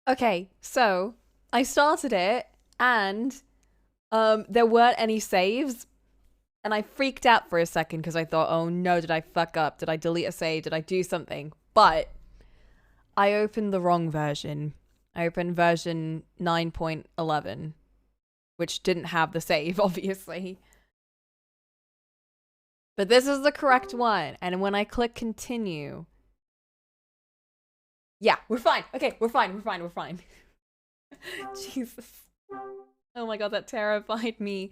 Okay, so I started it and there weren't any saves and I freaked out for a second because I thought, oh no, did I fuck up? Did I delete a save? Did I do something? But I opened the wrong version. I opened version 9.11, which didn't have the save, obviously. But this is the correct one. And when I click continue, yeah, we're fine. Okay, we're fine. Jesus. Oh my god, that terrified me.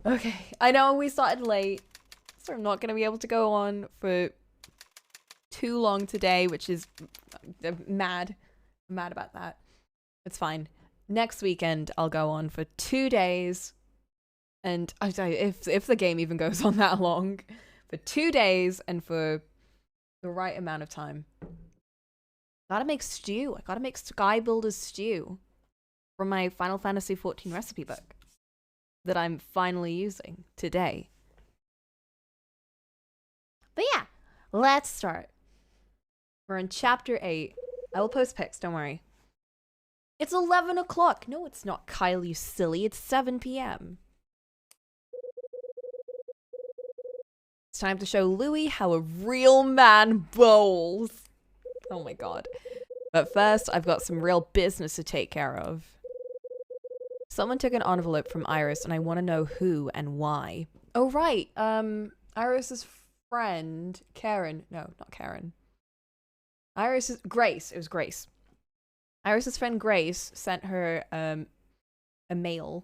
Okay, I know we started late, so I'm not going to be able to go on for too long today, which is mad. I'm mad about that. It's fine. Next weekend, I'll go on for 2 days. And I tell you, if the game even goes on that long, for 2 days and for the right amount of time. Gotta make stew. I gotta make Sky Builder's stew from my Final Fantasy XIV recipe book that I'm finally using today. But yeah, let's start. We're in chapter 8. I will post pics, don't worry. It's 11 o'clock. No, it's not, Kyle, you silly. It's 7 p.m. It's time to show Louis how a real man bowls. Oh my god. But first, I've got some real business to take care of. Someone took an envelope from Iris and I want to know who and why. Oh, right. Iris's friend, Karen. No, not Karen. Grace. It was Grace. Iris's friend Grace sent her a mail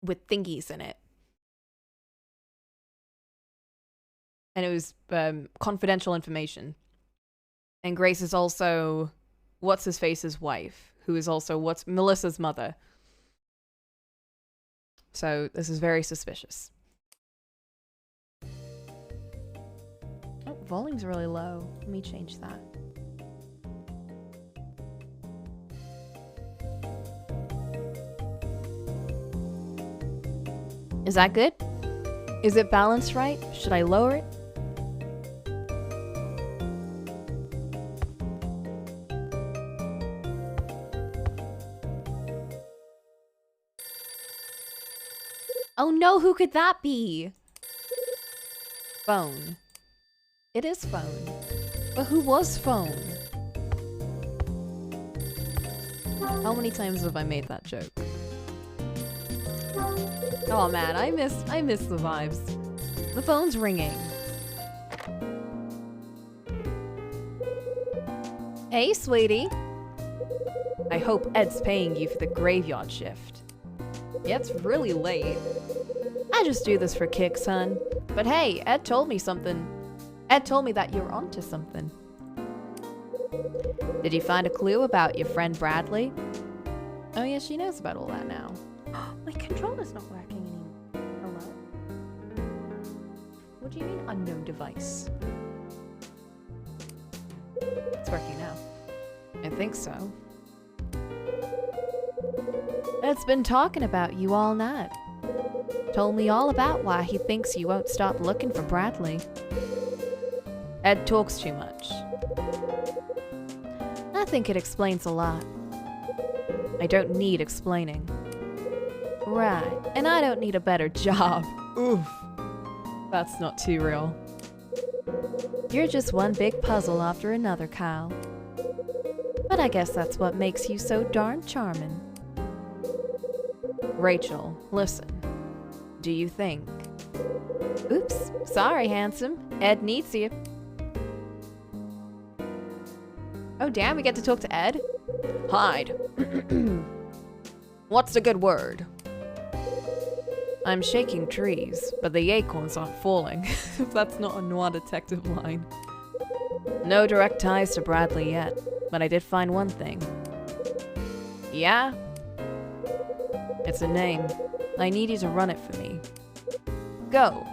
with thingies in it. And it was confidential information. And Grace is also What's-His-Face's wife, who is also Melissa's mother. So this is very suspicious. Oh, volume's really low. Let me change that. Is that good? Is it balanced right? Should I lower it? Oh no, who could that be? Phone. It is Phone. But who was Phone? How many times have I made that joke? Oh man, I miss the vibes. The phone's ringing. Hey, sweetie. I hope Ed's paying you for the graveyard shift. Yeah, it's really late. I just do this for kicks, hun. But hey, Ed told me something. Ed told me that you're onto something. Did you find a clue about your friend Bradley? Oh yeah, she knows about all that now. My controller's not working anymore. Hello? What do you mean unknown device? It's working now. I think so. Ed's been talking about you all night. Told me all about why he thinks you won't stop looking for Bradley. Ed talks too much. I think it explains a lot. I don't need explaining. Right, and I don't need a better job. Oof. That's not too real. You're just one big puzzle after another, Kyle. But I guess that's what makes you so darn charming. Rachel, listen. Do you think... Oops, sorry, handsome. Ed needs you. Oh damn, we get to talk to Ed? Hide. What's the good word? I'm shaking trees, but the acorns aren't falling. That's not a noir detective line. No direct ties to Bradley yet, but I did find one thing. Yeah? It's a name. I need you to run it for me. Go.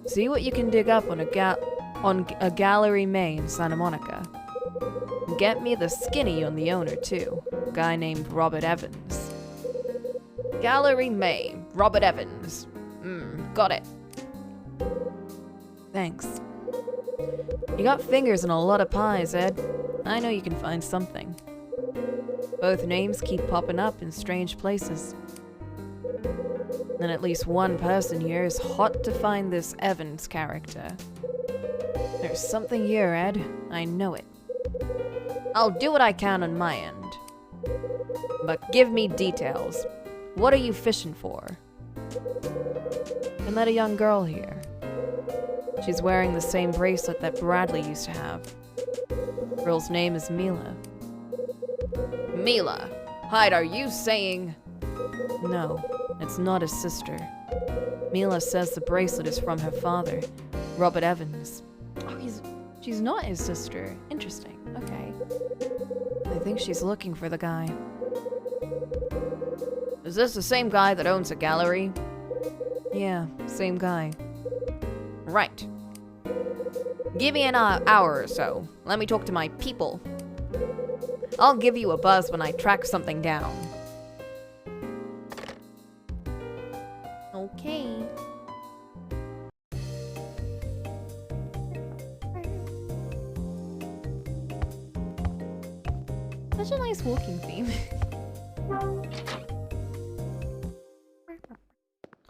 See what you can dig up on a gallery May in Santa Monica. Get me the skinny on the owner too. A guy named Robert Evans. Gallery May, Robert Evans. Got it. Thanks. You got fingers in a lot of pies, Ed. I know you can find something. Both names keep popping up in strange places. And at least one person here is hot to find this Evans character. There's something here, Ed. I know it. I'll do what I can on my end. But give me details. What are you fishing for? I met a young girl here. She's wearing the same bracelet that Bradley used to have. The girl's name is Mila. Mila? Hyde, are you saying... No, it's not his sister. Mila says the bracelet is from her father, Robert Evans. Oh, she's not his sister. Interesting. Okay. I think she's looking for the guy. Is this the same guy that owns a gallery? Yeah, same guy. Right. Give me an hour or so. Let me talk to my people. I'll give you a buzz when I track something down. Okay. Such a nice walking theme.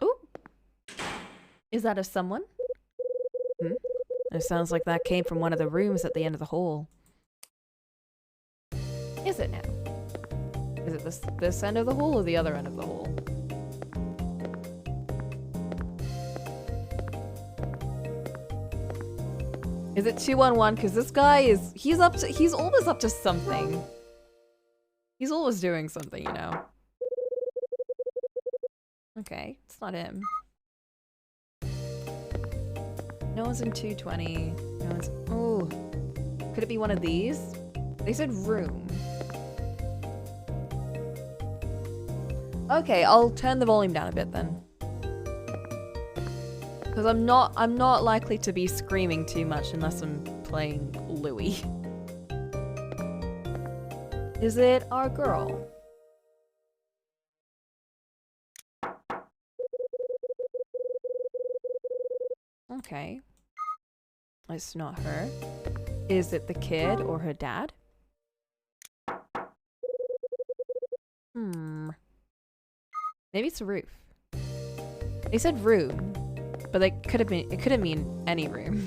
Ooh. Is that a someone? Hmm? It sounds like that came from one of the rooms at the end of the hall. Is it now? Is it this end of the hall or the other end of the hall? Is it 2-on-1? Because this guy is... He's always up to something. He's always doing something, you know. Okay, it's not him. No one's in 220. No one's... Oh. Could it be one of these? They said room. Okay, I'll turn the volume down a bit then. Because I'm not likely to be screaming too much unless I'm playing Louis. Is it our girl? Okay. It's not her. Is it the kid or her dad? Maybe it's a roof. They said room, but it could have mean any room.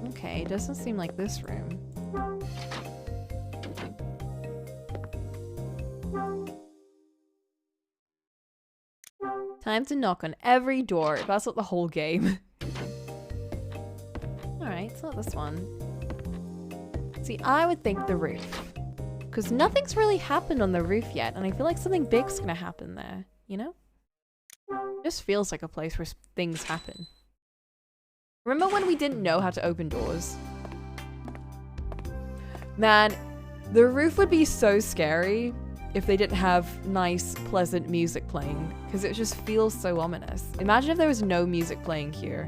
Okay, it doesn't seem like this room. Time to knock on every door. That's not the whole game. Alright, it's not this one. See, I would think the roof. Because nothing's really happened on the roof yet, and I feel like something big's gonna happen there, you know? It just feels like a place where things happen. Remember when we didn't know how to open doors? Man, the roof would be so scary if they didn't have nice, pleasant music playing, because it just feels so ominous. Imagine if there was no music playing here.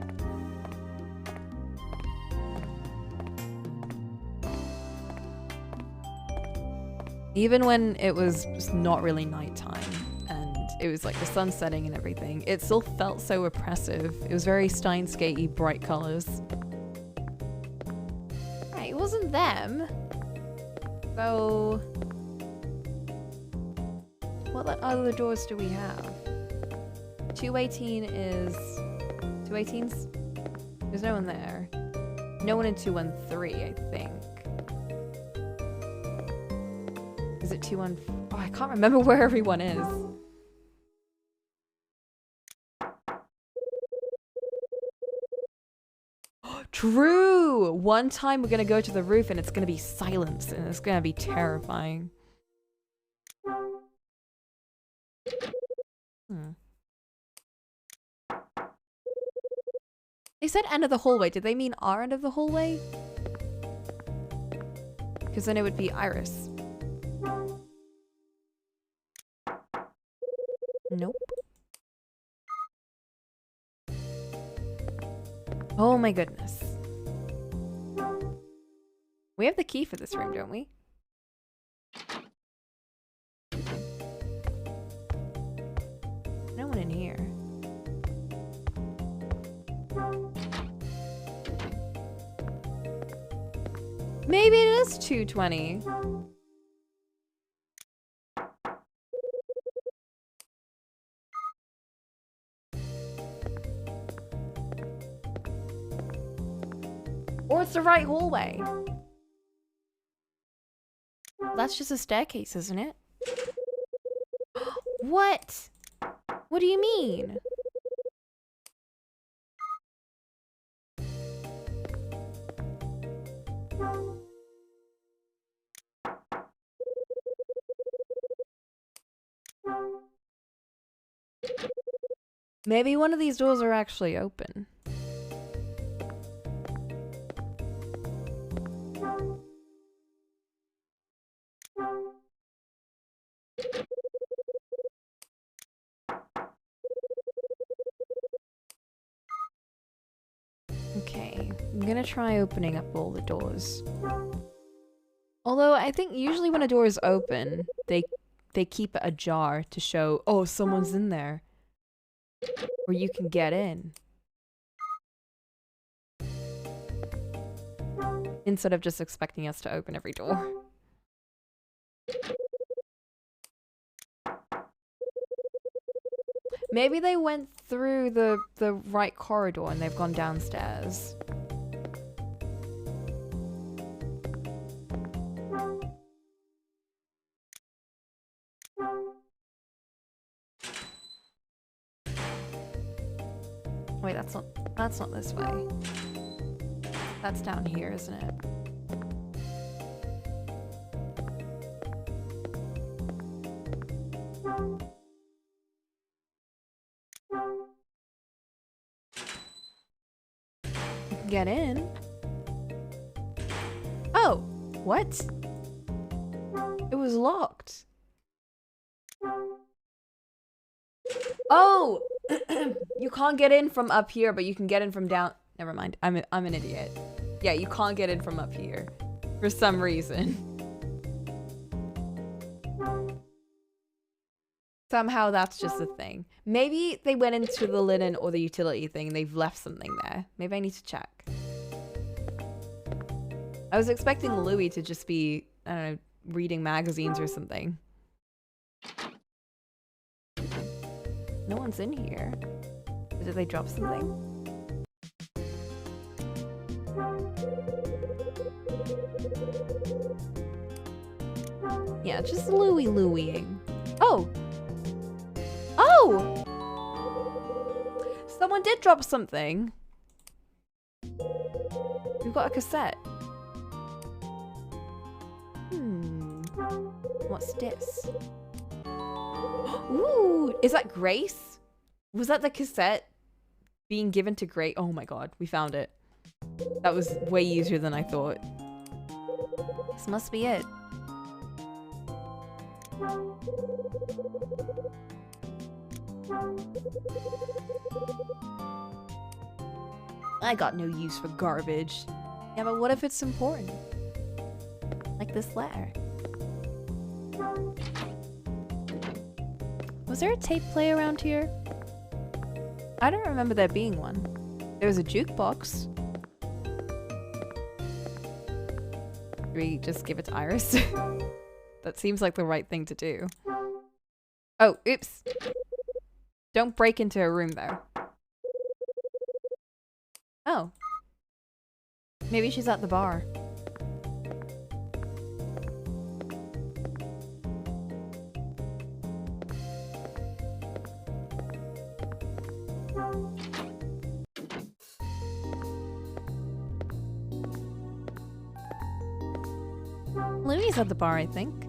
Even when it was just not really nighttime, and it was like the sun setting and everything, it still felt so oppressive. It was very Steins-Gate-y, bright colors. Right, it wasn't them. So... what other doors do we have? 218 is... 218's? There's no one there. No one in 213, I think. Is it 214? Oh, I can't remember where everyone is. True! One time we're gonna go to the roof and it's gonna be silence and it's gonna be terrifying. They said end of the hallway. Did they mean our end of the hallway? Because then it would be Iris. Nope. Oh my goodness. We have the key for this room, don't we? Maybe it is 220. Or it's the right hallway. That's just a staircase, isn't it? What? What do you mean? Maybe one of these doors are actually open. Okay, I'm gonna try opening up all the doors. Although I think usually when a door is open, they keep it ajar to show, oh, someone's in there. Or you can get in. Instead of just expecting us to open every door. Maybe they went through the right corridor and they've gone downstairs. Wait, that's not this way. That's down here, isn't it? You can get in. Oh, what? It was locked. Oh! You can't get in from up here, but you can get in from down. Never mind. I'm an idiot. Yeah, you can't get in from up here for some reason. Somehow that's just a thing. Maybe they went into the linen or the utility thing and they've left something there. Maybe I need to check. I was expecting Louis to just be, I don't know, reading magazines or something. No one's in here. Did they drop something? Yeah, just Louis-ing. Oh! Oh! Someone did drop something. We've got a cassette. What's this? Ooh, is that Grace? Was that the cassette being given to Grace? Oh my god, we found it. That was way easier than I thought. This must be it. I got no use for garbage. Yeah, but what if it's important? Like this letter. Was there a tape player around here? I don't remember there being one. There was a jukebox. Should we just give it to Iris? That seems like the right thing to do. Oh, oops. Don't break into her room though. Oh. Maybe she's at the bar. Louis at the bar, I think.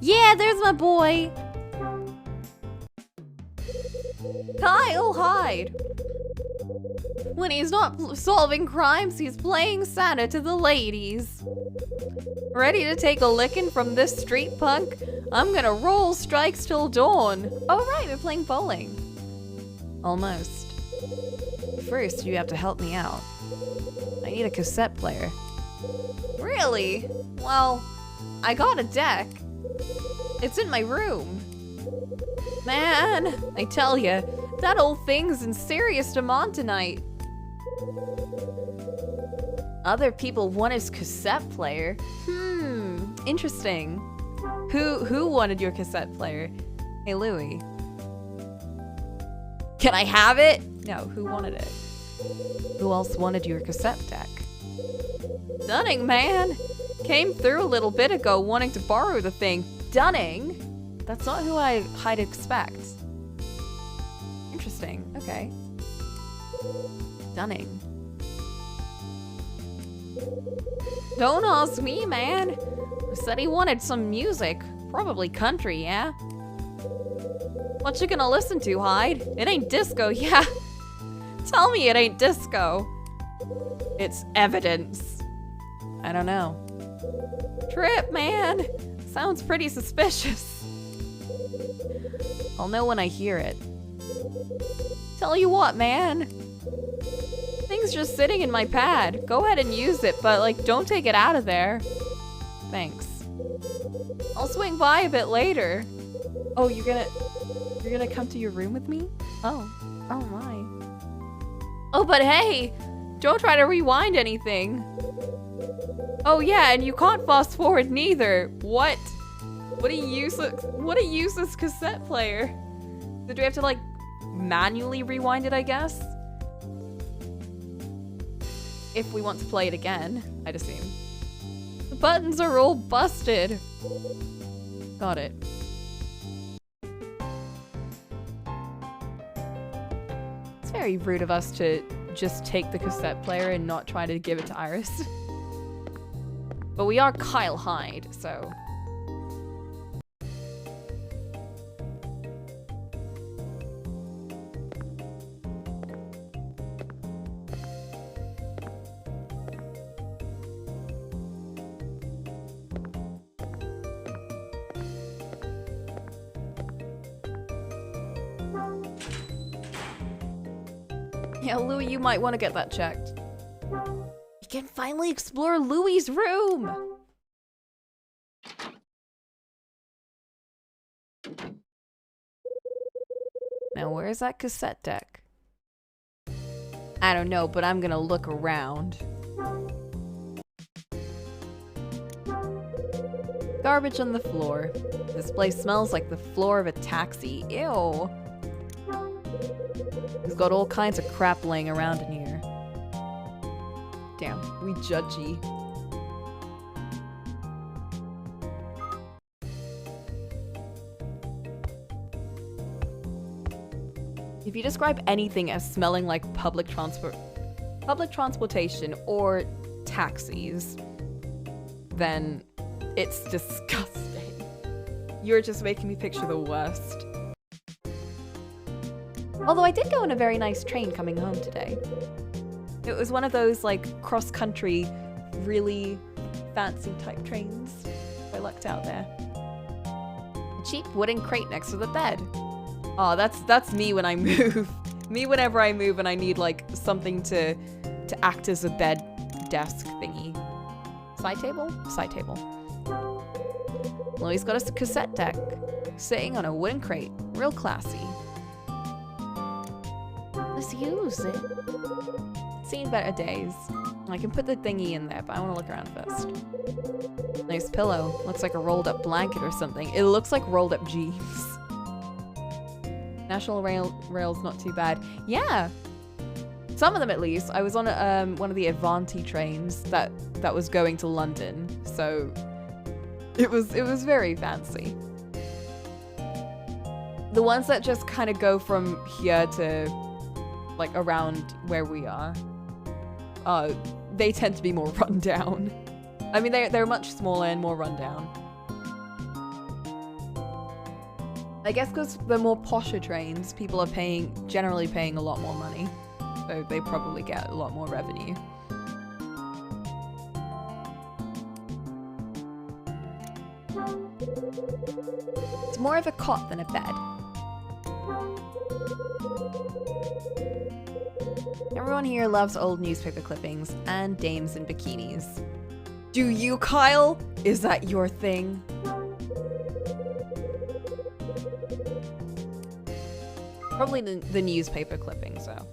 Yeah, there's my boy! Kyle Hyde! When he's not solving crimes, he's playing Santa to the ladies. Ready to take a licking from this street punk? I'm gonna roll strikes till dawn. Oh right, we're playing bowling. Almost. First, you have to help me out. I need a cassette player. Really? Well, I got a deck. It's in my room. Man, I tell ya, that old thing's in serious demand tonight. Other people want his cassette player? Interesting. Who wanted your cassette player? Hey, Louie. Can I have it? No, who wanted it? Who else wanted your cassette deck? Dunning, man! Came through a little bit ago wanting to borrow the thing. Dunning? That's not who I'd expect. Interesting, okay. Dunning. Don't ask me, man. Said he wanted some music. Probably country, yeah? What you gonna listen to, Hyde? It ain't disco, yeah. Tell me it ain't disco. It's evidence. I don't know. Trip, man. Sounds pretty suspicious. I'll know when I hear it. Tell you what, man. Thing's just sitting in my pad. Go ahead and use it, but like, don't take it out of there. Thanks. I'll swing by a bit later. Oh, you're gonna come to your room with me? Oh my. Oh, but hey, don't try to rewind anything. Oh yeah, and you can't fast forward neither. What? What a useless cassette player. So do we have to like manually rewind it, I guess? If we want to play it again, I'd assume. The buttons are all busted. Got it. It's very rude of us to just take the cassette player and not try to give it to Iris. But we are Kyle Hyde, so... Yeah, Louie, you might want to get that checked. We can finally explore Louie's room! Now, where's that cassette deck? I don't know, but I'm gonna look around. Garbage on the floor. This place smells like the floor of a taxi. Ew. He's got all kinds of crap laying around in here. Damn, we judgy. If you describe anything as smelling like public transportation or taxis, then it's disgusting. You're just making me picture the worst. Although I did go on a very nice train coming home today. It was one of those like cross-country, really fancy type trains. I lucked out there. A cheap wooden crate next to the bed. Oh, that's me when I move. Me whenever I move and I need like something to act as a bed desk thingy. Side table? Side table. Louie's got a cassette deck sitting on a wooden crate. Real classy. Let's use it. Seen better days. I can put the thingy in there, but I want to look around first. Nice pillow. Looks like a rolled up blanket or something. It looks like rolled up jeans. National Rail's not too bad. Yeah. Some of them at least. I was on one of the Avanti trains that was going to London. So it was very fancy. The ones that just kind of go from here to like around where we are, they tend to be more run down. I mean, they're much smaller and more run down. I guess because they're more posher trains, people are generally paying a lot more money, so they probably get a lot more revenue. It's more of a cot than a bed. Everyone here loves old newspaper clippings and dames in bikinis. Do you, Kyle? Is that your thing? Probably the newspaper clippings, though.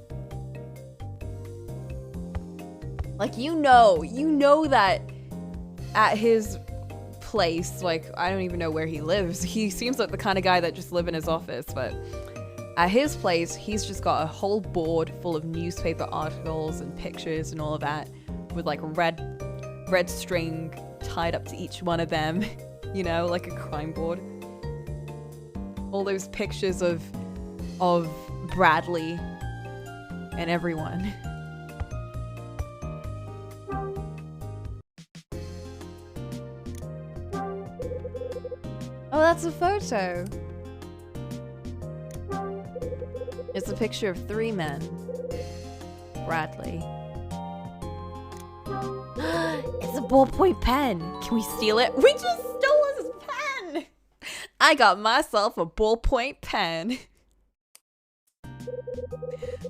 Like, you know that at his place, like, I don't even know where he lives. He seems like the kind of guy that just live in his office, but at his place, he's just got a whole board full of newspaper articles and pictures and all of that with like red string tied up to each one of them, you know, like a crime board. All those pictures of Bradley and everyone. Oh, that's a photo. It's a picture of 3 men. Bradley. It's a ballpoint pen. Can we steal it? We just stole his pen. I got myself a ballpoint pen.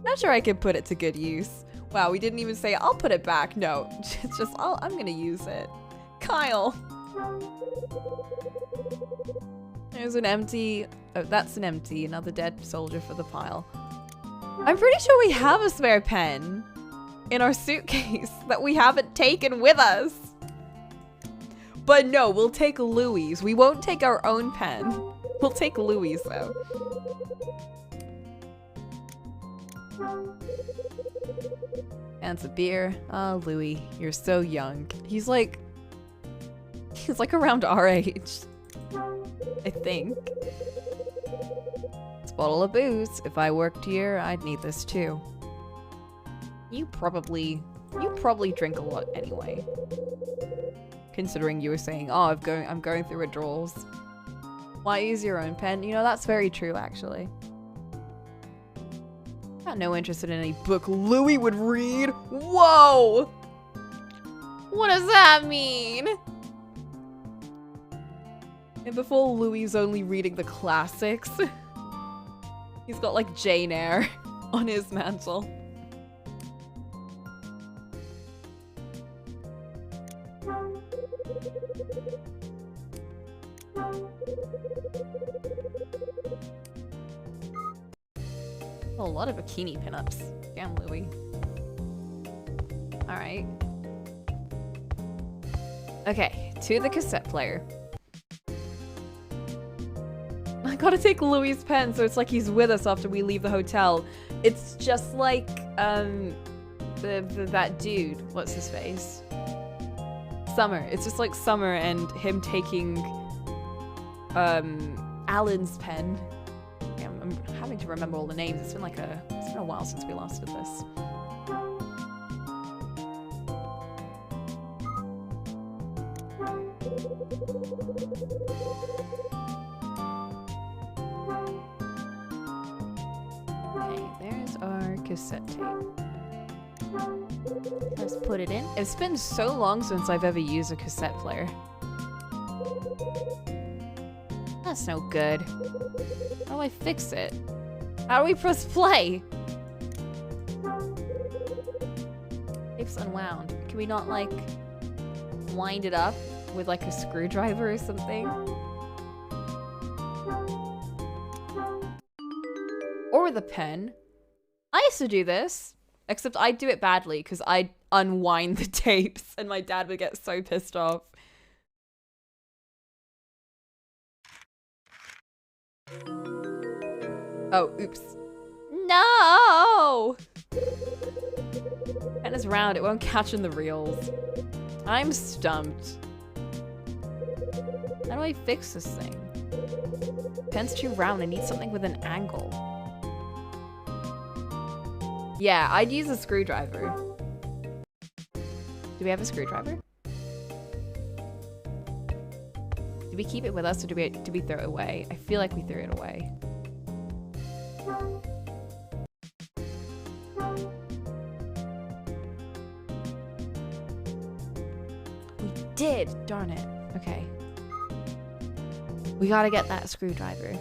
Not sure I can put it to good use. Wow, we didn't even say I'll put it back. No, it's just I'm gonna use it. Kyle. There's an empty. Oh, that's an empty. Another dead soldier for the pile. I'm pretty sure we have a spare pen in our suitcase that we haven't taken with us. But no, we'll take Louis'. We won't take our own pen. We'll take Louis' though. And a beer. Oh, Louis, you're so young. He's like around our age, I think. It's a bottle of booze. If I worked here, I'd need this too. You probably drink a lot anyway. Considering you were saying, oh, I'm going through withdrawals. Why use your own pen? You know, that's very true, actually. Got no interest in any book Louis would read. Whoa! What does that mean? And before Louis is only reading the classics, he's got like Jane Eyre on his mantle. Oh, a lot of bikini pinups. Damn, Louis. Alright. Okay, to the cassette player. I gotta take Louis' pen, so it's like he's with us after we leave the hotel. It's just like, that dude. What's his face? Summer. It's just like Summer and him taking, Alan's pen. Yeah, I'm having to remember all the names. It's been a while since we last did this. Okay, there's our cassette tape. Let's put it in. It's been so long since I've ever used a cassette player. That's no good. How do I fix it? How do we press play? Tape's unwound. Can we not, like, wind it up with, like, a screwdriver or something? Or with a pen. I used to do this, except I'd do it badly because I'd unwind the tapes and my dad would get so pissed off. Oh, oops. No! Pen is round, it won't catch in the reels. I'm stumped. How do I fix this thing? Pen's too round, I need something with an angle. Yeah, I'd use a screwdriver. Do we have a screwdriver? Do we keep it with us or do we throw it away? I feel like we threw it away. We did! Darn it. Okay. We gotta get that screwdriver.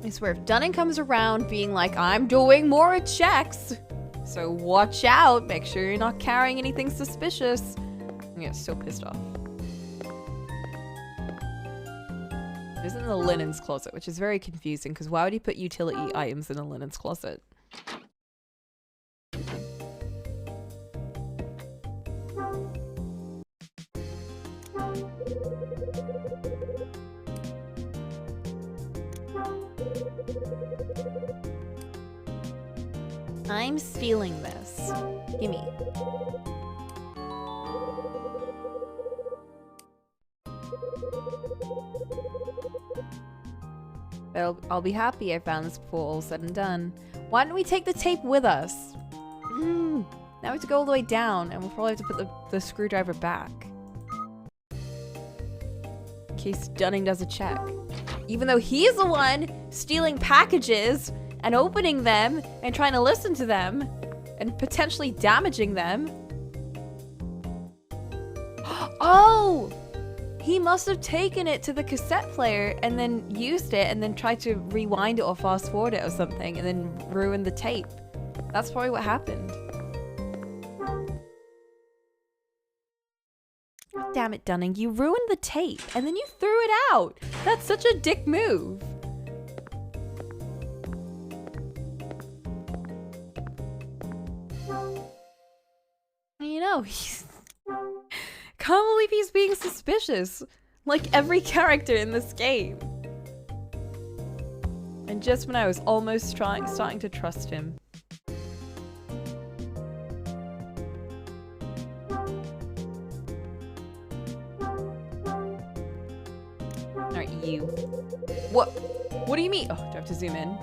I swear, if Dunning comes around being like, I'm doing more checks, so watch out, make sure you're not carrying anything suspicious. I'm gonna get so pissed off. It is in the linens closet, which is very confusing, because why would he put utility items in a linens closet? I'm stealing this. Gimme. I'll be happy I found this before all's said and done. Why don't we take the tape with us? Now we have to go all the way down, and we'll probably have to put the screwdriver back. In case Dunning does a check. Even though he's the one stealing packages and opening them and trying to listen to them and potentially damaging them. Oh! He must have taken it to the cassette player and then used it and then tried to rewind it or fast forward it or something and then ruin the tape. That's probably what happened. Damn it, Dunning, you ruined the tape and then you threw it out. That's such a dick move. You know, can't believe he's being suspicious, like every character in this game. And just when I was almost starting to trust him. Alright, you. What? What do you mean? Oh, do I have to zoom in?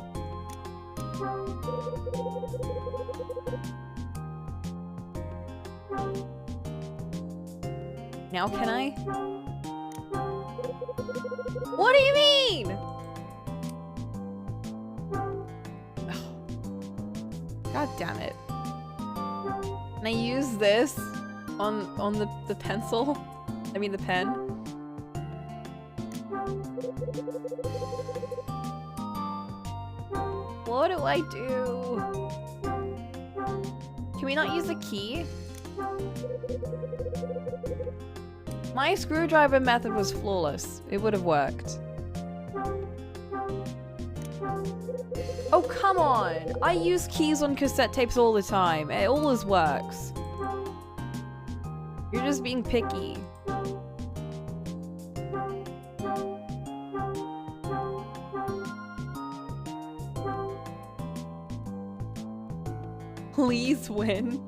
Now can I? What do you mean? God damn it. Can I use this on the pencil? I mean the pen? What do I do? Can we not use a key? My screwdriver method was flawless. It would have worked. Oh, come on! I use keys on cassette tapes all the time. It always works. You're just being picky. Please win.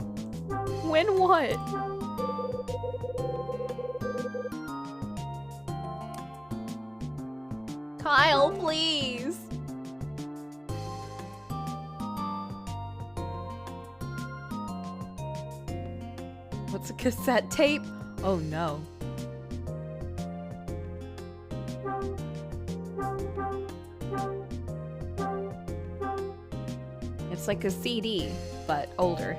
Win what? Kyle, please. What's a cassette tape? Oh no. It's like a CD, but older.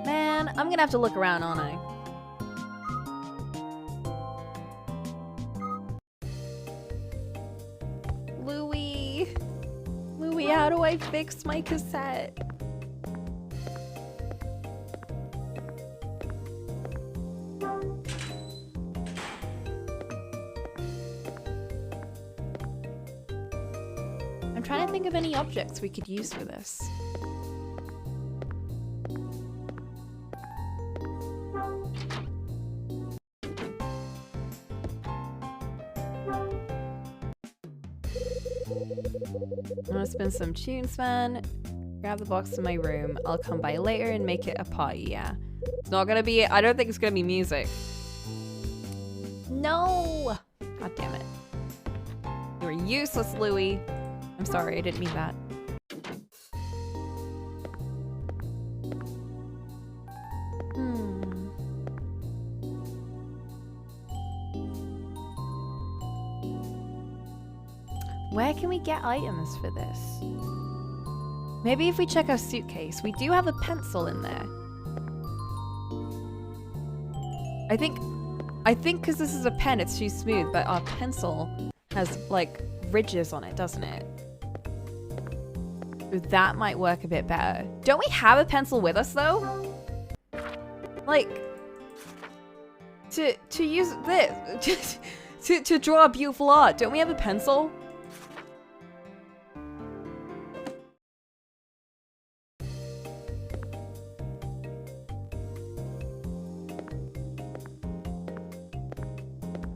Man, I'm gonna have to look around, aren't I? Louie! Louie, how do I fix my cassette? I'm trying to think of any objects we could use for this. I'm gonna spin some tunes, man. Grab the box in my room. I'll come by later and make it a party, yeah. It's not gonna be- I don't think it's gonna be music. No! God damn it. You were useless, Louie. I'm sorry, I didn't mean that. Where can we get items for this? Maybe if we check our suitcase. We do have a pencil in there. I think because this is a pen, it's too smooth, but our pencil has, like, ridges on it, doesn't it? That might work a bit better. Don't we have a pencil with us, though? Like, to use this, to draw beautiful art, don't we have a pencil?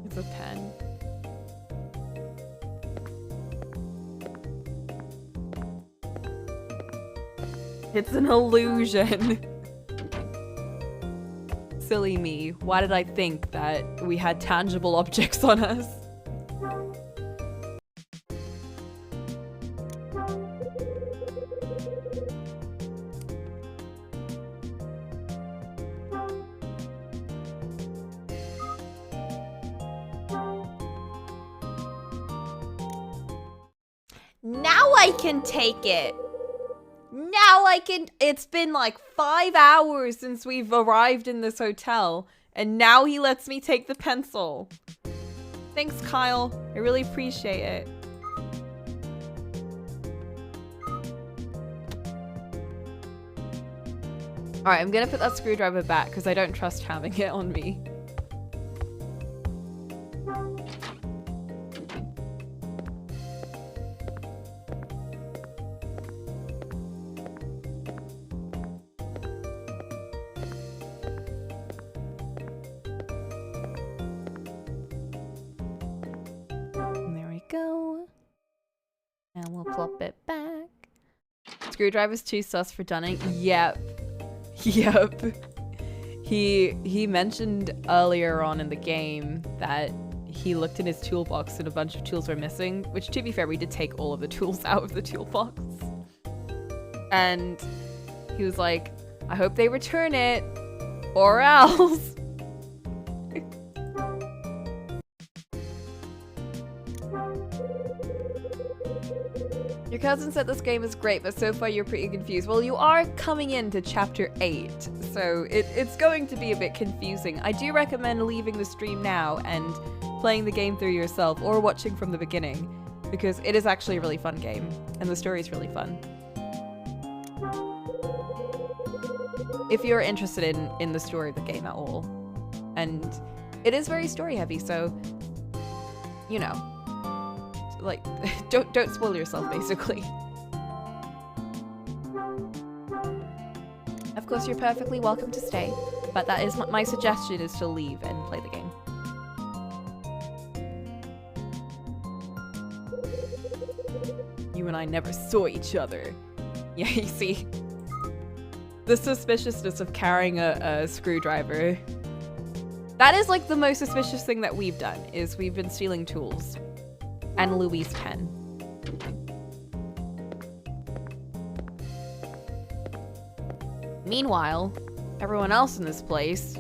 It's a pen. It's an illusion. Silly me. Why did I think that we had tangible objects on us? Now I can take it. Now I can. It's been like 5 hours since we've arrived in this hotel, and now he lets me take the pencil. Thanks, Kyle. I really appreciate it. Alright, I'm gonna put that screwdriver back because I don't trust having it on me. And we'll plop it back. Screwdriver's too sus for Dunning. Yep. Yep. He mentioned earlier on in the game that he looked in his toolbox and a bunch of tools were missing, which, to be fair, we did take all of the tools out of the toolbox. And he was like, I hope they return it, or else. Your cousin said this game is great, but so far you're pretty confused. Well, you are coming into chapter 8, so it's going to be a bit confusing. I do recommend leaving the stream now and playing the game through yourself, or watching from the beginning, because it is actually a really fun game, and the story is really fun. If you're interested in the story of the game at all. And it is very story heavy, so, you know. Like, don't spoil yourself, basically. Of course, you're perfectly welcome to stay, but that is my suggestion, is to leave and play the game. You and I never saw each other. Yeah, you see. The suspiciousness of carrying a screwdriver. That is like the most suspicious thing that we've done, is we've been stealing tools. And Louis' pen. Meanwhile, everyone else in this place,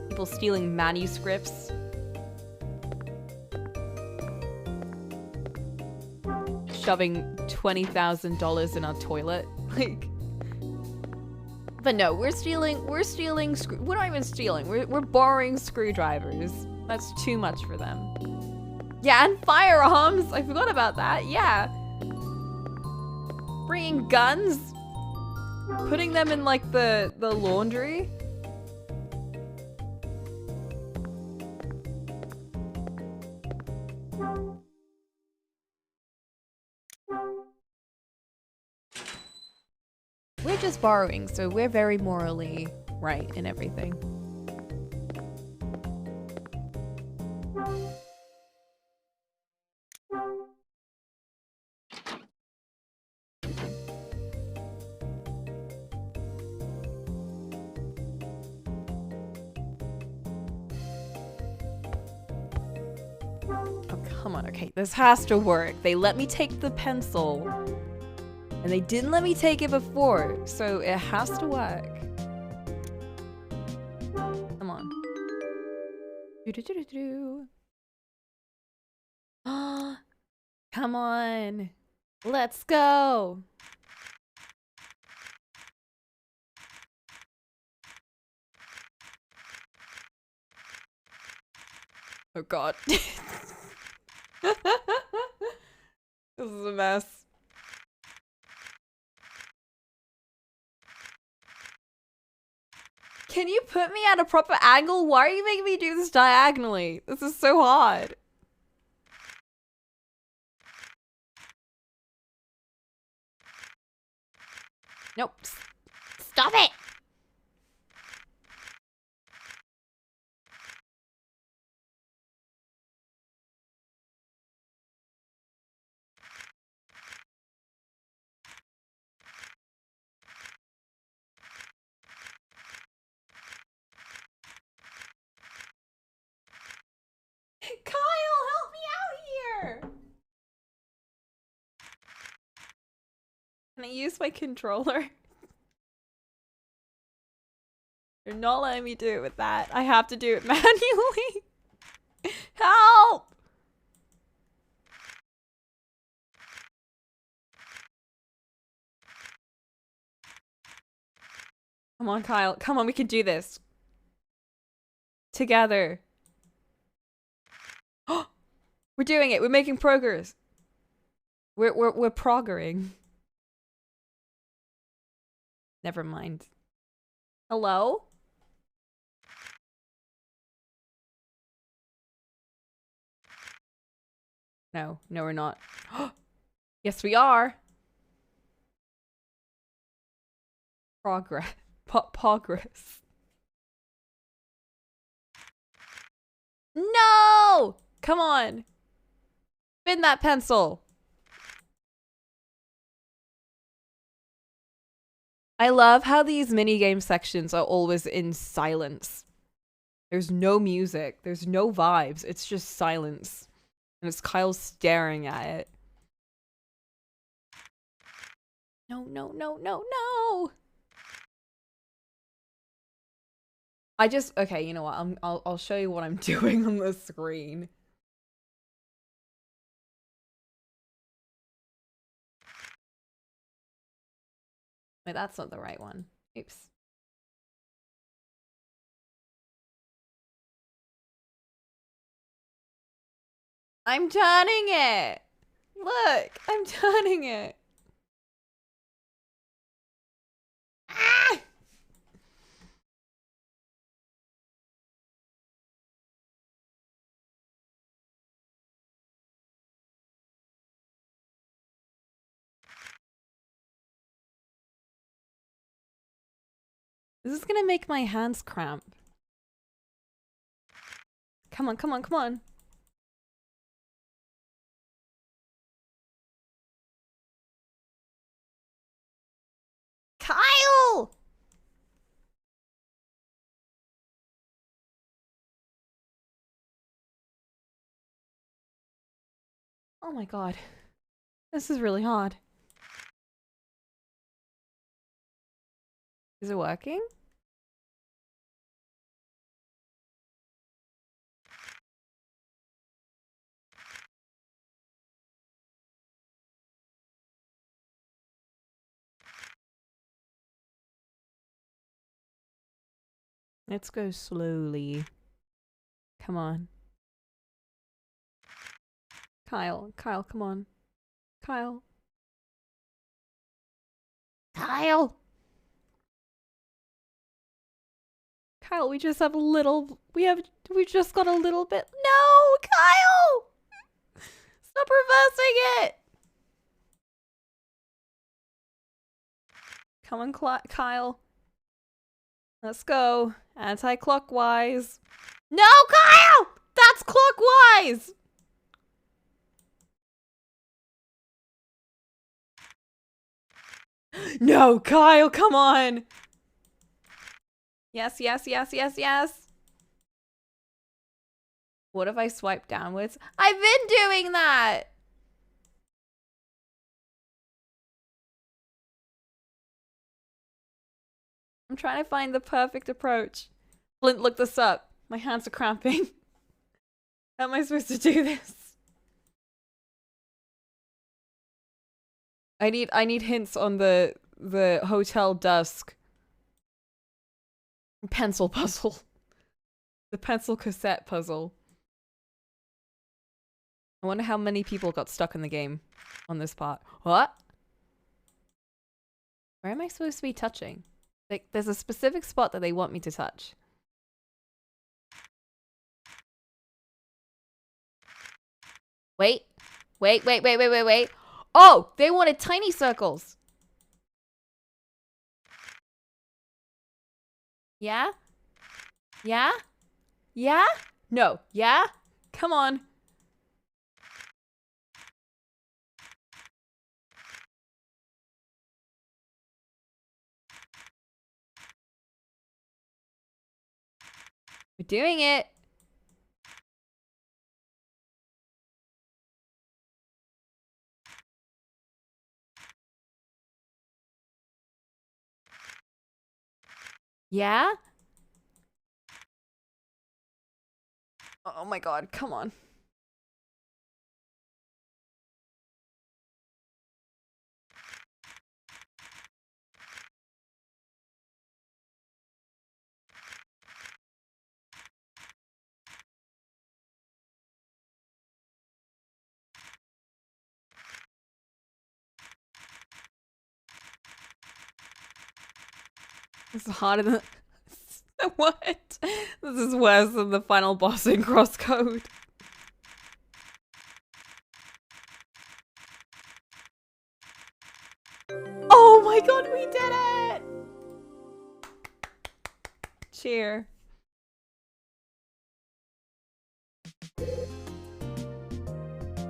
people stealing manuscripts, shoving $20,000 in our toilet, like. But no, we're not even stealing. We're borrowing screwdrivers. That's too much for them. Yeah, and firearms! I forgot about that, yeah. Bringing guns? Putting them in, like, the laundry? We're just borrowing, so we're very morally right in everything. Come on, okay, this has to work. They let me take the pencil, and they didn't let me take it before, so it has to work. Come on. Come on. Let's go. Oh god. This is a mess. Can you put me at a proper angle? Why are you making me do this diagonally? This is so hard. Nope. Stop it! Kyle, help me out here! Can I use my controller? You're not letting me do it with that. I have to do it manually. Help! Come on, Kyle. Come on, we can do this. Together. We're doing it. We're making progress. We're proggering. Never mind. Hello? No, we're not. Yes, we are. Progress. Progress. No! Come on. Spin that pencil. I love how these minigame sections are always in silence. There's no music. There's no vibes. It's just silence. And it's Kyle staring at it. No, no, no, no, no! I just... Okay, you know what? I'll show you what I'm doing on the screen. Wait, that's not the right one. Oops. I'm turning it! Look! I'm turning it! Ah! This is gonna make my hands cramp. Come on, come on, come on. Kyle! Oh my god. This is really hard. Is it working? Let's go slowly. Come on. Kyle, come on. Kyle. Kyle! Kyle, we just have a little... We've just got a little bit... No! Kyle! Stop reversing it! Come on, Kyle. Let's go. Anti-clockwise. No, Kyle! That's clockwise! No, Kyle, come on! Yes, yes, yes, yes, yes! What if I swipe downwards? I've been doing that! I'm trying to find the perfect approach. Flint, look this up. My hands are cramping. How am I supposed to do this? I need hints on the Hotel Dusk pencil puzzle. The pencil cassette puzzle. I wonder how many people got stuck in the game on this part. What? Where am I supposed to be touching? Like, there's a specific spot that they want me to touch. Wait. Wait. Oh, they wanted tiny circles. Yeah? Yeah? Yeah? No. Yeah? Come on. We're doing it. Yeah? Oh my god, come on. This is harder than... What? This is worse than the final boss in Crosscode. Oh my god, we did it! Cheer.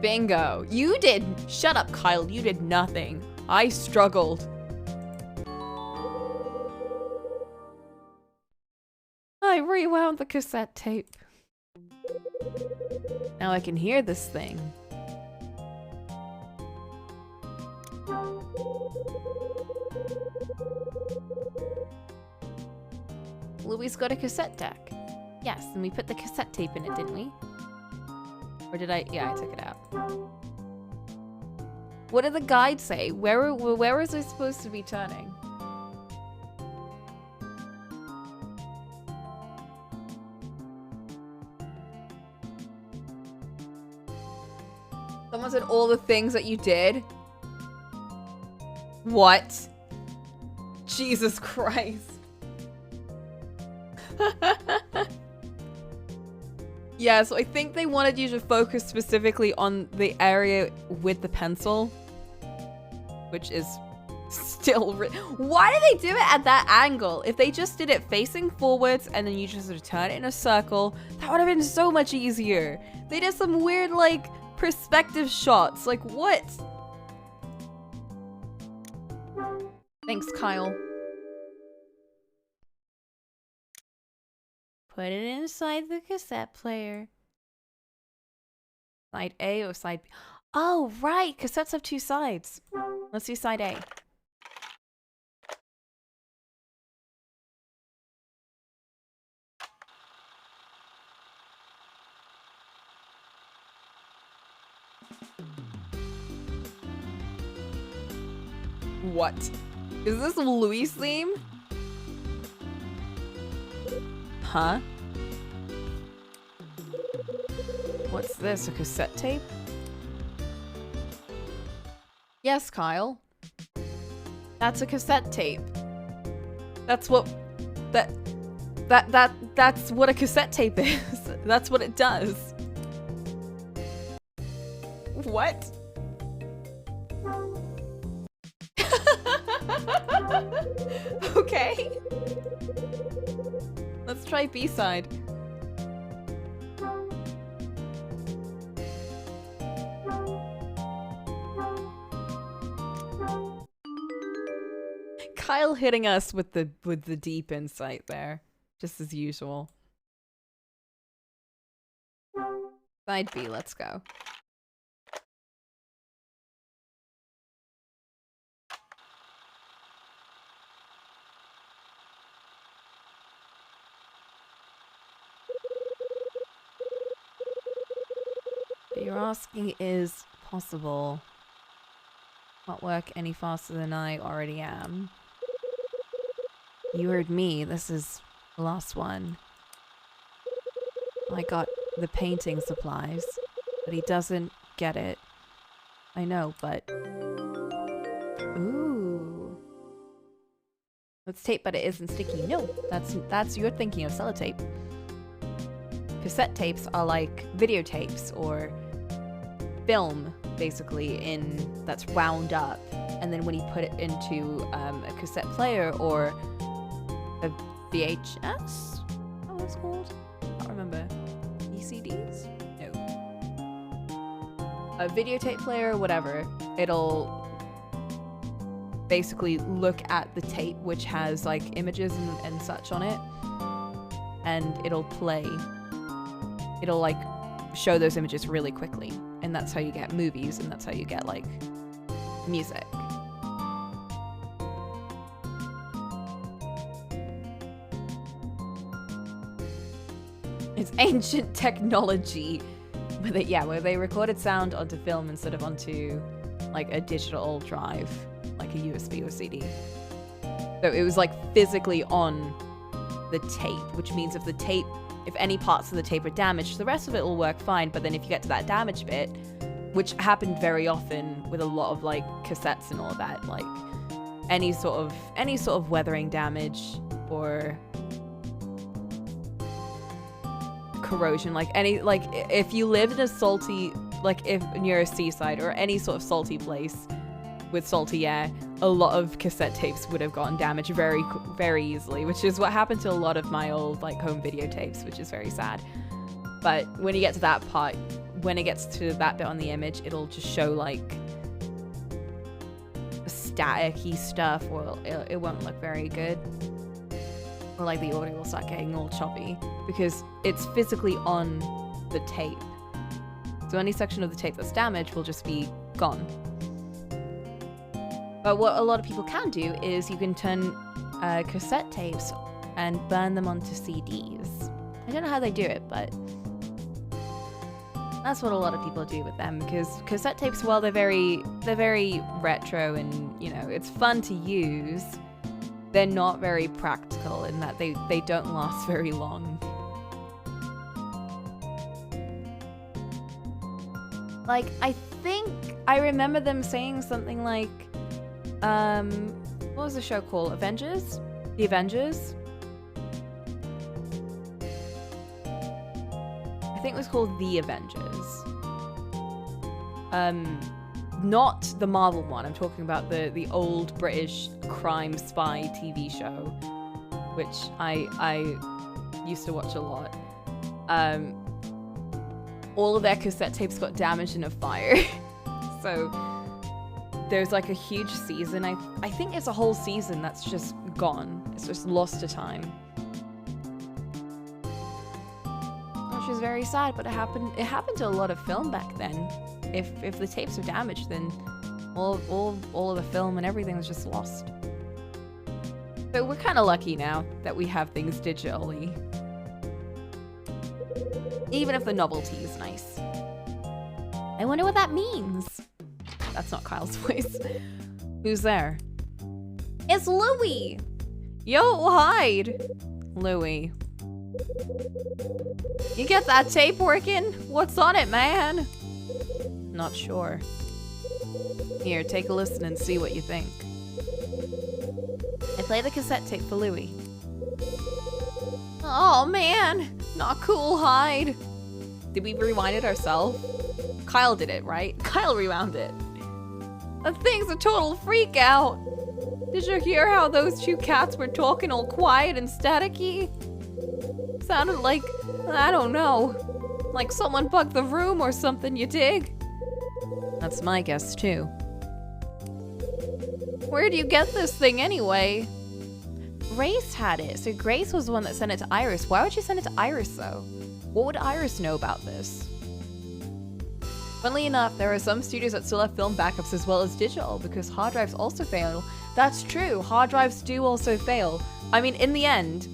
Bingo. You did... Shut up, Kyle. You did nothing. I struggled. I rewound the cassette tape. Now I can hear this thing. Louis got a cassette deck. Yes, and we put the cassette tape in it, didn't we? Or did I? Yeah, I took it out. What did the guide say? Where was I supposed to be turning? Someone said all the things that you did. What? Jesus Christ. Yeah, so I think they wanted you to focus specifically on the area with the pencil. Which is still... Why did they do it at that angle? If they just did it facing forwards and then you just sort of turn it in a circle, that would have been so much easier. They did some weird, like, perspective shots. Like, what? Thanks, Kyle. Put it inside the cassette player. Side A or side B? Oh, right. Cassettes have two sides. Let's do side A. What? Is this Louis' theme? Huh? What's this, a cassette tape? Yes, Kyle. That's a cassette tape. That's what... That's what a cassette tape is. That's what it does. What? Okay. Let's try B-side. Kyle hitting us with the deep insight there, just as usual. Side B, let's go. What you're asking is possible. Not work any faster than I already am. You heard me, this is the last one. I got the painting supplies, but he doesn't get it. I know, but... Ooh. It's tape, but it isn't sticky. No, that's you're thinking of sellotape. Cassette tapes are like videotapes or film, basically, that's wound up. And then when you put it into a cassette player or a VHS? What was it called? I can't remember. VCDs? No. A videotape player, whatever. It'll basically look at the tape, which has like images and such on it, and it'll play. It'll like show those images really quickly, and that's how you get movies, and that's how you get like music. It's ancient technology. Where they recorded sound onto film instead of onto like a digital drive, like a USB or CD. So it was like physically on the tape, which means if any parts of the tape are damaged, the rest of it will work fine. But then if you get to that damaged bit, which happened very often with a lot of like cassettes and all that, like any sort of weathering damage or corrosion, if you lived in a salty, like if near a seaside or any sort of salty place with salty air, a lot of cassette tapes would have gotten damaged very, very easily, which is what happened to a lot of my old like home videotapes, which is very sad. But when you get to that part, when it gets to that bit on the image, it'll just show like static-y stuff, or it won't look very good. Or like the audio will start getting all choppy because it's physically on the tape. So any section of the tape that's damaged will just be gone. But what a lot of people can do is you can turn cassette tapes and burn them onto CDs. I don't know how they do it, but that's what a lot of people do with them, because cassette tapes, while they're very retro and, you know, it's fun to use, they're not very practical in that they don't last very long. Like, I think I remember them saying something like, what was the show called? Avengers? The Avengers? I think it was called The Avengers. Not the Marvel one. I'm talking about the old British crime spy TV show, which I used to watch a lot. All of their cassette tapes got damaged in a fire. So there's like a huge season. I think it's a whole season that's just gone. It's just lost to time. Which is very sad, but it happened to a lot of film back then. If the tapes are damaged, then all of the film and everything was just lost. So we're kind of lucky now that we have things digitally. Even if the novelty is nice. I wonder what that means. That's not Kyle's voice. Who's there? It's Louie! Yo, hide! Louie. You get that tape working? What's on it, man? Not sure. Here, take a listen and see what you think. I play the cassette tape for Louie. Oh man, not cool, hide. Did we rewind it ourselves? Kyle did it, right? Kyle rewound it. That thing's a total freak out. Did you hear how those two cats were talking all quiet and staticky? Sounded like, I don't know, like someone bugged the room or something, you dig? That's my guess too. Where do you get this thing anyway? Grace had it, so Grace was the one that sent it to Iris. Why would she send it to Iris though? What would Iris know about this? Funnily enough, there are some studios that still have film backups as well as digital because hard drives also fail. That's true, hard drives do also fail. I mean, in the end,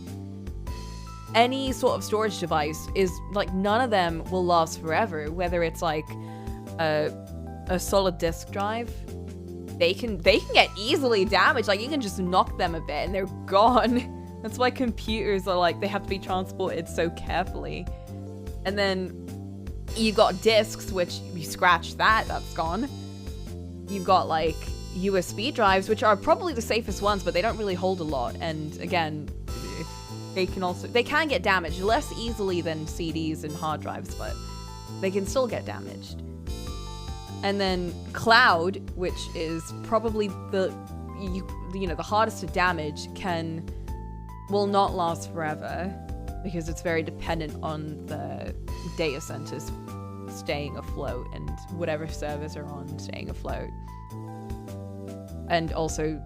any sort of storage device is like, none of them will last forever, whether it's like a solid disk drive. They can get easily damaged. Like, you can just knock them a bit and they're gone. That's why computers are like, they have to be transported so carefully. And then You've got discs, which you scratch that's gone. You've got like USB drives, which are probably the safest ones, but they don't really hold a lot. And again, they can get damaged less easily than CDs and hard drives, but they can still get damaged. And then cloud, which is probably the hardest to damage, will not last forever because it's very dependent on the data centers staying afloat and whatever servers are on staying afloat. And also,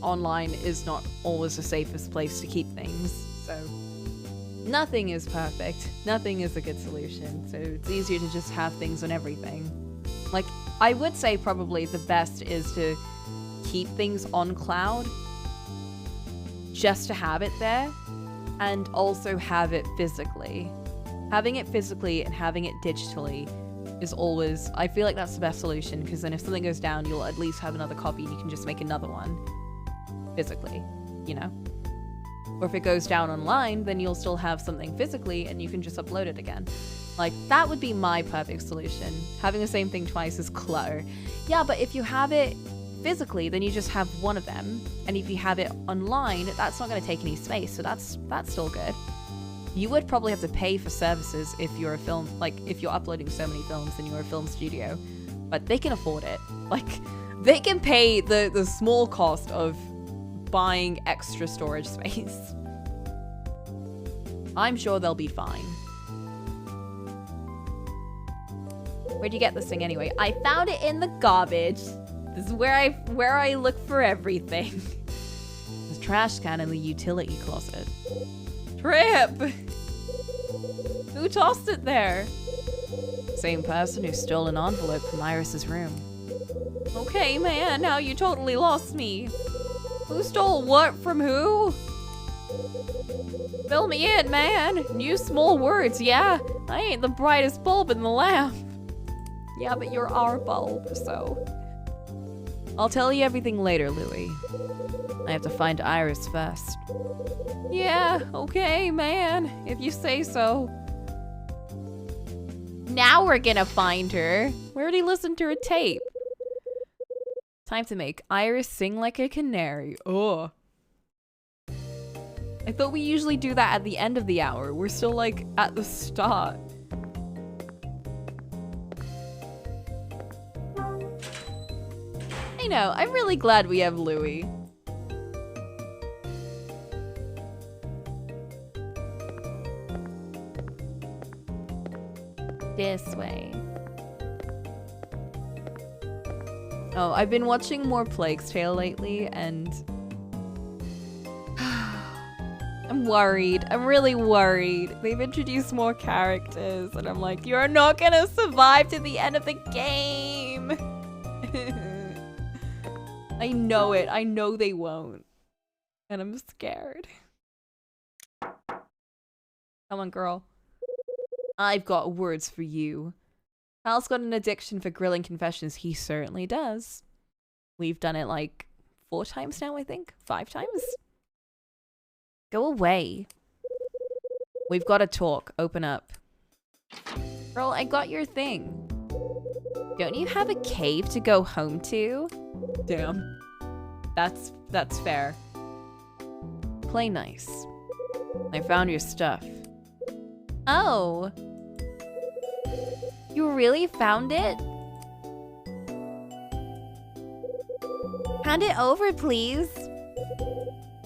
online is not always the safest place to keep things, so nothing is perfect. Nothing is a good solution, so it's easier to just have things on everything. Like, I would say probably the best is to keep things on cloud, just to have it there, and also have it physically. Having it physically and having it digitally is always, I feel like that's the best solution, because then if something goes down, you'll at least have another copy and you can just make another one physically, you know? Or if it goes down online, then you'll still have something physically and you can just upload it again. Like, that would be my perfect solution. Having the same thing twice is clutter. Yeah, but if you have it physically, then you just have one of them. And if you have it online, that's not going to take any space, so that's still good. You would probably have to pay for services if you're a film, like, if you're uploading so many films and you're a film studio. But they can afford it. Like, they can pay the small cost of buying extra storage space. I'm sure they'll be fine. Where'd you get this thing anyway? I found it in the garbage. This is where I look for everything. There's a trash can in the utility closet. Trip! Who tossed it there? Same person who stole an envelope from Iris's room. Okay, man, now you totally lost me. Who stole what from who? Fill me in, man. Use small words, yeah. I ain't the brightest bulb in the lamp. Yeah, but you're our bulb, so... I'll tell you everything later, Louie. I have to find Iris first. Yeah, okay, man. If you say so. Now we're gonna find her. We already listened to her tape. Time to make Iris sing like a canary. Oh. I thought we usually do that at the end of the hour. We're still, like, at the start. I know, I'm really glad we have Louie. This way. Oh, I've been watching more Plague's Tale lately, and I'm worried. I'm really worried. They've introduced more characters, and I'm like, you're not gonna survive to the end of the game. I know it. I know they won't. And I'm scared. Come on, girl. I've got words for you. Hal's got an addiction for grilling confessions. He certainly does. We've done it like 4 times now, I think. 5 times? Go away. We've got to talk. Open up. Girl, I got your thing. Don't you have a cave to go home to? Damn. That's fair. Play nice. I found your stuff. Oh. You really found it? Hand it over, please.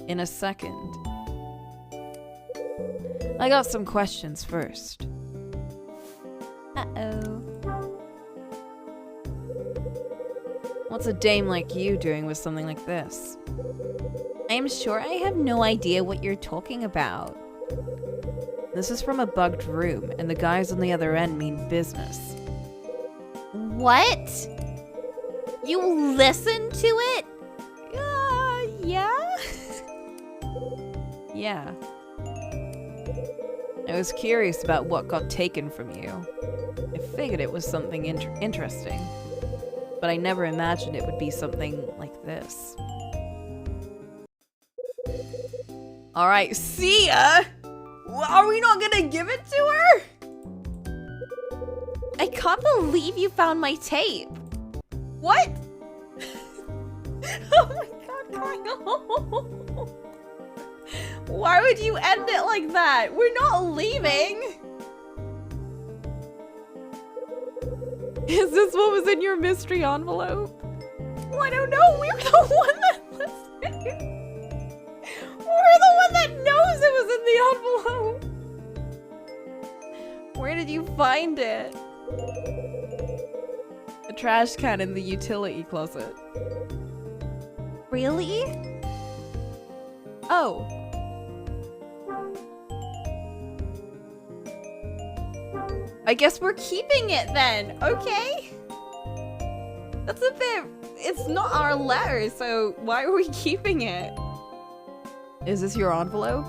In a second. I got some questions first. Uh-oh. What's a dame like you doing with something like this? I'm sure I have no idea what you're talking about. This is from a bugged room, and the guys on the other end mean business. What? You listened to it? Yeah? Yeah. I was curious about what got taken from you. I figured it was something interesting, but I never imagined it would be something like this. Alright, see ya! Are we not gonna give it to her? I can't believe you found my tape. What? Oh my god, Kyle. Why would you end it like that? We're not leaving. Is this what was in your mystery envelope? Well, I don't know. We're the one that listened. We're the one that knows it was in the envelope. Where did you find it? A trash can in the utility closet. Really? Oh. I guess we're keeping it then, okay? That's a bit... It's not our letter, so why are we keeping it? Is this your envelope?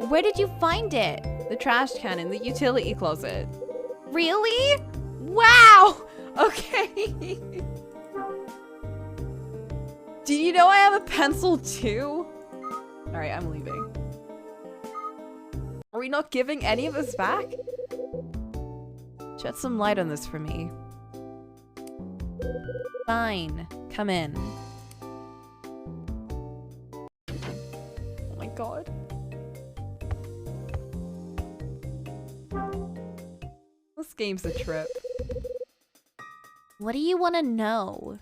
Where did you find it? The trash can in the utility closet. Really? Wow! Okay. Do you know I have a pencil too? Alright, I'm leaving. Are we not giving any of this back? Shed some light on this for me. Fine. Come in. Oh my god. This game's a trip. What do you want to know?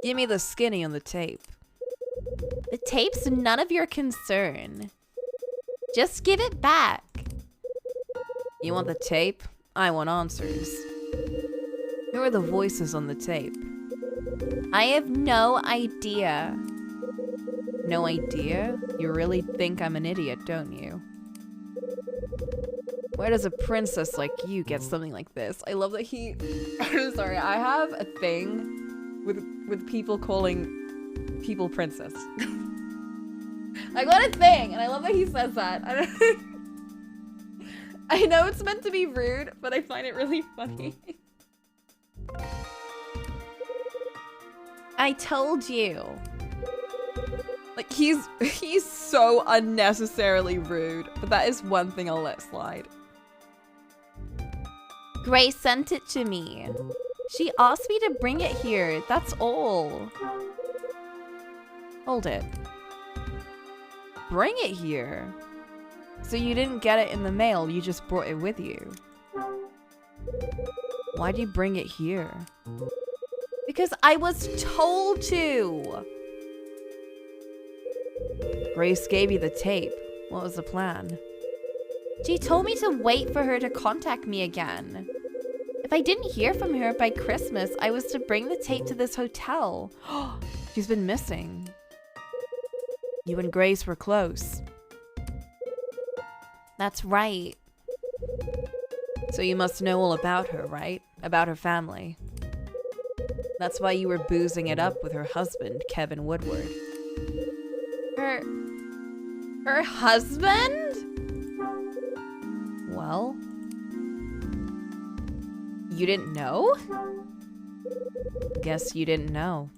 Give me the skinny on the tape. The tape's none of your concern. Just give it back. You want the tape? I want answers. Who are the voices on the tape? I have no idea. No idea? You really think I'm an idiot, don't you? Where does a princess like you get something like this? I love that he... I'm sorry, I have a thing with people calling people princess. I got a thing, and I love that he says that. I know it's meant to be rude, but I find it really funny. I told you. Like, he's so unnecessarily rude, but that is one thing I'll let slide. Grace sent it to me. She asked me to bring it here, that's all. Hold it. Bring it here? So you didn't get it in the mail, you just brought it with you. Why'd you bring it here? Because I was told to. Grace gave you the tape. What was the plan? She told me to wait for her to contact me again. If I didn't hear from her by Christmas, I was to bring the tape to this hotel. She's been missing. You and Grace were close. That's right. So you must know all about her, right? About her family. That's why you were boozing it up with her husband, Kevin Woodward. Her husband? Well, you didn't know? Guess you didn't know.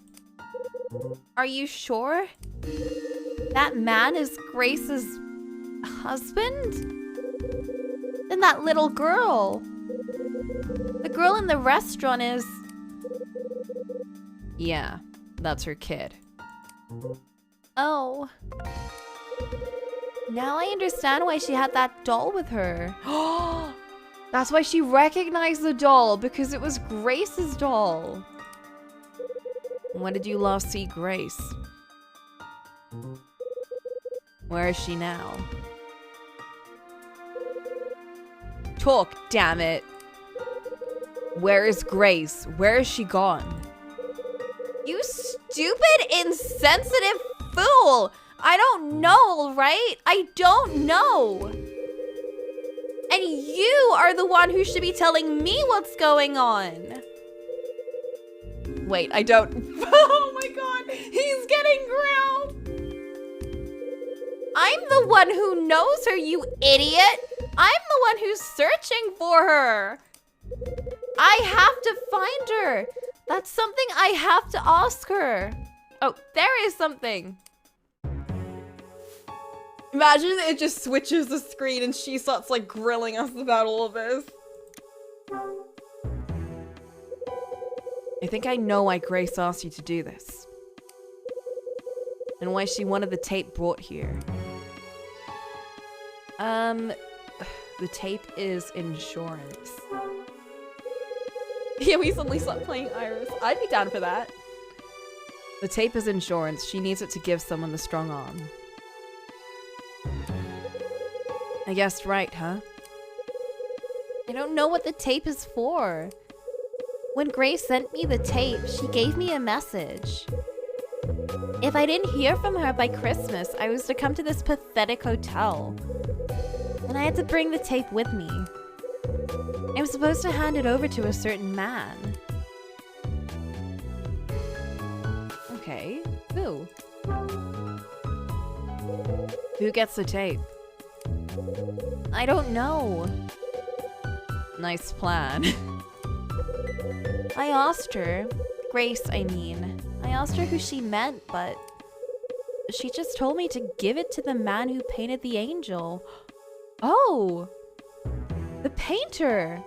Are you sure? That man is Grace's husband? Then that little girl. The girl in the restaurant is... Yeah, that's her kid. Oh. Now I understand why she had that doll with her. That's why she recognized the doll, because it was Grace's doll. When did you last see Grace? Where is she now? Talk, damn it. Where is Grace? Where is she gone? You stupid, insensitive fool! I don't know, right? I don't know. And you are the one who should be telling me what's going on. Wait, I don't... Oh my god, he's getting grilled! I'm the one who knows her, you idiot! I'm the one who's searching for her! I have to find her! That's something I have to ask her. Oh, there is something. Imagine it just switches the screen and she starts like grilling us about all of this. I think I know why Grace asked you to do this. And why she wanted the tape brought here. The tape is insurance. Yeah, we suddenly stopped playing Iris. I'd be down for that. The tape is insurance. She needs it to give someone the strong arm. I guessed right, huh? I don't know what the tape is for. When Grace sent me the tape, she gave me a message. If I didn't hear from her by Christmas, I was to come to this pathetic hotel. And I had to bring the tape with me. I was supposed to hand it over to a certain man. Okay, who? Who gets the tape? I don't know. Nice plan. I asked her, Grace, I mean. I asked her who she meant, but she just told me to give it to the man who painted the angel. Oh! The painter!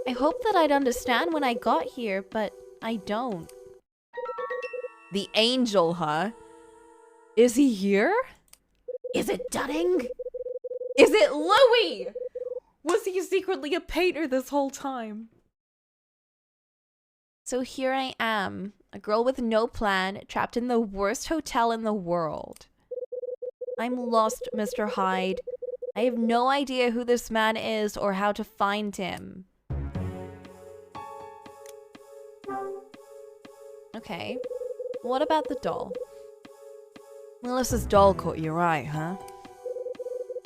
I hoped that I'd understand when I got here, but I don't. The angel, huh? Is he here? Is it Dunning? Is it Louis? Was he secretly a painter this whole time? So here I am, a girl with no plan, trapped in the worst hotel in the world. I'm lost, Mr. Hyde. I have no idea who this man is or how to find him. Okay. What about the doll? Melissa's doll caught your eye, huh?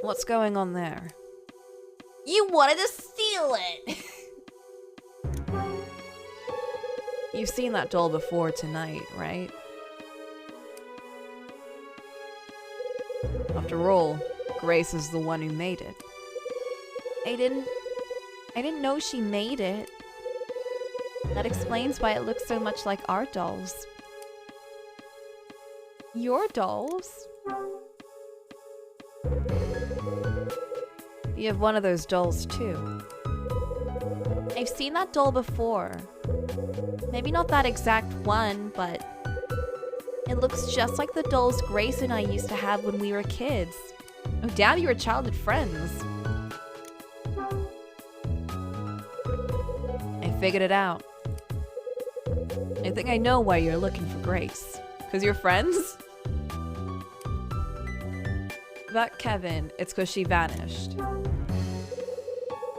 What's going on there? You wanted to steal it! You've seen that doll before tonight, right? After all, Grace is the one who made it. I didn't know she made it. That explains why it looks so much like our dolls. Your dolls? You have one of those dolls too. I've seen that doll before. Maybe not that exact one, but it looks just like the dolls Grace and I used to have when we were kids. Oh damn, you were childhood friends. I figured it out. I think I know why you're looking for Grace. 'Cause you're friends? About Kevin, it's 'cause she vanished.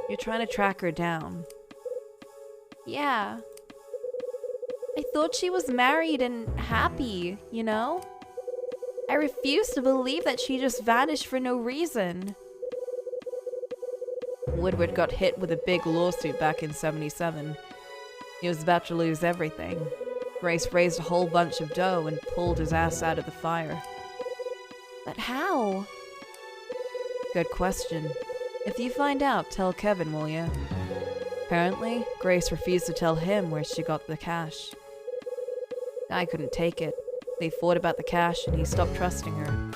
You're trying to track her down. Yeah. I thought she was married and happy, you know? I refuse to believe that she just vanished for no reason. Woodward got hit with a big lawsuit back in '77. He was about to lose everything. Grace raised a whole bunch of dough and pulled his ass out of the fire. But how? Good question. If you find out, tell Kevin, will ya? Apparently, Grace refused to tell him where she got the cash. Guy couldn't take it. They fought about the cash and he stopped trusting her.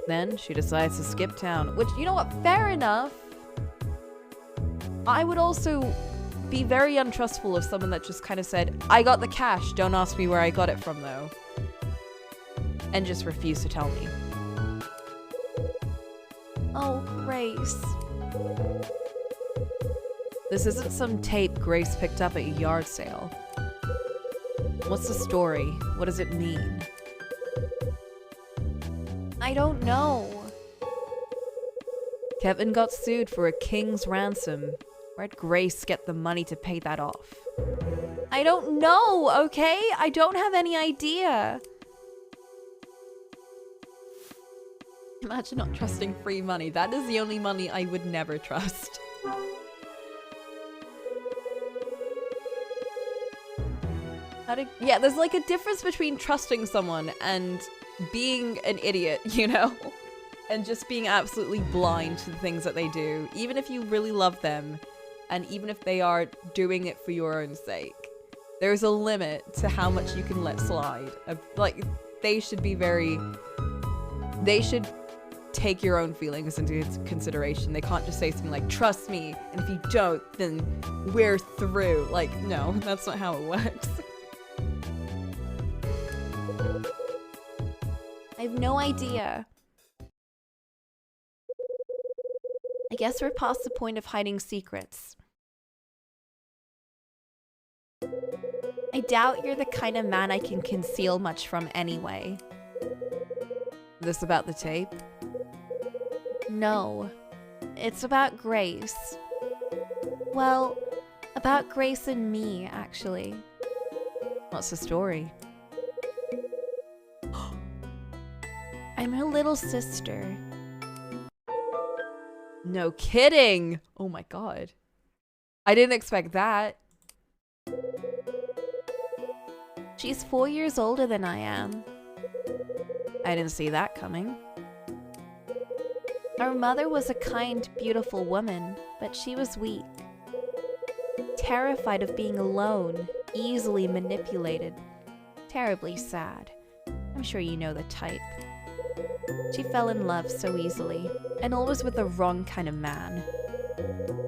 Then she decides to skip town, which, you know what, fair enough. I would also be very untrustful of someone that just kind of said, I got the cash, don't ask me where I got it from though. And just refused to tell me. Oh, Grace. This isn't some tape Grace picked up at a yard sale. What's the story? What does it mean? I don't know. Kevin got sued for a king's ransom. Where'd Grace get the money to pay that off? I don't know, okay? I don't have any idea. Imagine not trusting free money. That is the only money I would never trust. Yeah, there's like a difference between trusting someone and being an idiot, you know? And just being absolutely blind to the things that they do, even if you really love them, and even if they are doing it for your own sake. There's a limit to how much you can let slide. Like, they should be very they should take your own feelings into consideration. They can't just say something like, trust me, and if you don't, then we're through. Like, no, that's not how it works. I have no idea. I guess we're past the point of hiding secrets. I doubt you're the kind of man I can conceal much from anyway. This about the tape? No. It's about Grace. Well, about Grace and me, actually. What's the story? I'm her little sister. No kidding! Oh my god. I didn't expect that. She's 4 years older than I am. I didn't see that coming. Our mother was a kind, beautiful woman, but she was weak. Terrified of being alone, easily manipulated. Terribly sad. I'm sure you know the type. She fell in love so easily, and always with the wrong kind of man.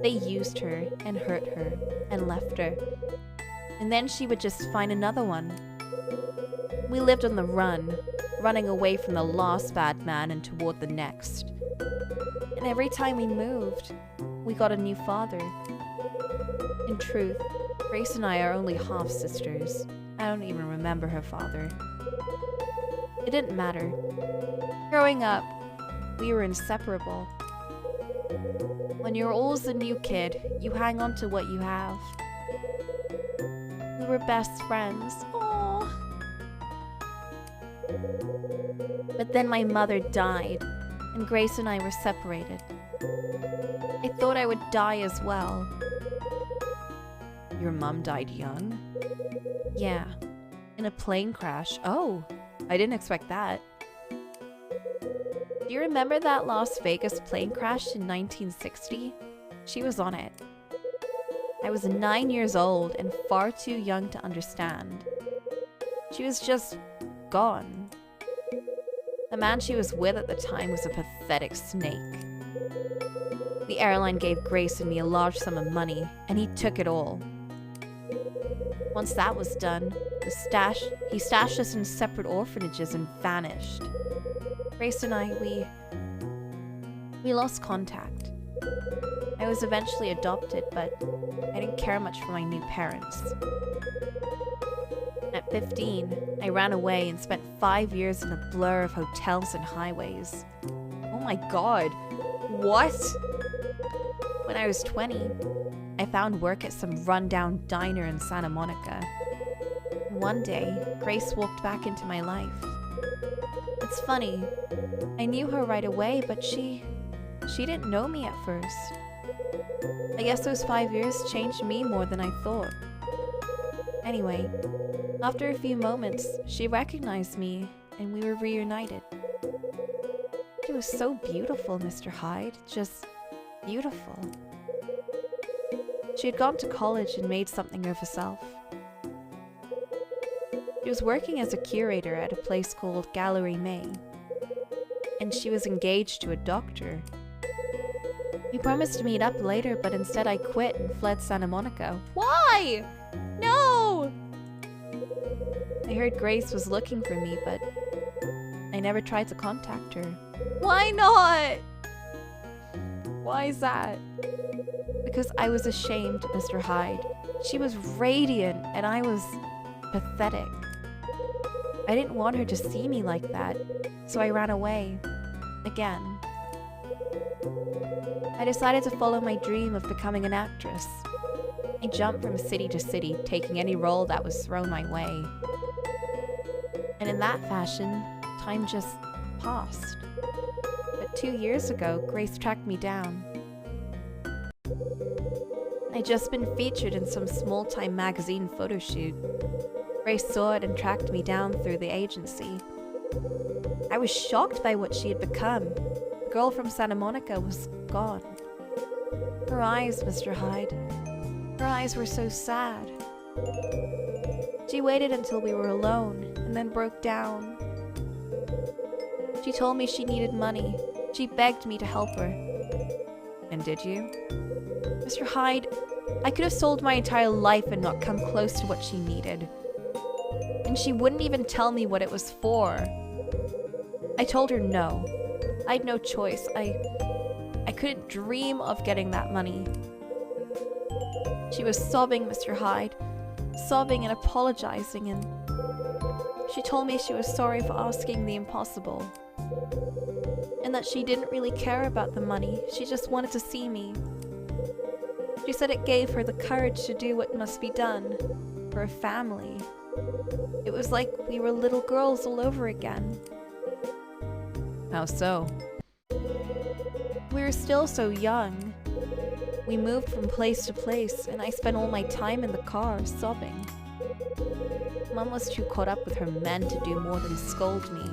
They used her and hurt her and left her. And then she would just find another one. We lived on the run, running away from the last bad man and toward the next. And every time we moved, we got a new father. In truth, Grace and I are only half-sisters. I don't even remember her father. It didn't matter. Growing up, we were inseparable. When you're always a new kid, you hang on to what you have. We were best friends. Aww. But then my mother died, and Grace and I were separated. I thought I would die as well. Your mom died young? Yeah, in a plane crash. Oh, I didn't expect that. Do you remember that Las Vegas plane crash in 1960? She was on it. I was 9 years old and far too young to understand. She was just gone. The man she was with at the time was a pathetic snake. The airline gave Grace and me a large sum of money, and he took it all. Once that was done, he stashed us in separate orphanages and vanished. Grace and I, we lost contact. I was eventually adopted, but I didn't care much for my new parents. At 15, I ran away and spent 5 years in a blur of hotels and highways. Oh my god. What? When I was 20, I found work at some rundown diner in Santa Monica. One day, Grace walked back into my life. It's funny, I knew her right away, but she didn't know me at first. I guess those 5 years changed me more than I thought. Anyway, after a few moments, she recognized me, and we were reunited. She was so beautiful, Mr. Hyde, just beautiful. She had gone to college and made something of herself. She was working as a curator at a place called Gallery May, and she was engaged to a doctor. We promised to meet up later, but instead I quit and fled Santa Monica. Why? No! I heard Grace was looking for me, but I never tried to contact her. Why not? Why is that? Because I was ashamed, Mr. Hyde. She was radiant, and I was pathetic. I didn't want her to see me like that, so I ran away. Again. I decided to follow my dream of becoming an actress. I jumped from city to city, taking any role that was thrown my way. And in that fashion, time just passed. But 2 years ago, Grace tracked me down. I'd just been featured in some small-time magazine photo shoot. Grace saw it and tracked me down through the agency. I was shocked by what she had become. The girl from Santa Monica was gone. Her eyes, Mr. Hyde. Her eyes were so sad. She waited until we were alone and then broke down. She told me she needed money. She begged me to help her. And did you? Mr. Hyde, I could have sold my entire life and not come close to what she needed. And she wouldn't even tell me what it was for. I told her no. I had no choice. I couldn't dream of getting that money. She was sobbing, Mr. Hyde. Sobbing and apologizing, and she told me she was sorry for asking the impossible. And that she didn't really care about the money. She just wanted to see me. She said it gave her the courage to do what must be done for a family. It was like we were little girls all over again. How so? We were still so young. We moved from place to place, and I spent all my time in the car, sobbing. Mom was too caught up with her men to do more than scold me.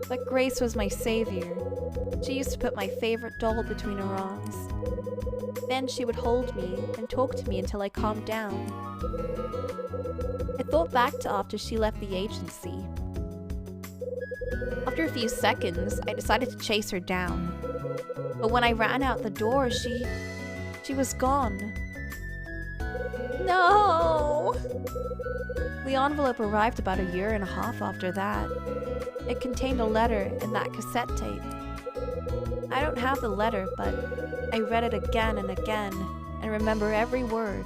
But Grace was my savior. She used to put my favorite doll between her arms. Then she would hold me and talk to me until I calmed down. I thought back to after she left the agency. After a few seconds, I decided to chase her down. But when I ran out the door, she was gone. No! The envelope arrived about a year and a half after that. It contained a letter and that cassette tape. I don't have the letter, but I read it again and again and remember every word.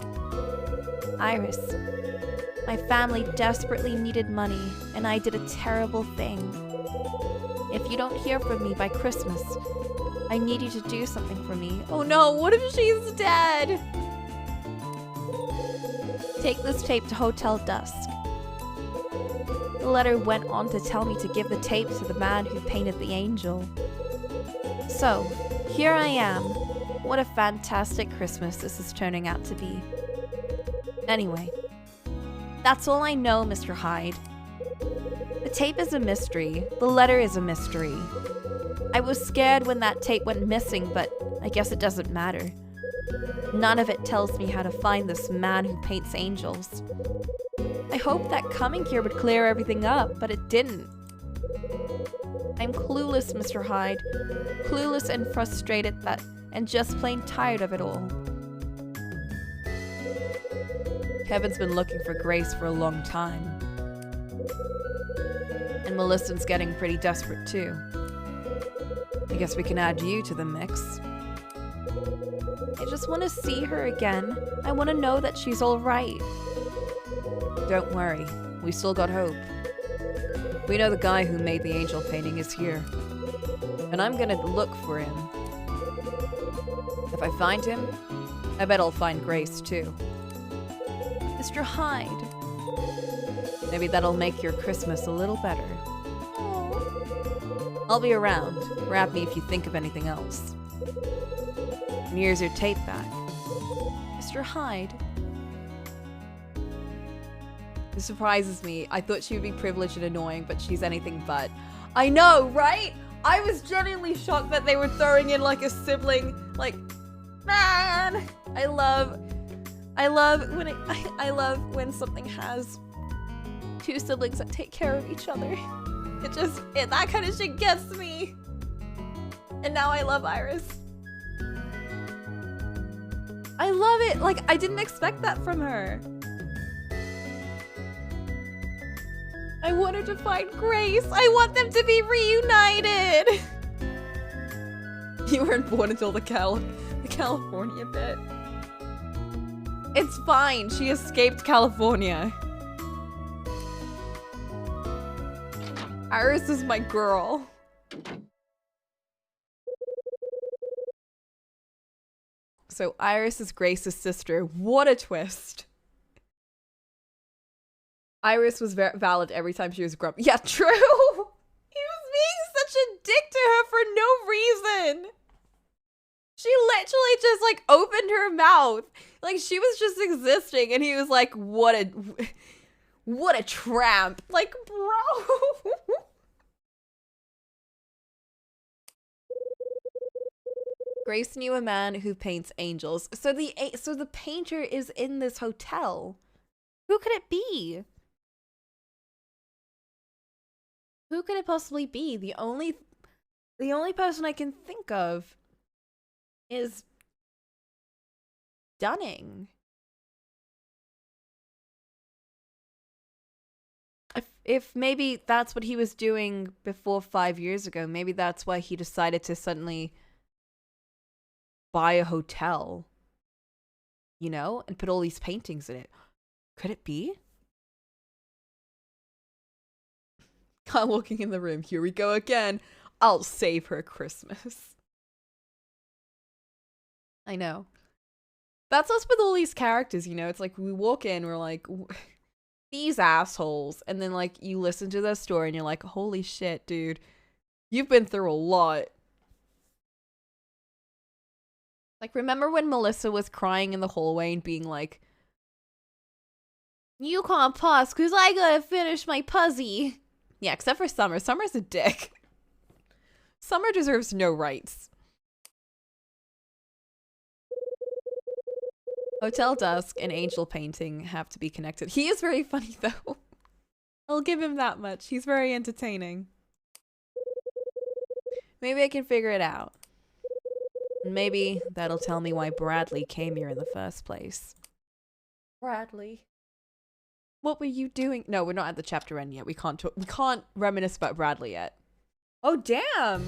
Iris, my family desperately needed money, and I did a terrible thing. If you don't hear from me by Christmas, I need you to do something for me. Oh no, what if she's dead? Take this tape to Hotel Dusk. The letter went on to tell me to give the tape to the man who painted the angel. So, here I am. What a fantastic Christmas this is turning out to be. Anyway, that's all I know, Mr. Hyde. The tape is a mystery. The letter is a mystery. I was scared when that tape went missing, but I guess it doesn't matter. None of it tells me how to find this man who paints angels. I hoped that coming here would clear everything up, but it didn't. I'm clueless, Mr. Hyde. Clueless and frustrated and just plain tired of it all. Kevin's been looking for Grace for a long time. And Melissa's getting pretty desperate too. I guess we can add you to the mix. I just want to see her again. I want to know that she's all right. Don't worry, we still got hope. We know the guy who made the angel painting is here. And I'm gonna look for him. If I find him, I bet I'll find Grace too. Mr. Hyde. Maybe that'll make your Christmas a little better. Oh. I'll be around. Grab me if you think of anything else. And here's your tape back. Mr. Hyde. This surprises me. I thought she would be privileged and annoying, but she's anything but. I know, right? I was genuinely shocked that they were throwing in like a sibling. Like, man, I love when something has two siblings that take care of each other. That kind of shit gets me. And now I love Iris. I love it. Like, I didn't expect that from her. I want her to find Grace. I want them to be reunited. You weren't born until the California bit. It's fine. She escaped California. Iris is my girl. So Iris is Grace's sister. What a twist. Iris was valid every time she was grumpy. Yeah, true. He was being such a dick to her for no reason. She literally just like opened her mouth. Like she was just existing and he was like, what a tramp. Like, bro. Grace knew a man who paints angels. So the painter is in this hotel. Who could it be? Who could it possibly be? The only person I can think of is Dunning. If maybe that's what he was doing before 5 years ago, maybe that's why he decided to suddenly buy a hotel, you know, and put all these paintings in it. Could it be? Kyle walking in the room. Here we go again. I'll save her Christmas. I know. That's us with all these characters, you know? It's like we walk in, we're like, these assholes. And then, like, you listen to their story and you're like, holy shit, dude. You've been through a lot. Like, remember when Melissa was crying in the hallway and being like, you can't pause because I gotta finish my puzzle. Yeah, except for Summer. Summer's a dick. Summer deserves no rights. Hotel Dusk and Angel Painting have to be connected. He is very funny, though. I'll give him that much. He's very entertaining. Maybe I can figure it out. Maybe that'll tell me why Bradley came here in the first place. Bradley. What were you doing? No, we're not at the chapter end yet. We can't reminisce about Bradley yet. Oh, damn.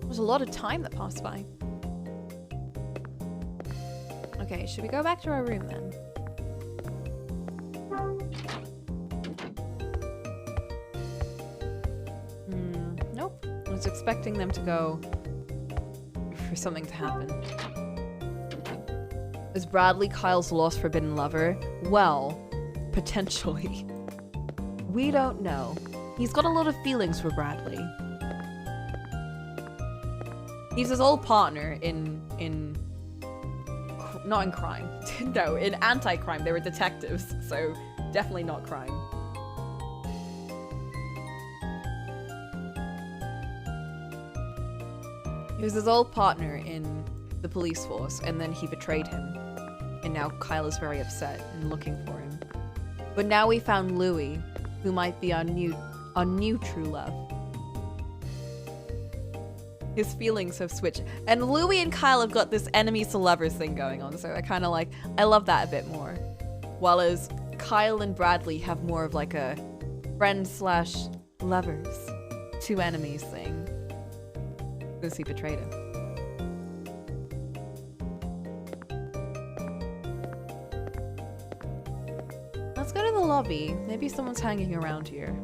There's a lot of time that passed by. Okay, should we go back to our room then? Nope. I was expecting them to go for something to happen. Is Bradley Kyle's lost forbidden lover? Well, potentially. We don't know. He's got a lot of feelings for Bradley. He's his old partner not in crime. No, in anti-crime. They were detectives, so definitely not crime. He was his old partner in the police force, and then he betrayed him. And now Kyle is very upset and looking for him. But now we found Louis, who might be our new true love. His feelings have switched. And Louis and Kyle have got this enemies to lovers thing going on, so I love that a bit more. While as Kyle and Bradley have more of like a friend/lovers, two enemies thing. Because he betrayed him. Let's go to the lobby. Maybe someone's hanging around here.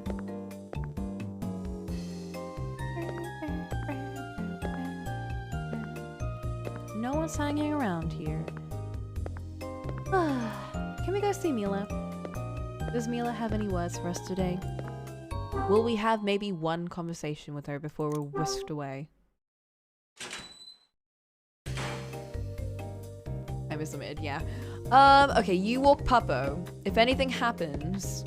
No one's hanging around here. Can we go see Mila? Does Mila have any words for us today? Will we have maybe one conversation with her before we're whisked away? I misunderstood, yeah. Okay, you walk Puppo. If anything happens,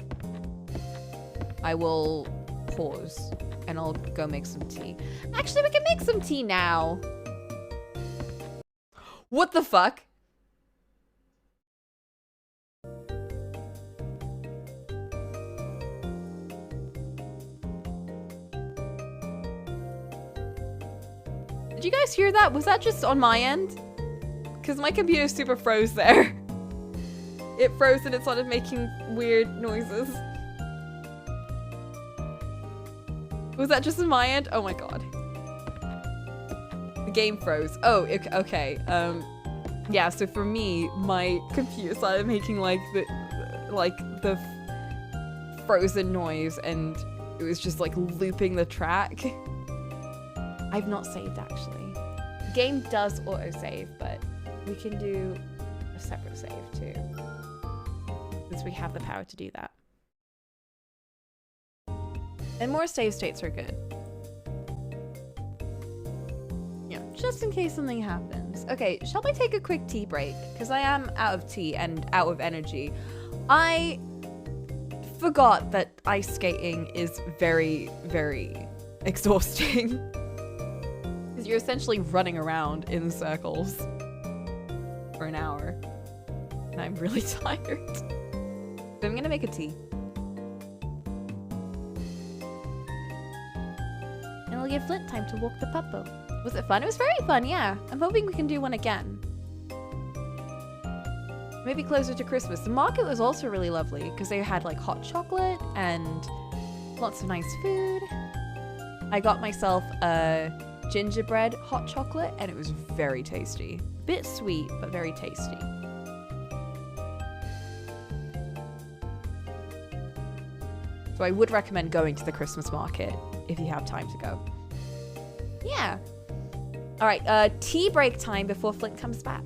I will pause and I'll go make some tea. Actually, we can make some tea now. What the fuck? Did you guys hear that? Was that just on my end? Because my computer super froze there. It froze and it started making weird noises. Was that just on my end? Oh my god. The game froze. Oh, okay. Yeah, so for me, my computer started making like the frozen noise and it was just like looping the track. I've not saved actually. The game does autosave, but we can do a separate save too. Since we have the power to do that. And more save states are good. Yeah, just in case something happens. Okay, shall we take a quick tea break? Because I am out of tea and out of energy. I forgot that ice skating is very, very exhausting. Because you're essentially running around in circles for an hour. And I'm really tired. So I'm gonna make a tea. I'll give Flint time to walk the puppo. Was it fun? It was very fun, yeah. I'm hoping we can do one again. Maybe closer to Christmas. The market was also really lovely because they had like hot chocolate and lots of nice food. I got myself a gingerbread hot chocolate and it was very tasty. Bit sweet, but very tasty. So I would recommend going to the Christmas market if you have time to go. Yeah. All right, tea break time before Flint comes back.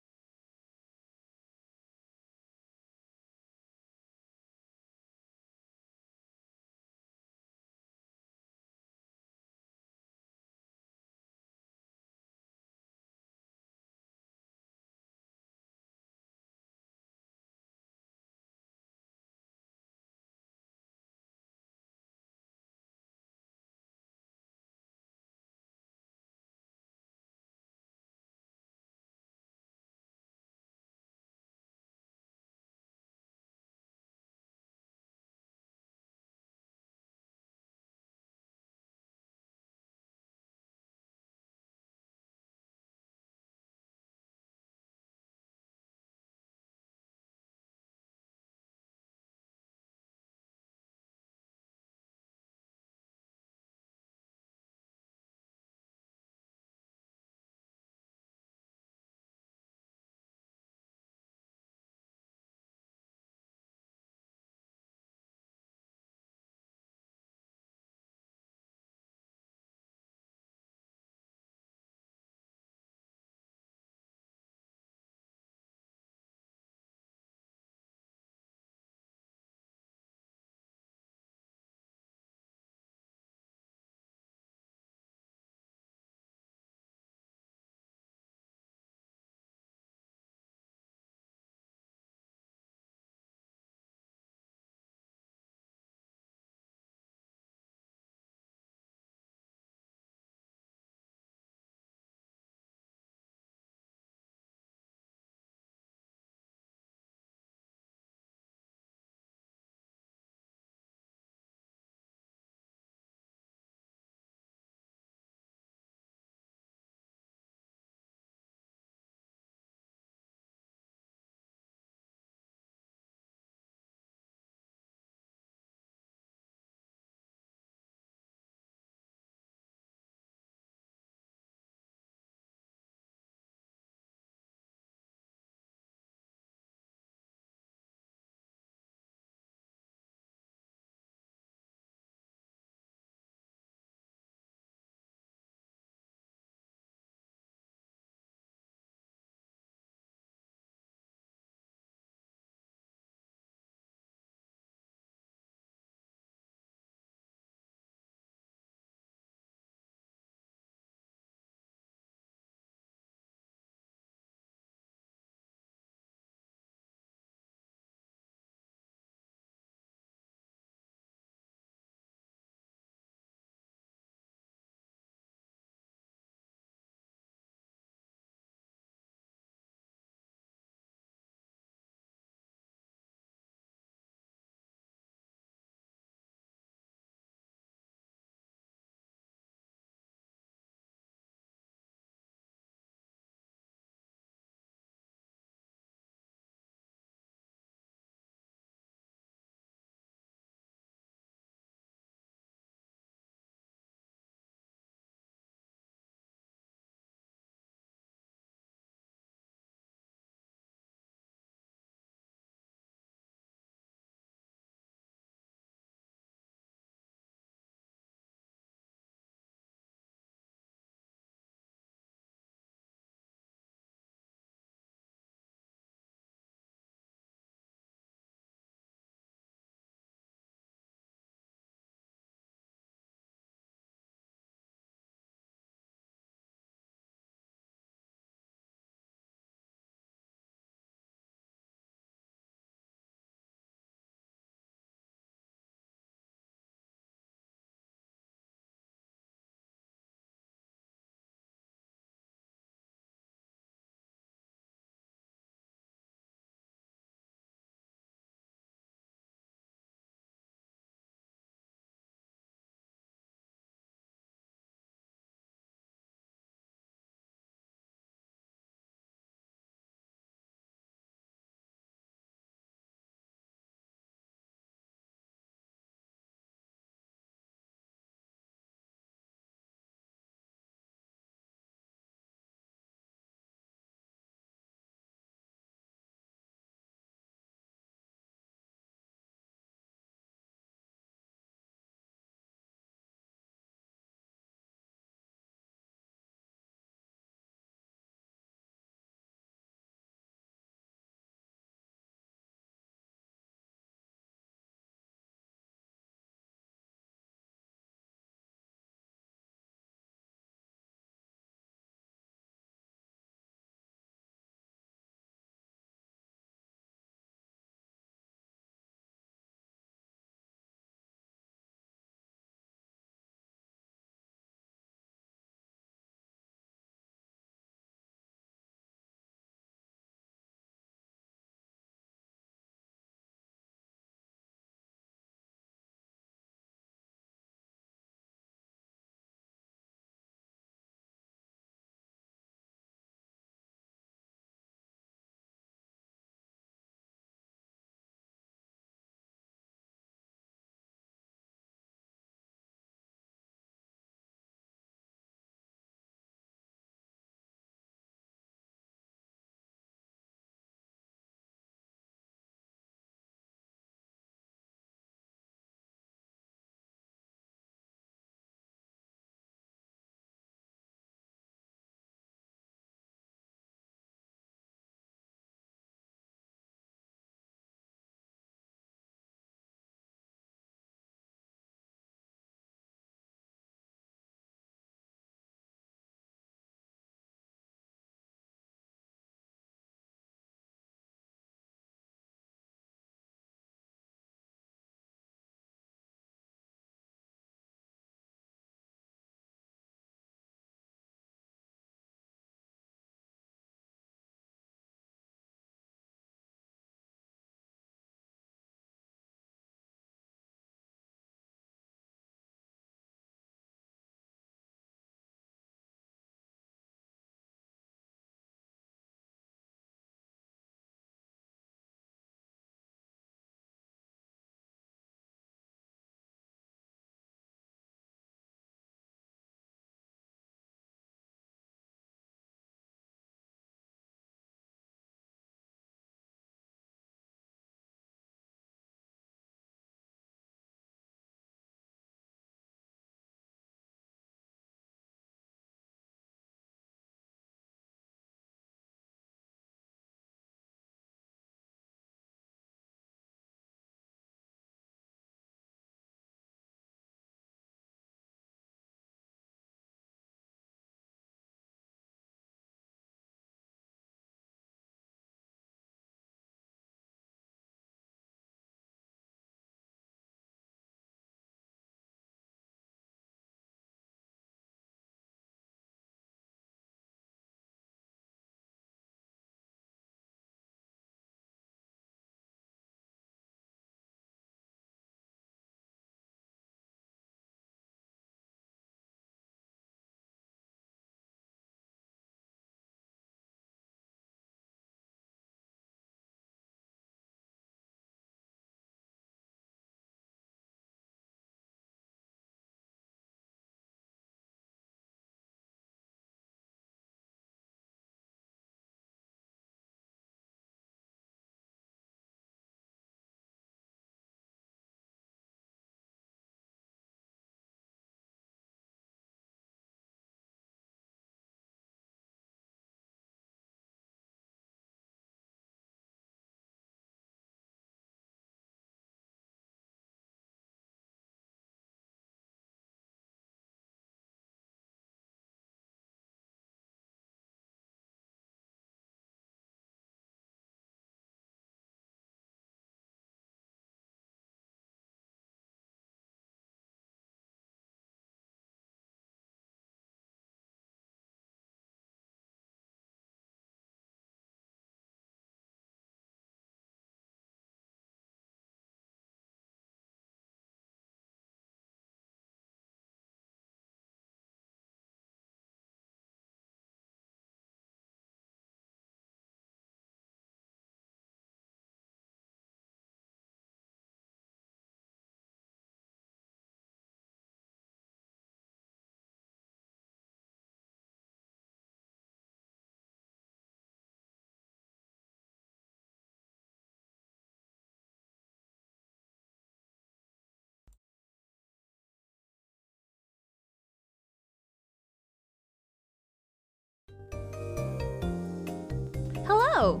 Oh.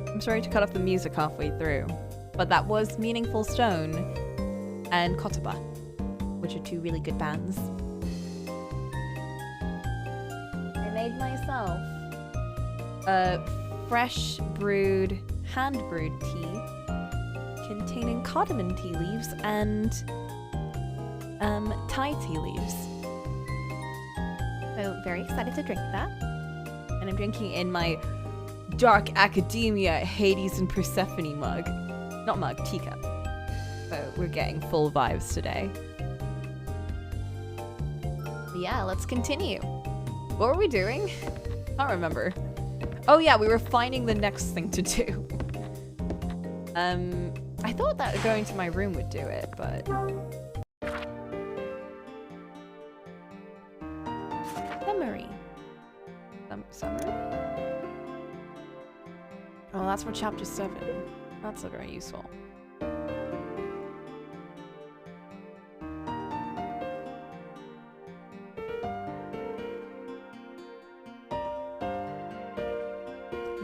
I'm sorry to cut off the music halfway through, but that was Meaningful Stone and Kotoba, which are two really good bands. I made myself a fresh brewed, hand brewed tea containing cardamom tea leaves and Thai tea leaves. So very excited to drink that. And I'm drinking in my Dark Academia Hades and Persephone mug. Not mug, teacup. So we're getting full vibes today. Yeah, let's continue. What were we doing? I can't remember. Oh yeah, we were finding the next thing to do. I thought that going to my room would do it, but... Summary. Summary? Oh, that's for chapter 7. That's not very useful.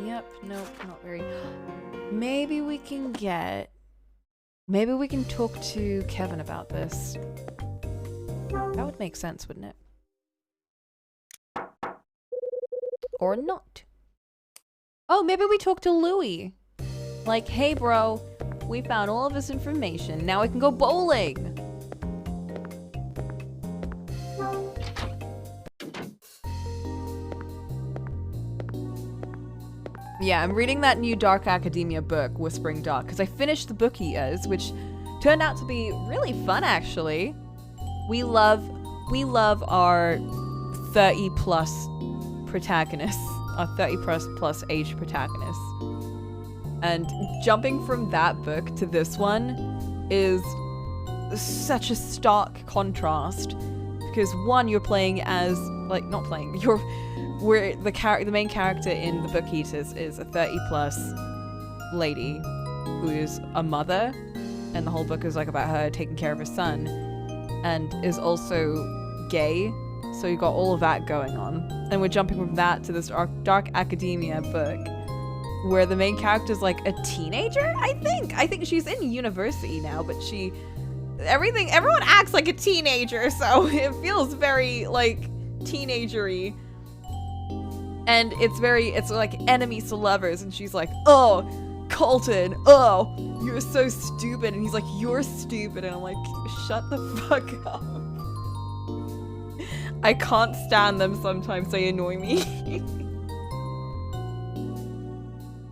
Yep, nope, not very. Maybe we can talk to Kevin about this. That would make sense, wouldn't it? Or not. Oh, maybe we talk to Louis. Like, hey bro, we found all of this information. Now we can go bowling. Yeah, I'm reading that new Dark Academia book, Whispering Dark, because I finished the book he is, which turned out to be really fun, actually. We love our 30 plus protagonists, our 30 plus age protagonists. And jumping from that book to this one is such a stark contrast, because one, you're playing as, like, not playing, where the main character in the book Eaters is a 30 plus lady who is a mother, and the whole book is like about her taking care of her son, and is also gay, so you got all of that going on. And we're jumping from that to this Dark Academia book where the main character is like a teenager. I think she's in university now, but everyone acts like a teenager, so it feels very like teenagery. And it's like enemies to lovers, and she's like, oh, Colton, oh, you're so stupid. And he's like, you're stupid. And I'm like, shut the fuck up. I can't stand them sometimes, they annoy me.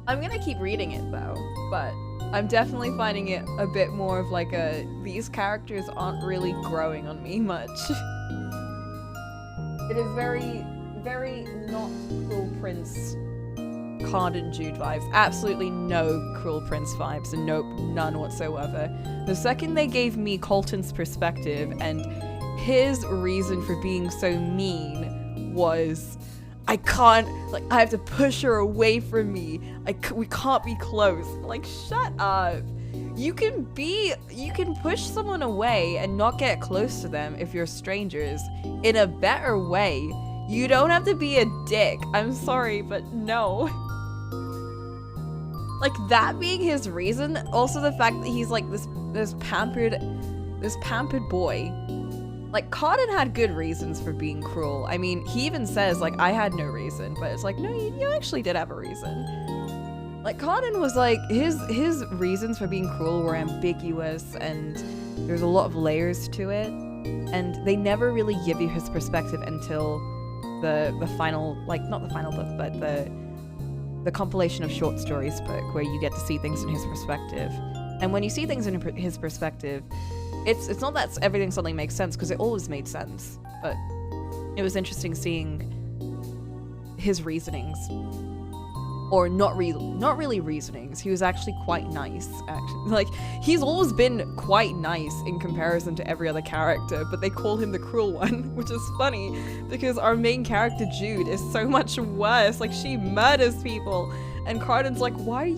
I'm gonna keep reading it though, but I'm definitely finding it a bit more of like these characters aren't really growing on me much. It is very, very not Cruel Prince Card and Jude vibes. Absolutely no Cruel Prince vibes, and nope, none whatsoever. The second they gave me Colton's perspective and his reason for being so mean was, I have to push her away from me. We can't be close. Like, shut up. You can push someone away and not get close to them if you're strangers in a better way. You don't have to be a dick. I'm sorry, but no. Like, that being his reason, also the fact that he's like this pampered boy. Like, Cotton had good reasons for being cruel. I mean, he even says, like, I had no reason, but it's like, no, you actually did have a reason. Like, Cotton was like, his reasons for being cruel were ambiguous, and there's a lot of layers to it, and they never really give you his perspective until the final, like, not the final book, but the compilation of short stories book, where you get to see things in his perspective. And when you see things in his perspective, it's not that everything suddenly makes sense, because it always made sense, but it was interesting seeing his reasonings, or not really reasonings. He was actually quite nice, actually. Like, he's always been quite nice in comparison to every other character, but they call him the cruel one, which is funny because our main character Jude is so much worse. Like, she murders people, and Cardin's like, why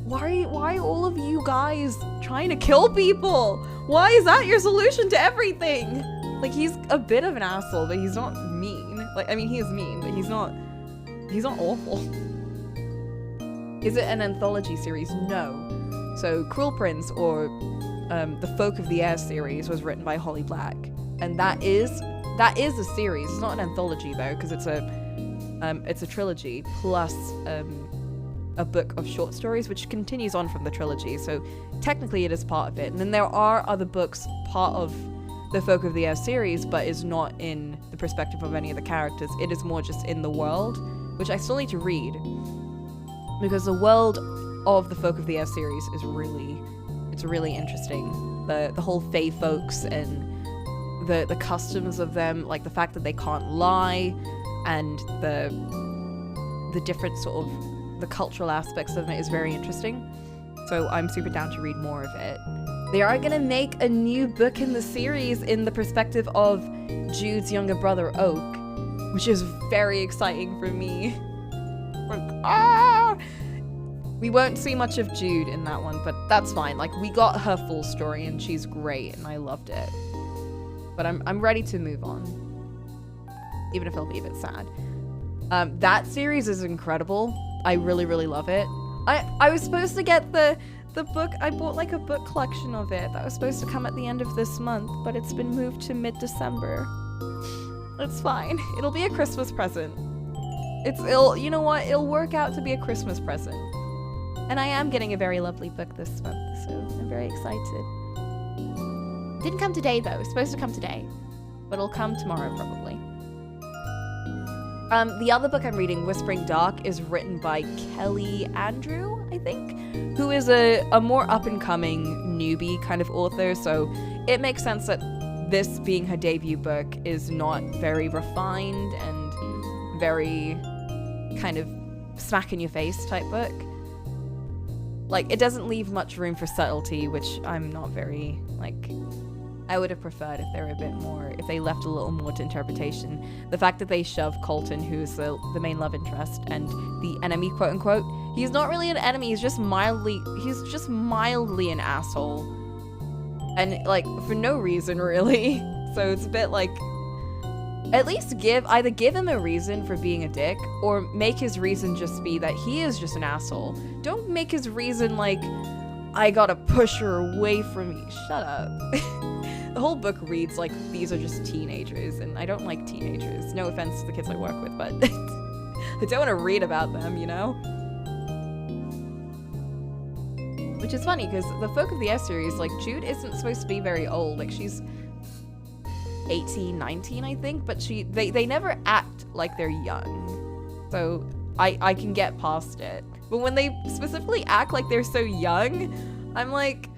are all of you guys trying to kill people? Why is that your solution to everything? Like, he's a bit of an asshole, but he's not mean. Like, I mean, he is mean, but he's not awful. Is it an anthology series? No. So Cruel Prince, or the Folk of the Air series, was written by Holly Black, and that is a series. It's not an anthology though, because it's a trilogy plus a book of short stories, which continues on from the trilogy. So technically, it is part of it. And then there are other books part of the Folk of the Air series, but is not in the perspective of any of the characters. It is more just in the world, which I still need to read, because the world of the Folk of the Air series is really interesting. The whole Fae folks and the customs of them, like the fact that they can't lie, and the different sort of the cultural aspects of it is very interesting. So I'm super down to read more of it. They are gonna make a new book in the series in the perspective of Jude's younger brother Oak, which is very exciting for me. We won't see much of Jude in that one, but that's fine. Like, we got her full story and she's great and I loved it. But I'm ready to move on, even if it'll be a bit sad. That series is incredible. I really love it. I was supposed to get the book. I bought like a book collection of it that was supposed to come at the end of this month, but it's been moved to mid-December. It's fine. It'll be a Christmas present. You know what? It'll work out to be a Christmas present. And I am getting a very lovely book this month, so I'm very excited. Didn't come today though. It's supposed to come today, but it'll come tomorrow probably. The other book I'm reading, Whispering Dark, is written by Kelly Andrew, I think, who is a more up-and-coming newbie kind of author, so it makes sense that this being her debut book is not very refined and very kind of smack-in-your-face type book. Like, it doesn't leave much room for subtlety, which I'm not very, like... I would have preferred if they were a bit more, if they left a little more to interpretation. The fact that they shove Colton, who's the main love interest, and the enemy, quote unquote, he's not really an enemy, he's just mildly an asshole. And, like, for no reason, really. So it's a bit like, at least either give him a reason for being a dick, or make his reason just be that he is just an asshole. Don't make his reason like, I gotta push her away from me. Shut up. The whole book reads like these are just teenagers, and I don't like teenagers. No offense to the kids I work with, but I don't want to read about them, you know? Which is funny, because the Folk of the Air series, like, Jude isn't supposed to be very old. Like, she's 18, 19, I think, but they never act like they're young. So I can get past it. But when they specifically act like they're so young, I'm like,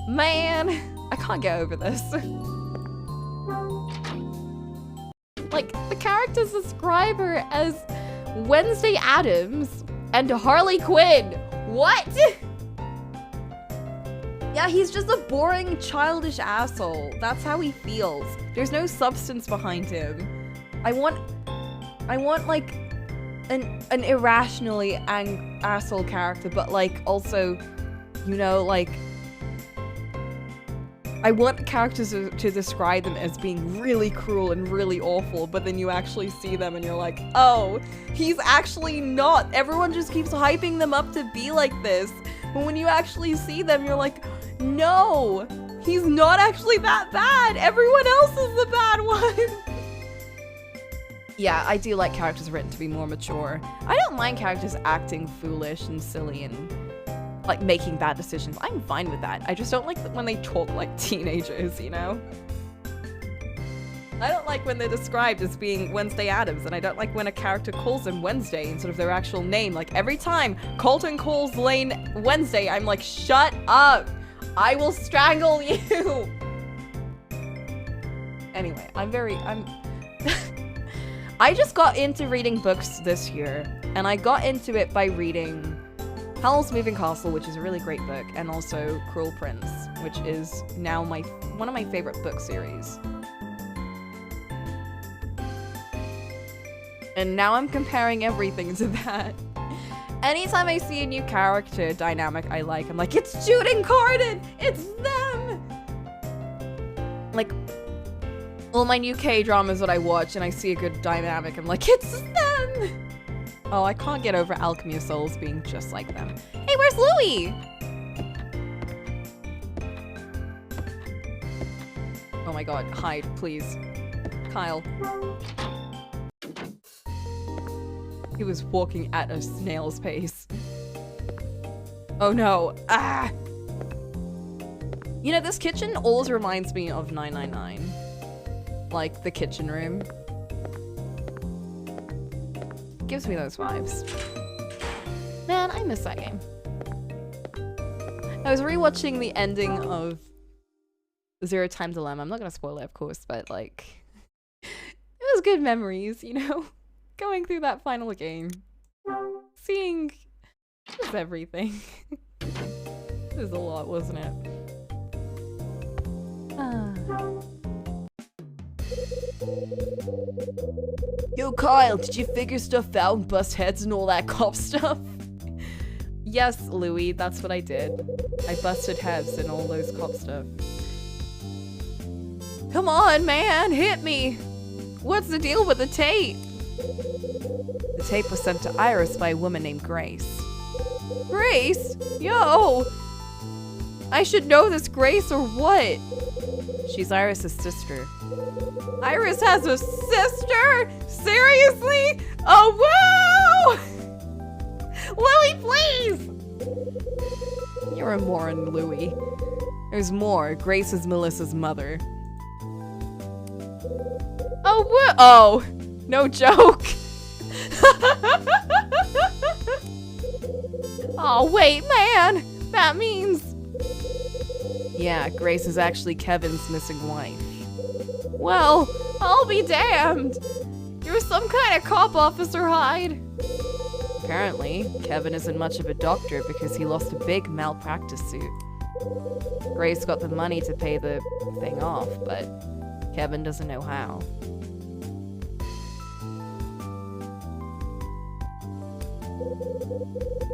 man... I can't get over this. Like, the characters describe her as Wednesday Addams and Harley Quinn. What? Yeah, he's just a boring, childish asshole. That's how he feels. There's no substance behind him. I want like an irrationally asshole character, but like also, you know, like, I want characters to describe them as being really cruel and really awful, but then you actually see them and you're like, oh, he's actually not. Everyone just keeps hyping them up to be like this. But when you actually see them, you're like, no, he's not actually that bad. Everyone else is the bad one. Yeah, I do like characters written to be more mature. I don't mind characters acting foolish and silly and like making bad decisions. I'm fine with that. I just don't like when they talk like teenagers, you know? I don't like when they're described as being Wednesday Addams, and I don't like when a character calls them Wednesday instead of their actual name. Like, every time Colton calls Lane Wednesday, I'm like, shut up! I will strangle you! Anyway, I just got into reading books this year, and I got into it by reading Howl's Moving Castle, which is a really great book, and also Cruel Prince, which is now one of my favorite book series. And now I'm comparing everything to that. Anytime I see a new character dynamic I like, I'm like, it's Jude and Carden! It's them! Like, all my new K-dramas that I watch and I see a good dynamic, I'm like, it's them! Oh, I can't get over Alchemy of Souls being just like them. Hey, where's Louie? Oh my god, hide, please. Kyle. He was walking at a snail's pace. Oh no. Ah! You know, this kitchen always reminds me of 999. Like, the kitchen room. Gives me those vibes. Man, I miss that game. I was rewatching the ending of Zero Time Dilemma. I'm not gonna spoil it, of course, but like... it was good memories, you know? Going through that final game. Seeing just everything. It was a lot, wasn't it? Yo, Kyle, did you figure stuff out and bust heads and all that cop stuff? Yes, Louie, that's what I did. I busted heads and all those cop stuff. Come on, man, hit me! What's the deal with the tape? The tape was sent to Iris by a woman named Grace. Grace? Yo! I should know this Grace or what? She's Iris' sister. Iris has a sister? Seriously? Oh, woo! Louie, please! You're a moron, Louie. There's more. Grace is Melissa's mother. Oh, what? Oh, no joke. Oh, wait, man. That means... Yeah, Grace is actually Kevin's missing wife. Well, I'll be damned. You're some kind of cop officer, Hyde. Apparently, Kevin isn't much of a doctor because he lost a big malpractice suit. Grace got the money to pay the thing off, but Kevin doesn't know how.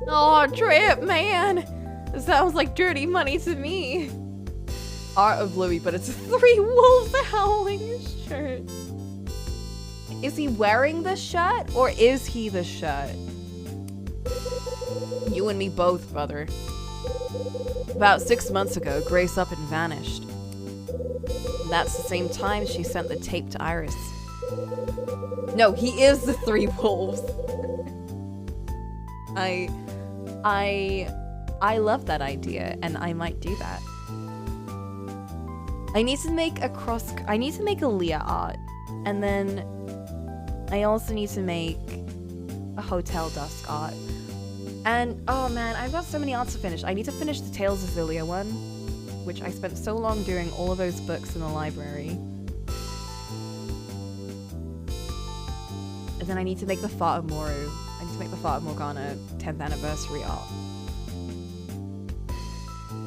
Oh, Trip, man. It sounds like dirty money to me. Art of Louie, but it's 3 wolves howling shirt. Is he wearing the shirt or is he the shirt? You and me both, brother. About 6 months ago, Grace up and vanished. And that's the same time she sent the tape to Iris. No, he is the 3 wolves. I love that idea, and I might do that. I need to make a Leah art, and then I also need to make a Hotel Dusk art. And, oh man, I've got so many arts to finish. I need to finish the Tales of Xillia one, which I spent so long doing all of those books in the library. And then I need to make the Fata Moru. I need to make the Fata Morgana 10th anniversary art.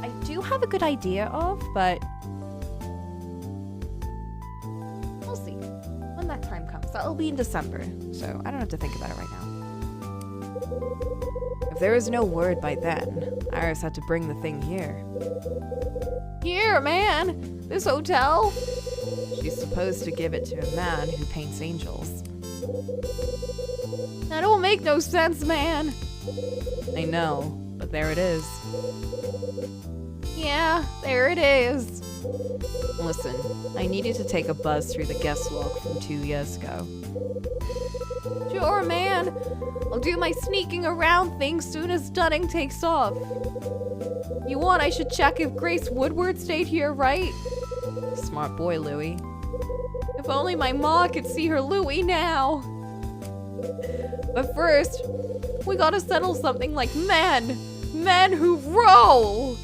I do have a good idea of, but we'll see when that time comes. That'll be in December, so I don't have to think about it right now. If there is no word by then, Iris had to bring the thing here. Here, man! This hotel? She's supposed to give it to a man who paints angels. That don't make no sense, man! I know, but there it is. Yeah, there it is. Listen, I need you to take a buzz through the guest log from 2 years ago. Sure, man. I'll do my sneaking around thing soon as Dunning takes off. You want I should check if Grace Woodward stayed here, right? Smart boy, Louie. If only my ma could see her Louie now. But first, we gotta settle something like men. Men who roll!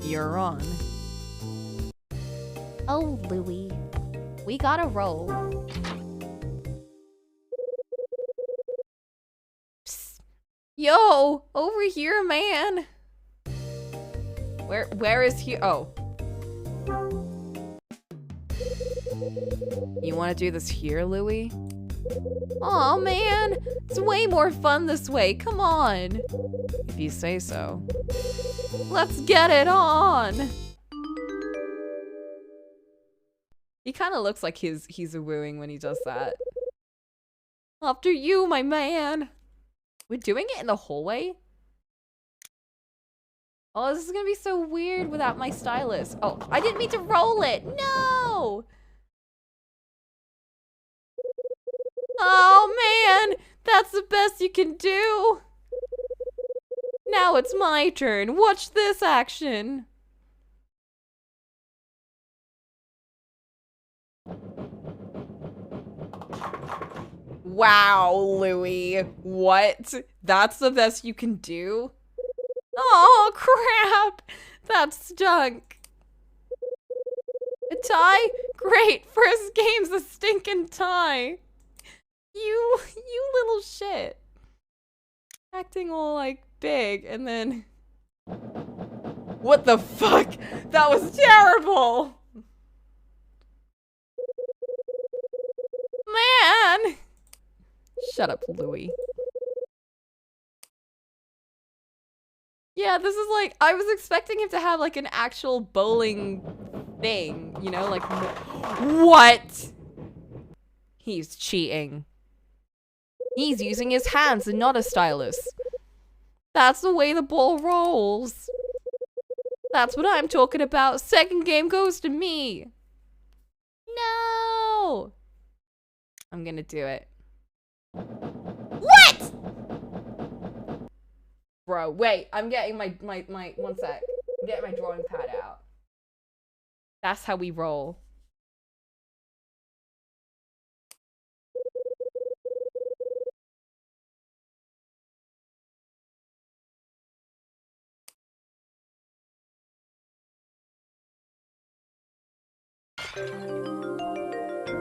You're on. Oh, Louie. We gotta roll. Psst. Yo! Over here, man! Where is he? Oh. You wanna do this here, Louie? Aw, man! It's way more fun this way, come on! If you say so. Let's get it on! He kinda looks like he's a wooing when he does that. After you, my man. We're doing it in the hallway? Oh, this is gonna be so weird without my stylus. Oh, I didn't mean to roll it. No! Oh, man! That's the best you can do! Now it's my turn. Watch this action. Wow, Louie. What? That's the best you can do? Oh, crap! That stunk. A tie? Great! First game's a stinking tie. You little shit. Acting all, like, big, and then... What the fuck? That was terrible! Man! Shut up, Louie. Yeah, this is like, I was expecting him to have like an actual bowling thing, you know, like, what? He's cheating. He's using his hands and not a stylus. That's the way the ball rolls. That's what I'm talking about. Second game goes to me. No! I'm gonna do it. What? Bro, wait, I'm getting my, one sec. I'm getting my drawing pad out. That's how we roll.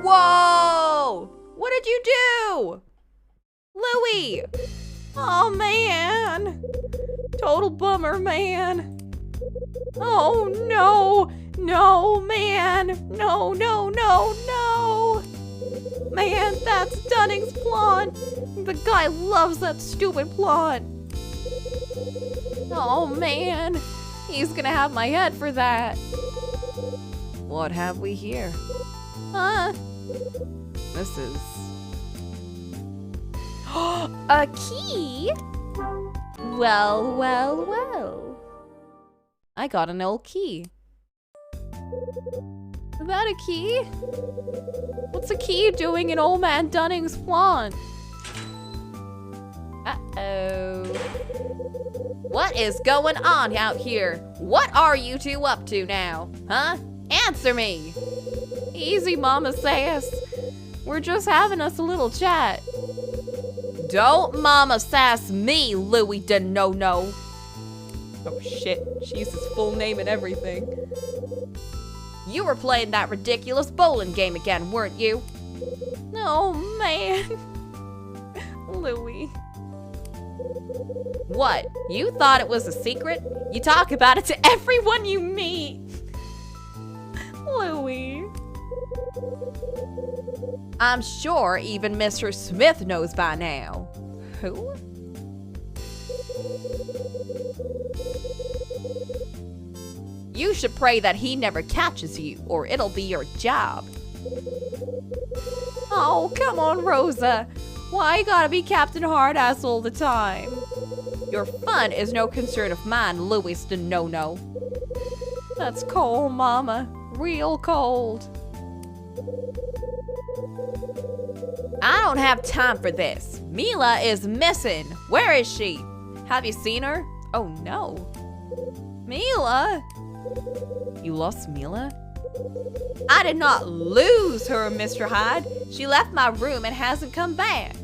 Whoa! What did you do? Louie! Oh, man. Total bummer, man. Oh, no. No, man. No, no, no, no. Man, that's Dunning's plant. The guy loves that stupid plant. Oh, man. He's gonna have my head for that. What have we here? Huh? This is... a key? Well, well, well. I got an old key. Is that a key? What's a key doing in old man Dunning's plant? Uh-oh. What is going on out here? What are you two up to now? Huh? Answer me! Easy, Mama Sass. We're just having us a little chat. Don't Mama Sass me, Louie de No-No. Oh shit, she used his full name and everything. You were playing that ridiculous bowling game again, weren't you? Oh man. Louie. What? You thought it was a secret? You talk about it to everyone you meet. Louie. I'm sure even Mr. Smith knows by now. Who? You should pray that he never catches you, or it'll be your job. Oh, come on, Rosa. Why you gotta be Captain Hardass all the time? Your fun is no concern of mine, Louis de No-No. That's cold, Mama. Real cold. I don't have time for this. Mila is missing. Where is she? Have you seen her? Oh no. Mila? You lost Mila? I did not lose her, Mr. Hyde. She left my room and hasn't come back.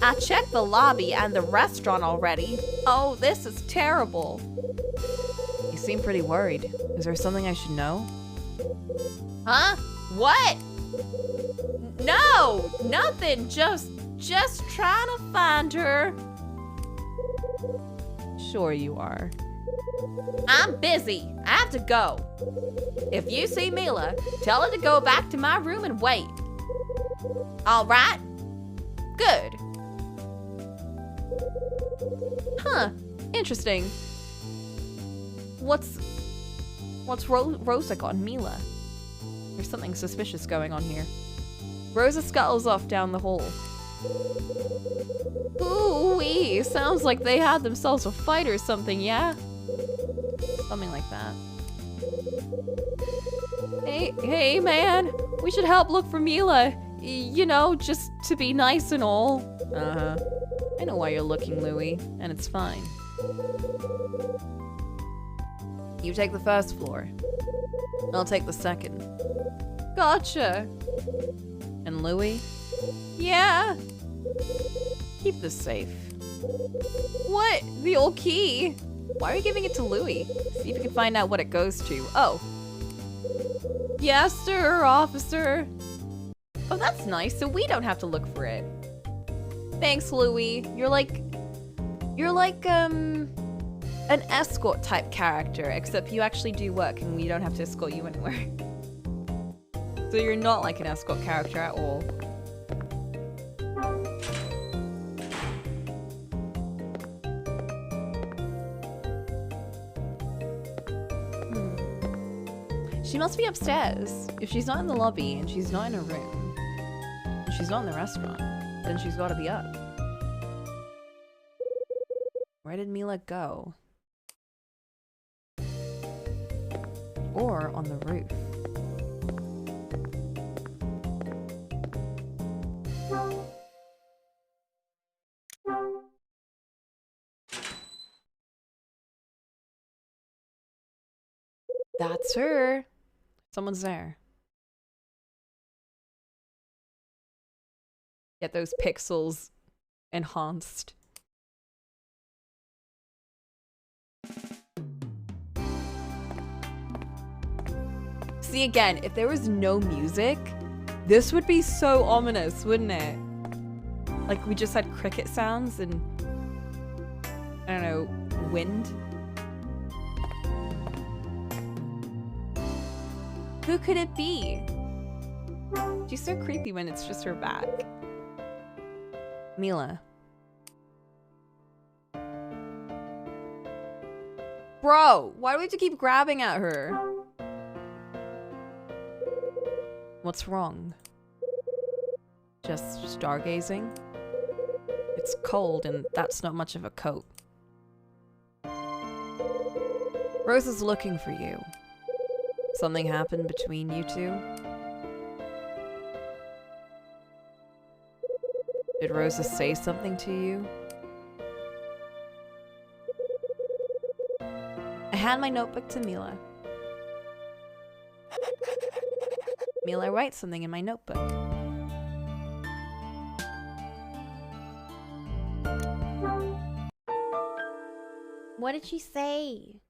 I checked the lobby and the restaurant already. Oh, this is terrible. You seem pretty worried. Is there something I should know? Huh? What? No, nothing. Just trying to find her. Sure you are. I'm busy. I have to go. If you see Mila, tell her to go back to my room and wait. All right? Good. Huh. Interesting. What's Rosa got and Mila? There's something suspicious going on here. Rosa scuttles off down the hall. Ooh-wee, sounds like they had themselves a fight or something, yeah? Something like that. Hey, man, we should help look for Mila. You know, just to be nice and all. Uh-huh. I know why you're looking, Louie, and it's fine. You take the first floor. I'll take the second. Gotcha. And Louie? Yeah? Keep this safe. What? The old key? Why are you giving it to Louie? See if you can find out what it goes to. Oh. Yes, sir, officer. Oh, that's nice, so we don't have to look for it. Thanks, Louie. You're like, an escort type character, except you actually do work and we don't have to escort you anywhere. So you're not like an escort character at all. She must be upstairs. If she's not in the lobby and she's not in her room, and she's not in the restaurant, then she's gotta be up. Where did Mila go? Or on the roof. That's her. Someone's there. Get those pixels enhanced. See, again, if there was no music, this would be so ominous, wouldn't it? Like, we just had cricket sounds and, I don't know, wind. Who could it be? She's so creepy when it's just her back. Mila. Bro, why do we have to keep grabbing at her? What's wrong? Just stargazing? It's cold and that's not much of a coat. Rose is looking for you. Something happened between you two? Did Rosa say something to you? I hand my notebook to Mila. Mila writes something in my notebook. What did she say?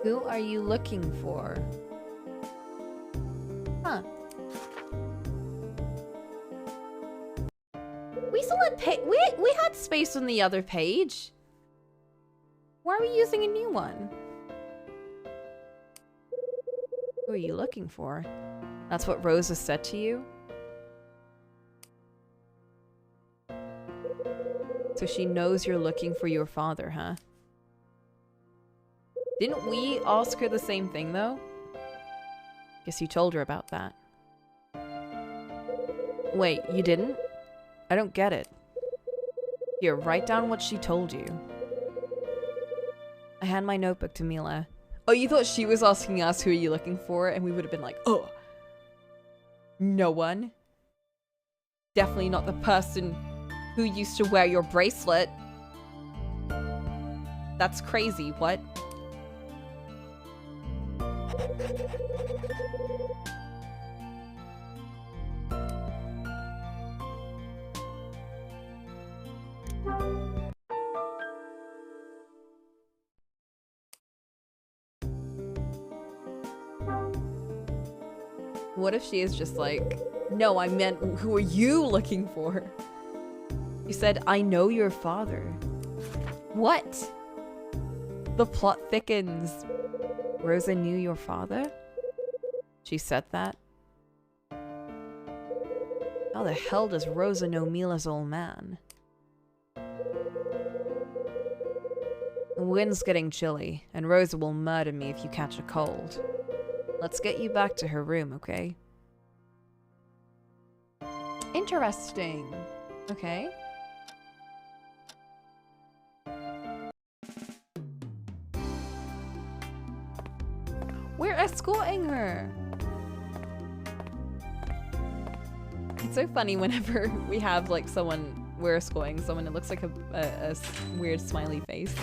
Who are you looking for? Huh. We still had we had space on the other page. Why are we using a new one? Who are you looking for? That's what Rosa said to you? So she knows you're looking for your father, huh? Didn't we ask her the same thing, though? Guess you told her about that. Wait, you didn't? I don't get it. Here, write down what she told you. I hand my notebook to Mila. Oh, you thought she was asking us who are you looking for, and we would have been like, oh, no one. Definitely not the person who used to wear your bracelet. That's crazy, what? What if she is just like, no, I meant, who are you looking for? You said, I know your father. What? The plot thickens. Rosa knew your father? She said that? How the hell does Rosa know Mila's old man? wind's getting chilly, and Rosa will murder me if you catch a cold. Let's get you back to her room, okay? Interesting. Okay. We're escorting her. It's so funny whenever we have like we're escorting someone, it looks like a weird smiley face.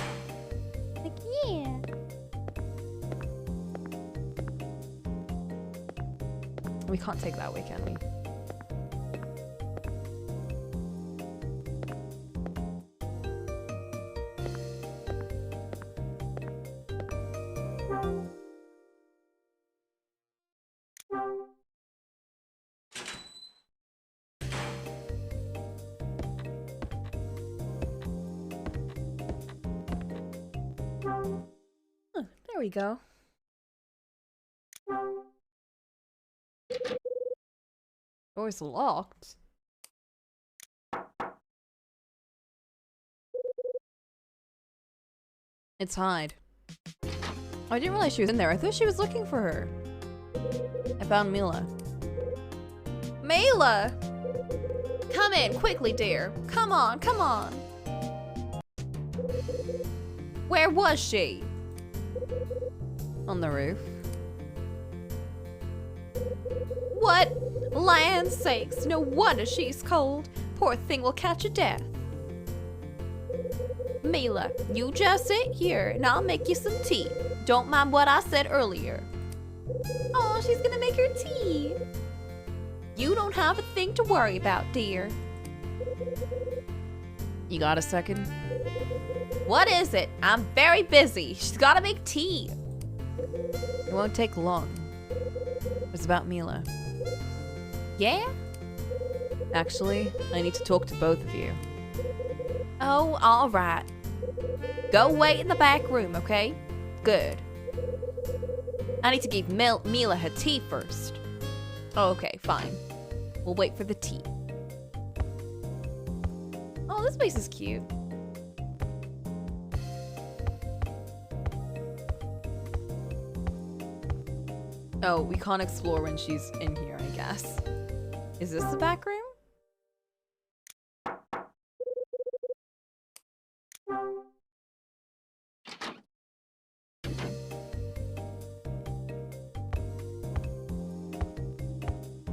Like, yeah. We can't take that way, can we? Oh, there we go. Door's locked. It's Hyde. Oh, I didn't realize she was in there. I thought she was looking for her. I found Mila. Mila! Come in, quickly, dear. Come on, come on. Where was she? On the roof. What? Land's sakes, no wonder she's cold. Poor thing will catch a death. Mila, you just sit here and I'll make you some tea. Don't mind what I said earlier. Oh, she's gonna make her tea. You don't have a thing to worry about, dear. You got a second? What is it? I'm very busy. She's gotta make tea. It won't take long. It's about Mila. Yeah? Actually, I need to talk to both of you. Oh, all right. Go wait in the back room, okay? Good. I need to give Mila her tea first. Oh, okay, fine. We'll wait for the tea. Oh, this place is cute. Oh, we can't explore when she's in here, I guess. Is this the back room?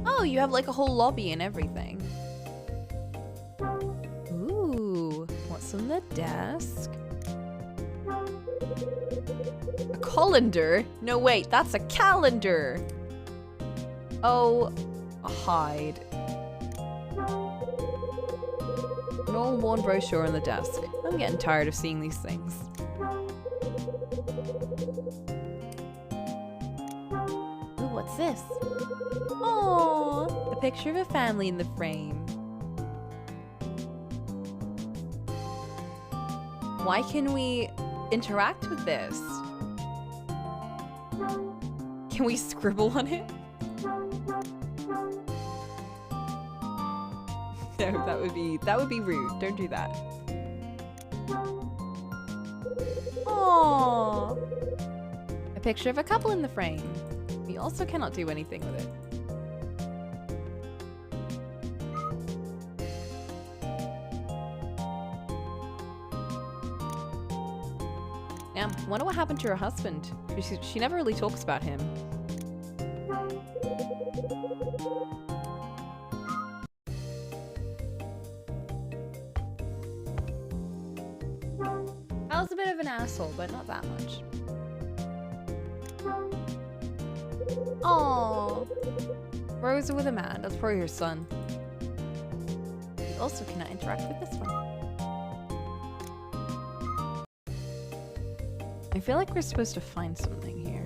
Oh, you have like a whole lobby and everything. Ooh, what's on the desk? A colander? No, wait, that's a calendar. Oh, hide. An old worn brochure on the desk. I'm getting tired of seeing these things. Ooh, what's this? Oh, A picture of a family in the frame. Why can we interact with this? Can we scribble on it? No, that would be rude. Don't do that. oh. A picture of a couple in the frame. We also cannot do anything with it. Now, I wonder what happened to her husband. She never really talks about him. I was a bit of an asshole, but not that much. Oh. Rosa with a man. That's probably her son. We also cannot interact with this one. I feel like we're supposed to find something here.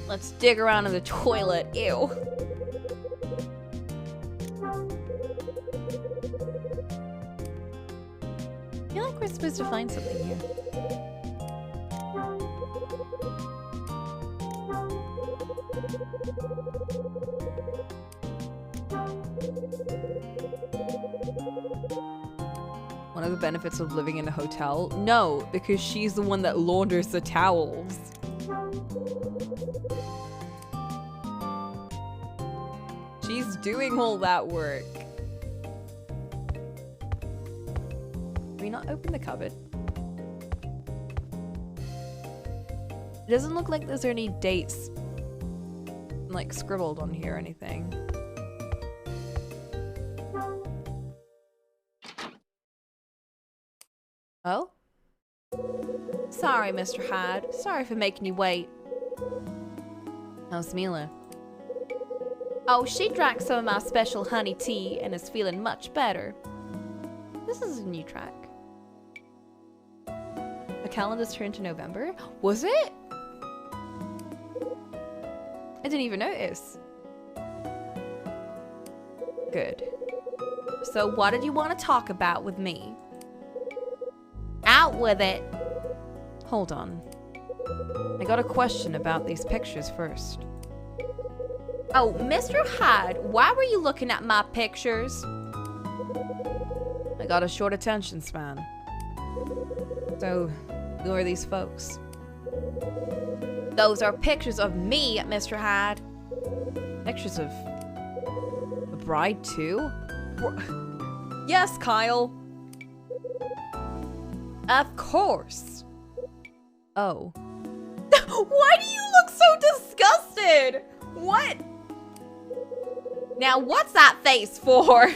Let's dig around in the toilet. Ew. I feel like we're supposed to find something here. One of the benefits of living in a hotel? No, because she's the one that launders the towels. She's doing all that work. Can we not open the cupboard? It doesn't look like there's any dates like scribbled on here or anything. Oh? Sorry, Mr. Hyde. Sorry for making you wait. How's Mila? Oh, she drank some of my special honey tea and is feeling much better. This is a new track. The calendar's turned to November? Was it? I didn't even notice. Good. So what did you want to talk about with me? Out with it. Hold on. I got a question about these pictures first. Oh, Mr. Hyde, why were you looking at my pictures? I got a short attention span. So, who are these folks? Those are pictures of me, Mr. Hyde. Pictures of the bride too? Yes, Kyle. Of course. Oh. Why do you look so disgusted? What? Now what's that face for?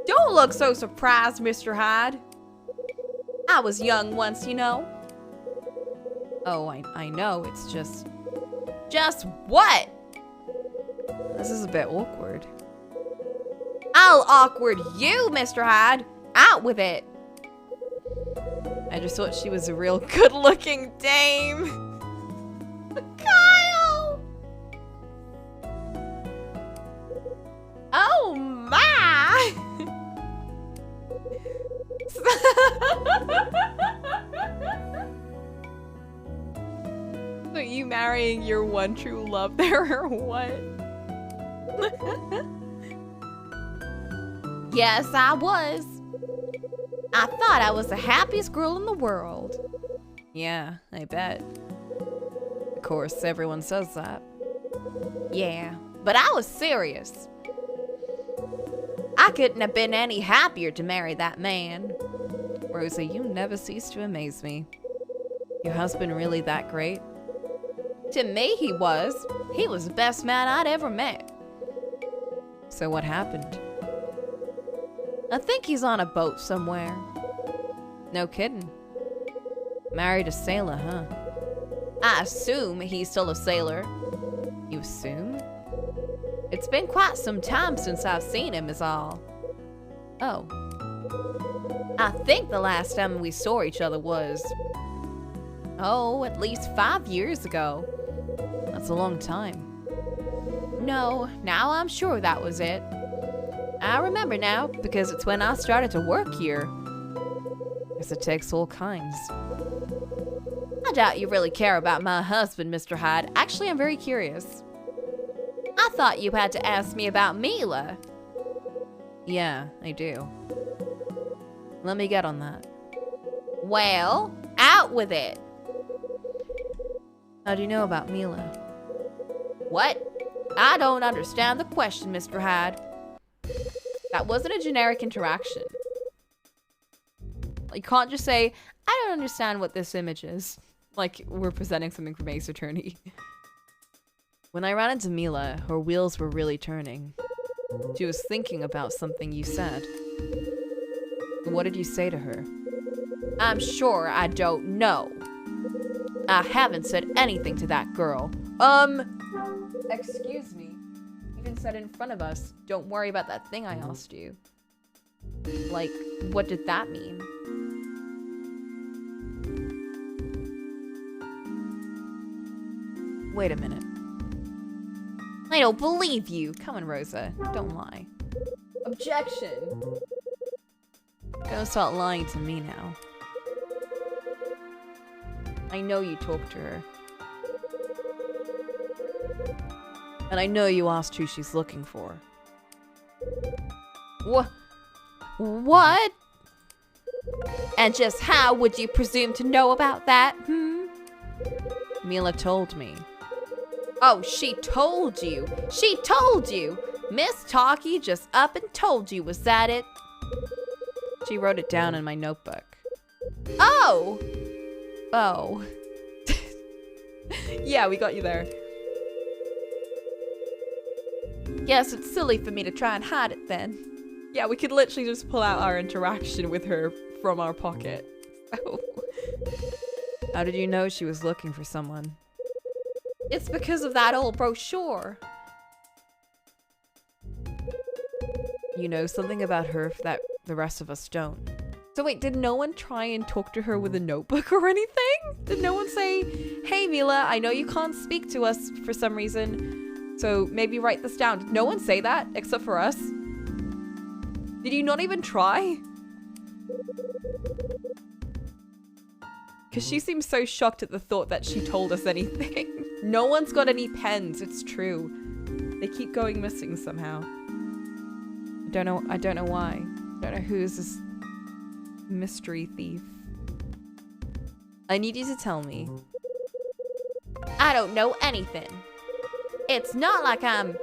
Don't look so surprised, Mr. Hyde. I was young once, you know. Oh, I know, it's just... Just what? This is a bit awkward. I'll awkward you, Mr. Hyde. Out with it. I just thought she was a real good-looking dame. Kyle! Oh my! Are you marrying your one true love there or what? Yes, I was. I thought I was the happiest girl in the world. Yeah, I bet. Of course, everyone says that. Yeah, but I was serious. I couldn't have been any happier to marry that man. Rosa, you never cease to amaze me. Your husband really that great? To me, he was. He was the best man I'd ever met. So what happened? I think he's on a boat somewhere. No kidding. Married a sailor, huh? I assume he's still a sailor. You assume? It's been quite some time since I've seen him is all. Oh. I think the last time we saw each other was... oh, at least 5 years ago. That's a long time. No, now I'm sure that was it. I remember now, because it's when I started to work here. Guess it takes all kinds. I doubt you really care about my husband, Mr. Hyde. Actually, I'm very curious. I thought you had to ask me about Mila. Yeah, I do. Let me get on that. Well, out with it. How do you know about Mila? What? I don't understand the question, Mr. Hyde. That wasn't a generic interaction. You can't just say, I don't understand what this image is. Like, we're presenting something from Ace Attorney. When I ran into Mila, her wheels were really turning. She was thinking about something you said. What did you say to her? I'm sure I don't know. I haven't said anything to that girl. Excuse me. You even said in front of us, don't worry about that thing I asked you. Like, what did that mean? Wait a minute. I don't believe you. Come on, Rosa. Don't lie. Objection. Don't start lying to me now. I know you talked to her. And I know you asked who she's looking for. What? What? And just how would you presume to know about that, Mila told me. Oh, she told you. She told you. Miss Talkie just up and told you. Was that it? She wrote it down in my notebook. Oh! Oh. Yeah, we got you there. Yes, it's silly for me to try and hide it then. Yeah, we could literally just pull out our interaction with her from our pocket. Oh. How did you know she was looking for someone? It's because of that old brochure. You know something about her that the rest of us don't. So wait, did no one try and talk to her with a notebook or anything? Did no one say, hey Mila, I know you can't speak to us for some reason, so maybe write this down. Did no one say that except for us? Did you not even try? Because she seems so shocked at the thought that she told us anything. No one's got any pens, it's true. They keep going missing somehow. I don't know why. I don't know who's this mystery thief. I need you to tell me. I don't know anything. It's not like I'm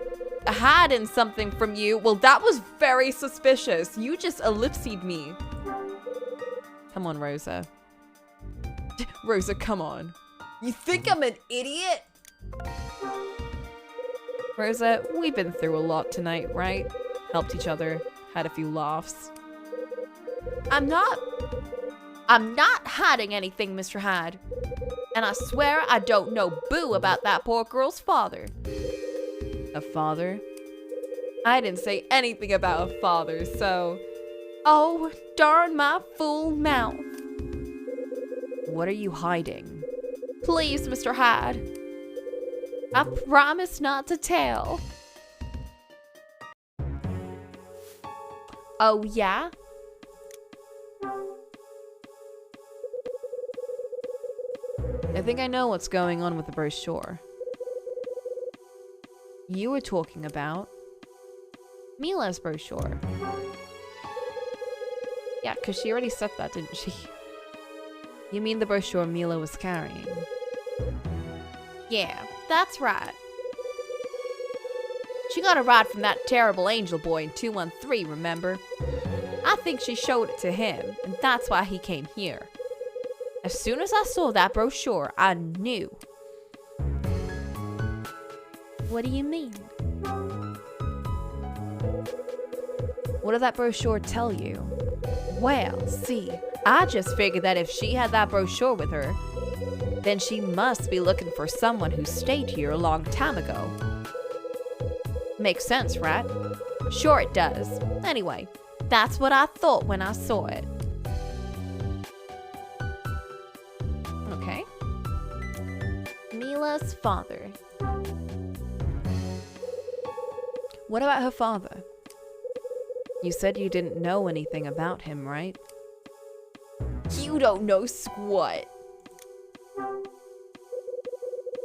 hiding something from you. Well, that was very suspicious. You just ellipsed me. Come on, Rosa. Rosa, come on. You think I'm an idiot? Rosa, we've been through a lot tonight, right? Helped each other, had a few laughs. I'm not hiding anything, Mr. Hyde. And I swear I don't know boo about that poor girl's father. A father? I didn't say anything about a father, so... Oh, darn my fool mouth. What are you hiding? Please, Mr. Hyde. I promise not to tell. Oh, yeah? I think I know what's going on with the brochure. You were talking about Mila's brochure. Yeah, because she already said that, didn't she? You mean the brochure Mila was carrying? Yeah, that's right. She got a ride from that terrible angel boy in 213, remember? I think she showed it to him, and that's why he came here. As soon as I saw that brochure, I knew. What do you mean? What did that brochure tell you? Well, see, I just figured that if she had that brochure with her, then she must be looking for someone who stayed here a long time ago. Makes sense, right? Sure it does. Anyway, that's what I thought when I saw it. Okay. Mila's father. What about her father? You said you didn't know anything about him, right? You don't know squat.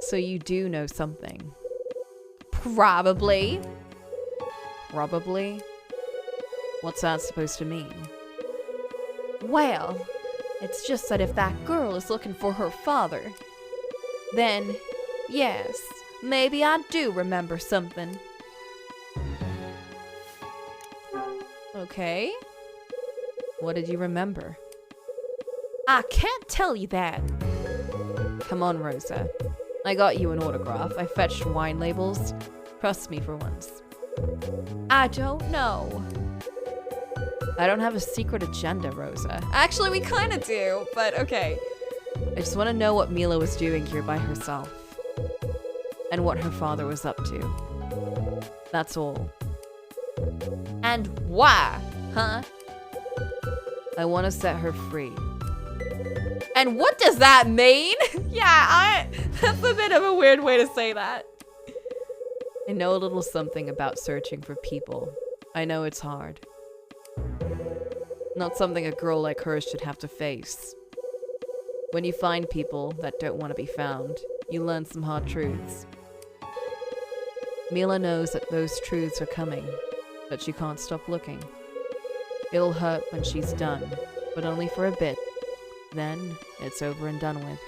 So you do know something. Probably. Probably? What's that supposed to mean? Well, it's just that if that girl is looking for her father, then, yes, maybe I do remember something. Okay. What did you remember? I can't tell you that. Come on, Rosa. I got you an autograph. I fetched wine labels. Trust me for once. I don't know. I don't have a secret agenda, Rosa. Actually, we kind of do, but okay. I just want to know what Mila was doing here by herself. And what her father was up to. That's all. And why, huh? I want to set her free. And what does that mean? That's a bit of a weird way to say that. I know a little something about searching for people. I know it's hard. Not something a girl like her should have to face. When you find people that don't want to be found, you learn some hard truths. Mila knows that those truths are coming, but she can't stop looking. It'll hurt when she's done, but only for a bit. Then, it's over and done with.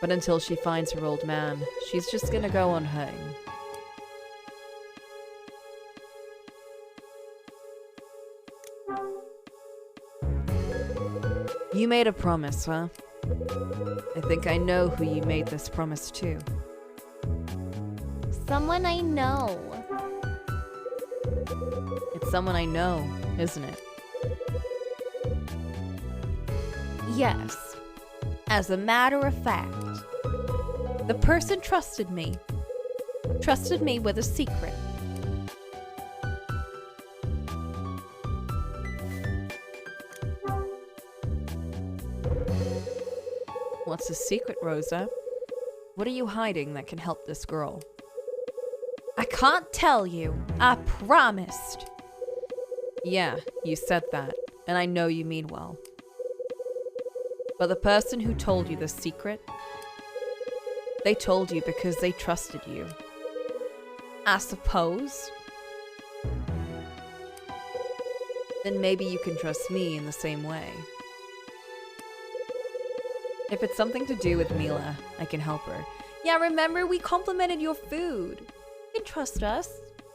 But until she finds her old man, she's just gonna go on hurting. You made a promise, huh? I think I know who you made this promise to. Someone I know. It's someone I know, isn't it? Yes. As a matter of fact, the person trusted me. Trusted me with a secret. What's the secret, Rosa? What are you hiding that can help this girl? I can't tell you. I promised. Yeah, you said that, and I know you mean well. But the person who told you the secret, they told you because they trusted you. I suppose. Then maybe you can trust me in the same way. If it's something to do with Mila, I can help her. Yeah, remember we complimented your food. You can trust us.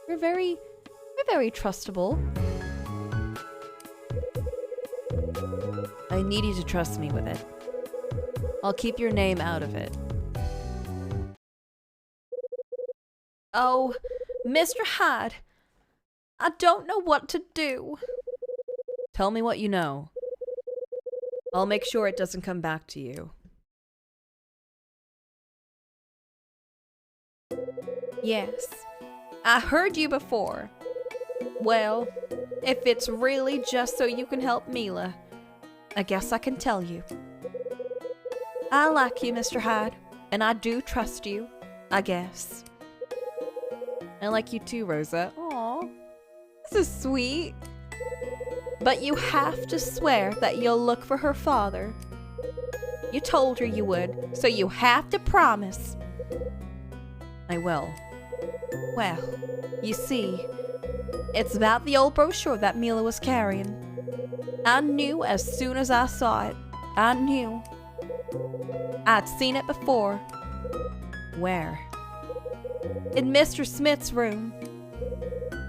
We're very trustable. I need you to trust me with it. I'll keep your name out of it. Oh, Mr. Hyde, I don't know what to do. Tell me what you know. I'll make sure it doesn't come back to you. Yes, I heard you before. Well, if it's really just so you can help Mila, I guess I can tell you. I like you, Mr. Hyde, and I do trust you, I guess. I like you too, Rosa. Aw, this is sweet. But you have to swear that you'll look for her father. You told her you would, so you have to promise. I will. Well, you see, it's about the old brochure that Mila was carrying. I knew as soon as I saw it. I knew. I'd seen it before. Where? In Mr. Smith's room.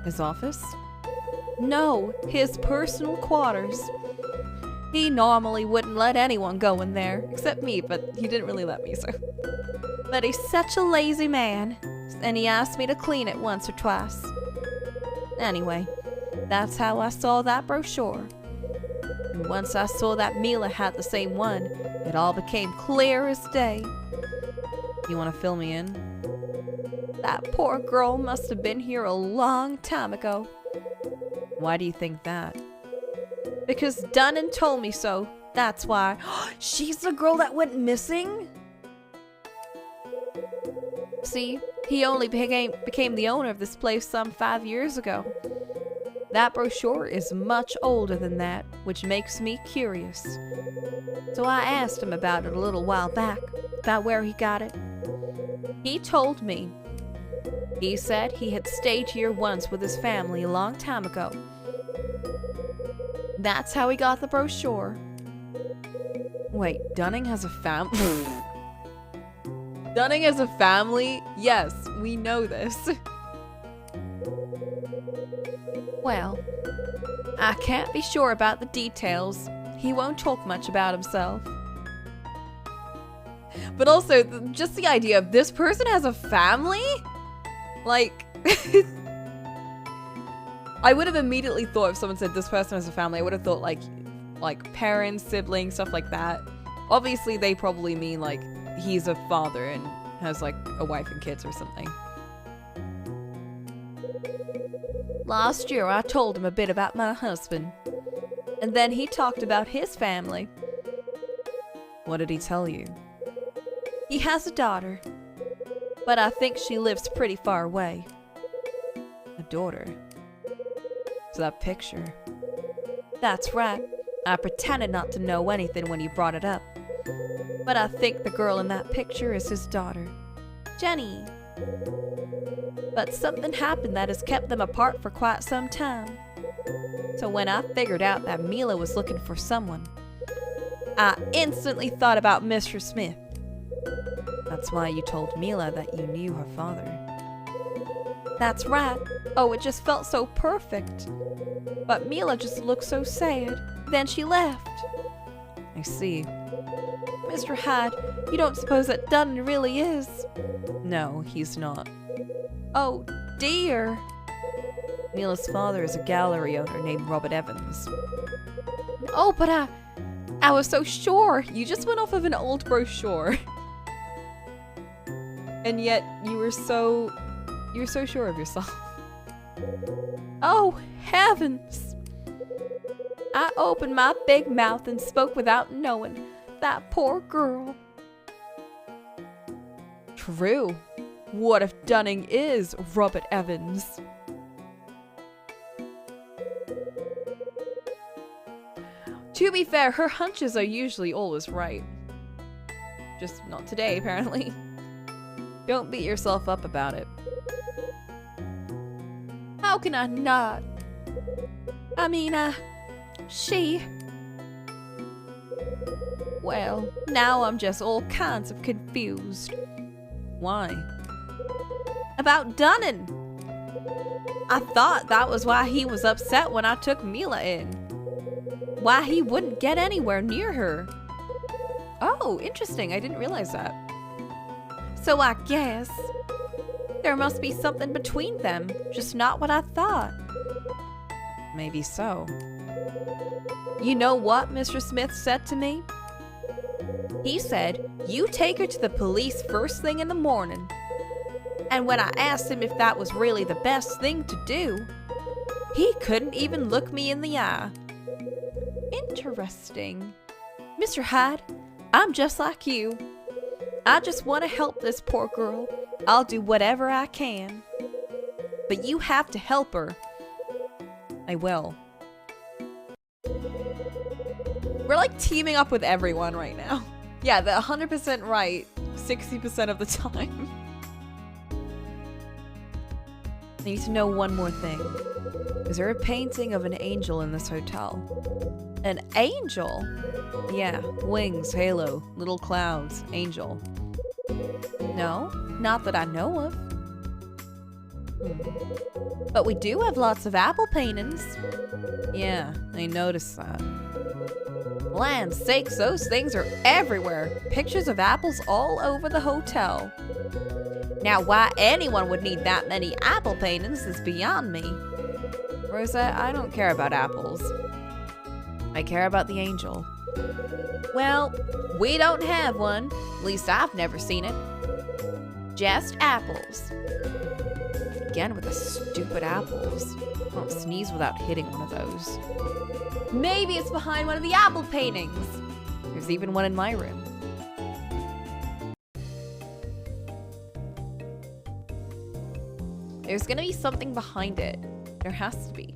His office? No, his personal quarters. He normally wouldn't let anyone go in there, Except me, but he didn't really let me, so. but he's such a lazy man, and he asked me to clean it once or twice. Anyway, that's how I saw that brochure. And once I saw that Mila had the same one, it all became clear as day. You want to fill me in? That poor girl must have been here a long time ago. Why do you think that? Because Dunnan told me so. That's why. She's the girl that went missing? See, he only became the owner of this place some 5 years ago. That brochure is much older than that, which makes me curious. So I asked him about it a little while back, about where he got it. He told me. He said he had stayed here once with his family a long time ago. That's how he got the brochure. Wait, Dunning has a family? Dunning has a family? Yes, we know this. Well, I can't be sure about the details. He won't talk much about himself. But also, just the idea of this person has a family? Like, I would have immediately thought if someone said this person has a family, I would have thought like parents, siblings, stuff like that. Obviously, they probably mean like he's a father and has like a wife and kids or something. Last year, I told him a bit about my husband. And then he talked about his family. What did he tell you? He has a daughter, but I think she lives pretty far away. A daughter? So that picture. That's right. I pretended not to know anything when you brought it up. But I think the girl in that picture is his daughter, Jenny. But something happened that has kept them apart for quite some time. So when I figured out that Mila was looking for someone, I instantly thought about Mr. Smith. That's why you told Mila that you knew her father. That's right. Oh, it just felt so perfect. But Mila just looked so sad. Then she left. I see. Mr. Hyde, you don't suppose that Dunn really is? No, he's not. Oh, dear. Mila's father is a gallery owner named Robert Evans. Oh, but I was so sure. You just went off of an old brochure. And yet you're so sure of yourself. Oh, heavens. I opened my big mouth and spoke without knowing. That poor girl. True. What if Dunning is Robert Evans? To be fair, her hunches are usually always right. Just not today, apparently. Don't beat yourself up about it. How can I not? I mean, she... Well, now I'm just all kinds of confused. Why? About Dunning. I thought that was why he was upset when I took Mila in. Why he wouldn't get anywhere near her. Oh, interesting. I didn't realize that. So I guess there must be something between them, just not what I thought. Maybe so. You know what Mr. Smith said to me? He said, you take her to the police first thing in the morning. And when I asked him if that was really the best thing to do, he couldn't even look me in the eye. Interesting. Mr. Hyde, I'm just like you. I just want to help this poor girl. I'll do whatever I can. But you have to help her. I will. We're like teaming up with everyone right now. Yeah, the 100% right 60% of the time. I need to know one more thing. Is there a painting of an angel in this hotel? An angel? Yeah, wings, halo, little clouds, angel. No, not that I know of. But we do have lots of apple paintings. Yeah, I noticed that. Land's sakes, those things are everywhere. Pictures of apples all over the hotel. Now, why anyone would need that many apple paintings is beyond me. Rosa, I don't care about apples. I care about the angel. Well, we don't have one. At least I've never seen it. Just apples. Again with the stupid apples. I don't sneeze without hitting one of those. Maybe it's behind one of the apple paintings. There's even one in my room. There's gonna be something behind it. There has to be.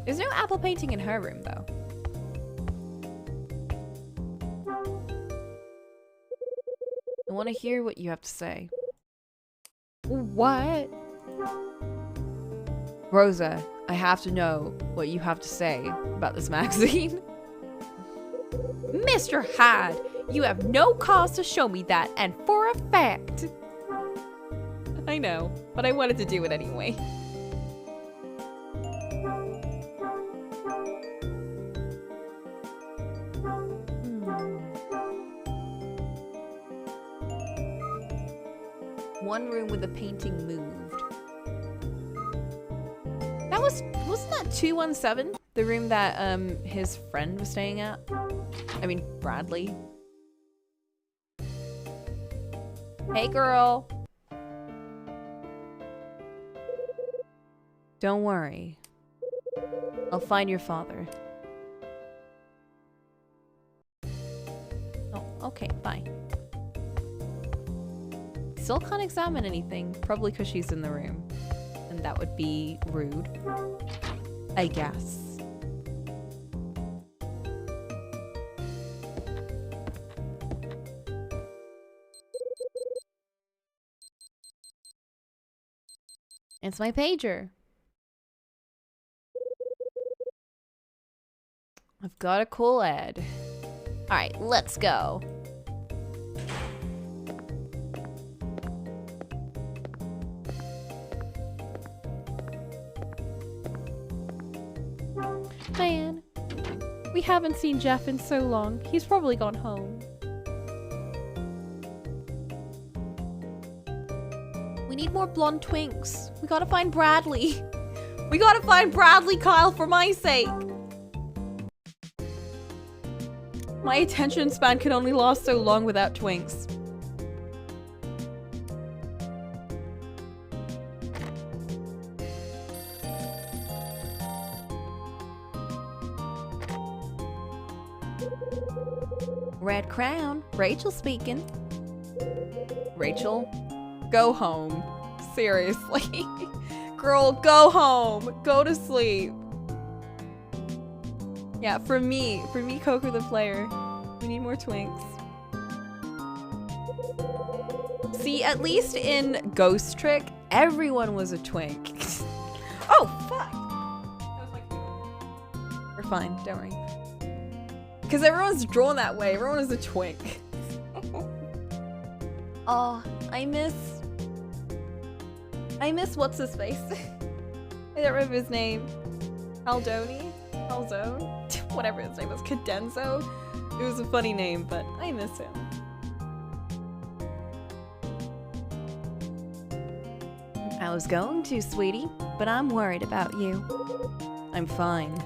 There's no apple painting in her room, though. I want to hear what you have to say. What? Rosa, I have to know what you have to say about this magazine. Mr. Hyde, you have no cause to show me that, and for a fact. I know, but I wanted to do it anyway. One room with the painting moved. That wasn't that 217? The room that his friend was staying at? I mean, Bradley. Hey girl. Don't worry. I'll find your father. Oh, okay, bye. Still can't examine anything, probably because she's in the room. And that would be rude, I guess. It's my pager. I've got to call Ed. All right, let's go. Man, we haven't seen Jeff in so long. He's probably gone home. We need more blonde twinks. We gotta find Bradley. We gotta find Bradley, Kyle, for my sake. My attention span can only last so long without twinks. Red Crown, Rachel speaking. Rachel, go home. Seriously. Girl, go home. Go to sleep. Yeah, for me, Coker the player. We need more twinks. See, at least in Ghost Trick, everyone was a twink. Oh, fuck! We're fine, don't worry. Because everyone's drawn that way. Everyone is a twink. Oh, I miss what's his face? I don't remember his name. Aldoni? Alzone? Whatever his name was. Cadenzo? It was a funny name, but I miss him. I was going to, sweetie, but I'm worried about you. I'm fine.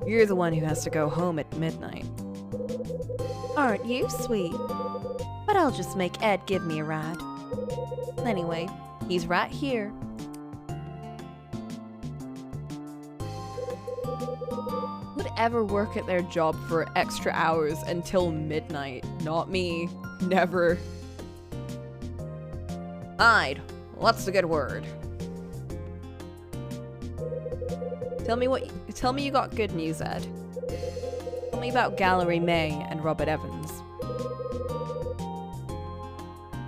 You're the one who has to go home at midnight. Aren't you, sweet? But I'll just make Ed give me a ride. Anyway, he's right here. Would ever work at their job for extra hours until midnight? Not me. Never. I'd. What's the good word? Tell me you got good news, Ed. Tell me about Gallery May and Robert Evans.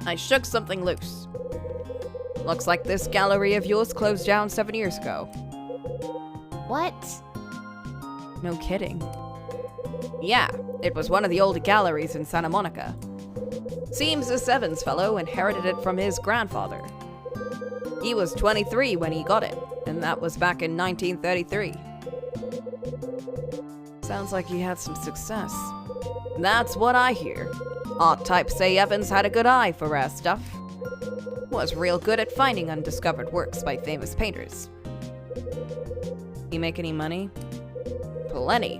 I shook something loose. Looks like this gallery of yours closed down 7 years ago. What? No kidding. Yeah, it was one of the old galleries in Santa Monica. Seems this Evans fellow inherited it from his grandfather. He was 23 when he got it, and that was back in 1933. Sounds like he had some success. That's what I hear. Art types say Evans had a good eye for rare stuff. Was real good at finding undiscovered works by famous painters. You make any money? Plenty.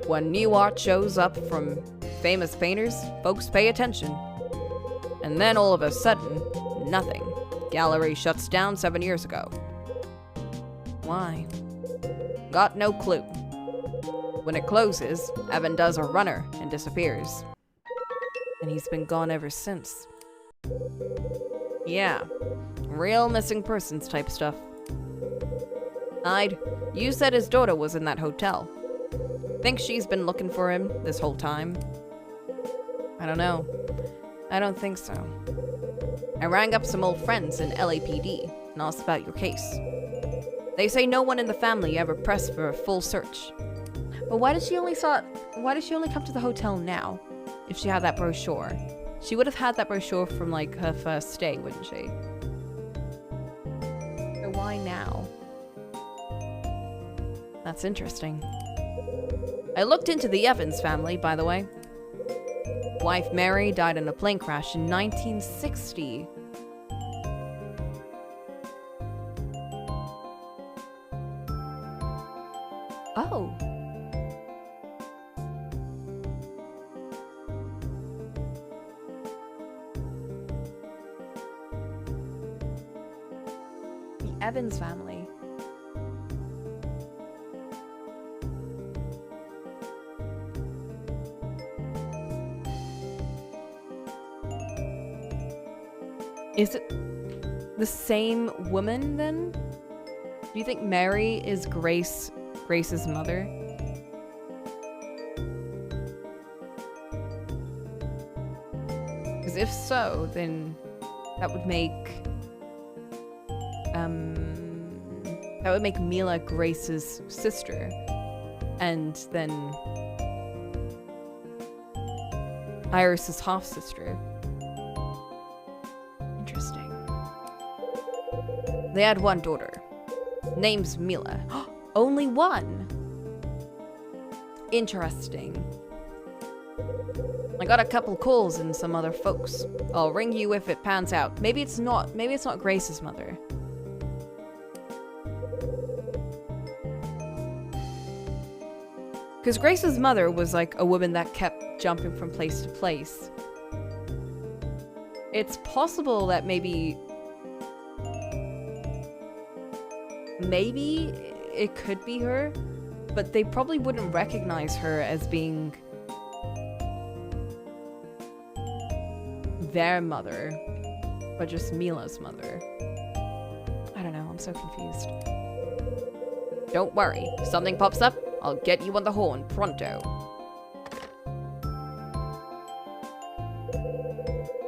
When new art shows up from famous painters, folks pay attention. And then all of a sudden, nothing. Gallery shuts down 7 years ago. Why? Got no clue. When it closes, Evan does a runner and disappears. And he's been gone ever since. Yeah, real missing persons type stuff. You said his daughter was in that hotel. Think she's been looking for him this whole time? I don't know. I don't think so. I rang up some old friends in LAPD and asked about your case. They say no one in the family ever pressed for a full search. But why did she only come to the hotel now? If she had that brochure. She would have had that brochure from like her first stay, wouldn't she? So why now? That's interesting. I looked into the Evans family, by the way. Wife Mary died in a plane crash in 1960. Oh. The Evans family. Is it the same woman then? Do you think Mary is Grace's mother? Because if so, then that would make Mila Grace's sister, and then Iris's half-sister. Interesting. They had one daughter. Name's Mila. Only one. Interesting. I got a couple calls and some other folks. I'll ring you if it pans out. Maybe it's not Grace's mother. Because Grace's mother was like a woman that kept jumping from place to place. It's possible that maybe it could be her, but they probably wouldn't recognize her as being their mother, but just Mila's mother. I don't know, I'm so confused. Don't worry, if something pops up, I'll get you on the horn pronto.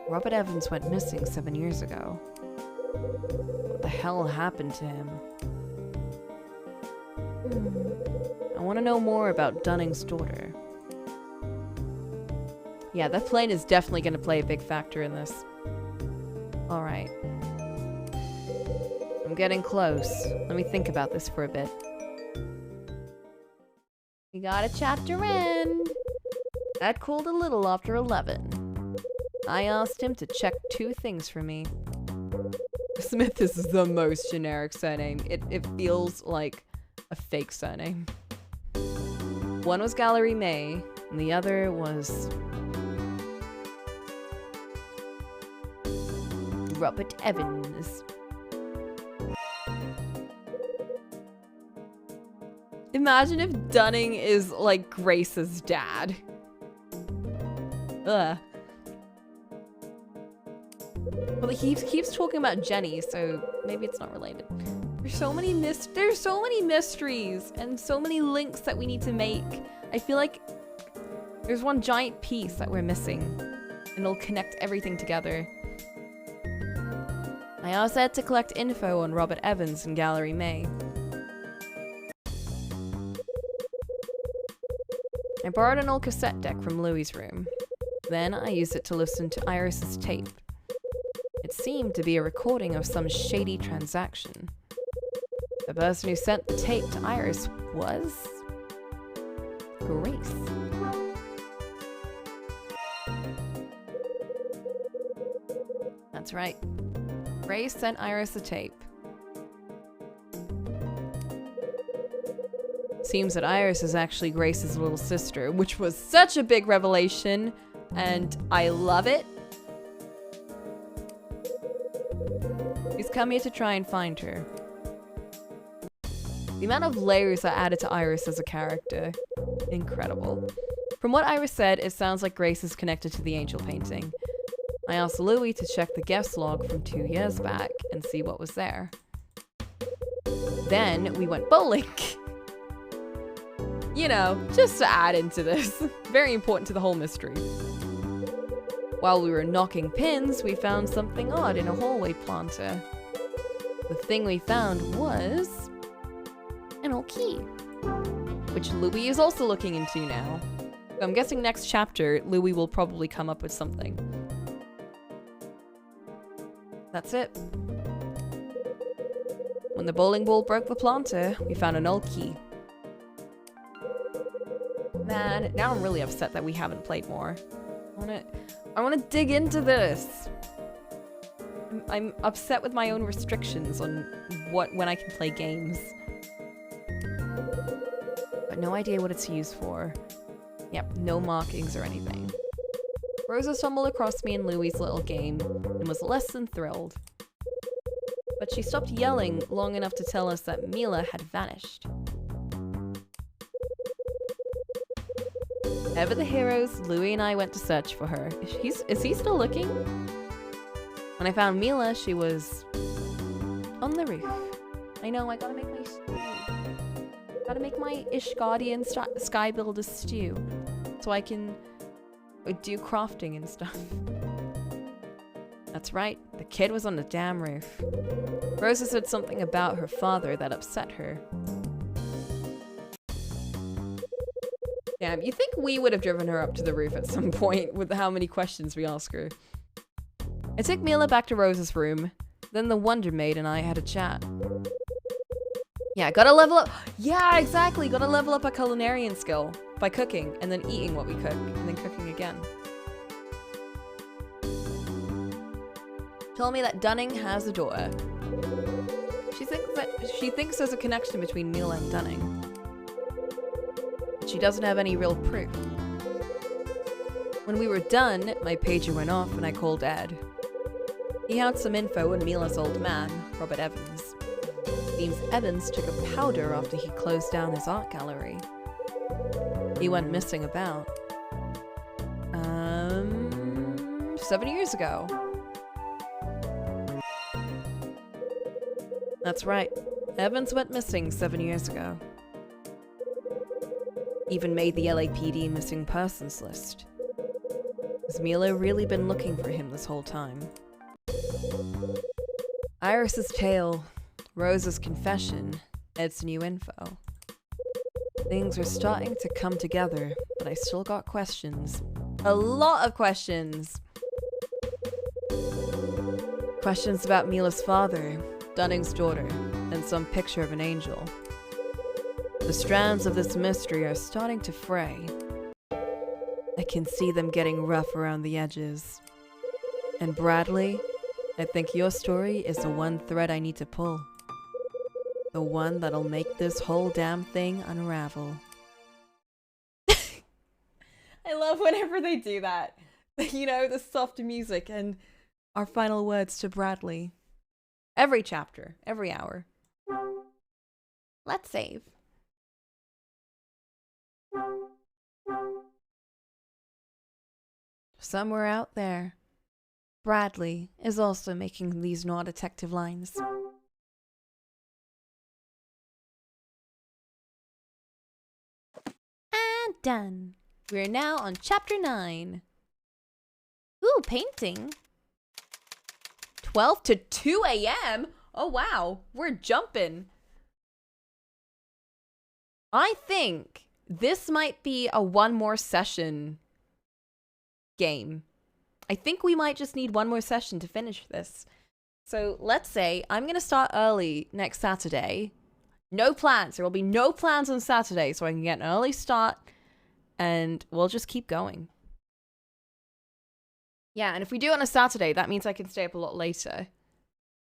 Robert Evans went missing 7 years ago. What the hell happened to him? I want to know more about Dunning's daughter. Yeah, that plane is definitely going to play a big factor in this. Alright. I'm getting close. Let me think about this for a bit. We got a chapter in. That cooled a little after 11. I asked him to check 2 things for me. Smith is the most generic surname. It feels like a fake surname. One was Gallery May, and the other was Robert Evans. Imagine if Dunning is like Grace's dad. Ugh. Well, he keeps talking about Jenny, so maybe it's not related. There's so many mysteries and so many links that we need to make. I feel like there's one giant piece that we're missing, and it'll connect everything together. I also had to collect info on Robert Evans and Gallery May. I borrowed an old cassette deck from Louie's room. Then I used it to listen to Iris's tape. It seemed to be a recording of some shady transaction. The person who sent the tape to Iris was Grace. That's right. Grace sent Iris a tape. Seems that Iris is actually Grace's little sister, which was such a big revelation, and I love it. He's come here to try and find her. The amount of layers are added to Iris as a character. Incredible. From what Iris said, it sounds like Grace is connected to the angel painting. I asked Louie to check the guest log from 2 years back and see what was there. Then we went bowling. You know, just to add into this. Very important to the whole mystery. While we were knocking pins, we found something odd in a hallway planter. The thing we found was an old key, which Louie is also looking into now. So I'm guessing next chapter, Louie will probably come up with something. That's it. When the bowling ball broke the planter, we found an old key. Man, now I'm really upset that we haven't played more. I wanna dig into this. I'm upset with my own restrictions on when I can play games. But no idea what it's used for. Yep, no markings or anything. Rosa stumbled across me in Louie's little game and was less than thrilled. But she stopped yelling long enough to tell us that Mila had vanished. Ever the heroes, Louie and I went to search for her. Is he still looking? When I found Mila, she was on the roof. I know, I gotta make my stew. Gotta make my Ishgardian sky builder stew so I can do crafting and stuff. That's right, the kid was on the damn roof. Rosa said something about her father that upset her. Damn, you think we would have driven her up to the roof at some point with how many questions we ask her? I took Mila back to Rose's room. Then the Wonder Maid and I had a chat. Yeah, gotta level up. Yeah, exactly. Gotta level up our culinarian skill by cooking and then eating what we cook and then cooking again. Told me that Dunning has a daughter. She thinks there's a connection between Mila and Dunning. She doesn't have any real proof. When we were done, my pager went off and I called Ed. He had some info on Mila's old man, Robert Evans. Seems Evans took a powder after he closed down his art gallery. He went missing about 7 years ago. That's right. Evans went missing 7 years ago. Even made the LAPD missing persons list. Has Mila really been looking for him this whole time? Iris's tale, Rose's confession, Ed's new info. Things are starting to come together, but I still got questions. A lot of questions! Questions about Mila's father, Dunning's daughter, and some picture of an angel. The strands of this mystery are starting to fray. I can see them getting rough around the edges. And Bradley, I think your story is the one thread I need to pull. The one that'll make this whole damn thing unravel. I love whenever they do that. You know, the soft music and our final words to Bradley. Every chapter, every hour. Let's save. Somewhere out there, Bradley is also making these Noir Detective lines. And done. We're now on chapter 9. Ooh, painting. 12 to 2 a.m.? Oh wow, we're jumping. I think this might be a one more session game. I think we might just need one more session to finish this. So let's say I'm going to start early next Saturday. No plans. There will be no plans on Saturday, so I can get an early start and we'll just keep going. Yeah, and if we do it on a Saturday, that means I can stay up a lot later.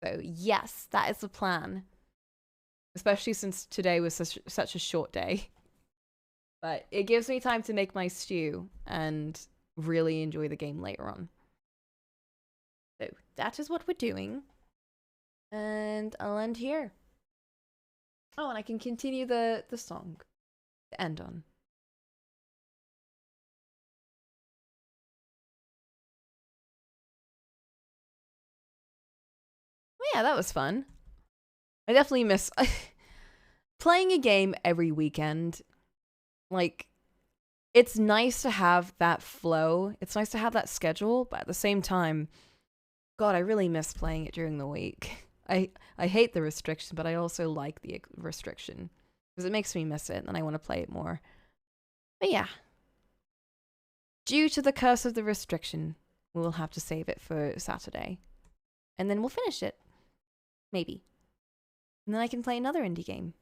So yes, that is the plan. Especially since today was such a short day. But it gives me time to make my stew and really enjoy the game later on. So that is what we're doing. And I'll end here. Oh, and I can continue the song to end on. Well, yeah, that was fun. I definitely miss playing a game every weekend. Like, it's nice to have that flow. It's nice to have that schedule, but at the same time, God, I really miss playing it during the week. I hate the restriction, but I also like the restriction because it makes me miss it and I want to play it more. But yeah, due to the curse of the restriction, we will have to save it for Saturday. And then we'll finish it. Maybe. And then I can play another indie game.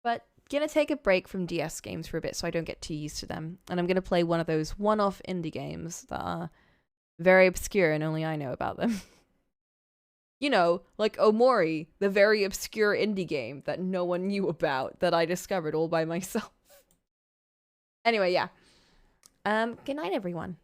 But gonna take a break from DS games for a bit so I don't get too used to them. And I'm gonna play one of those one-off indie games that are very obscure and only I know about them. You know, like Omori, the very obscure indie game that no one knew about that I discovered all by myself. Anyway, yeah. Good night, everyone.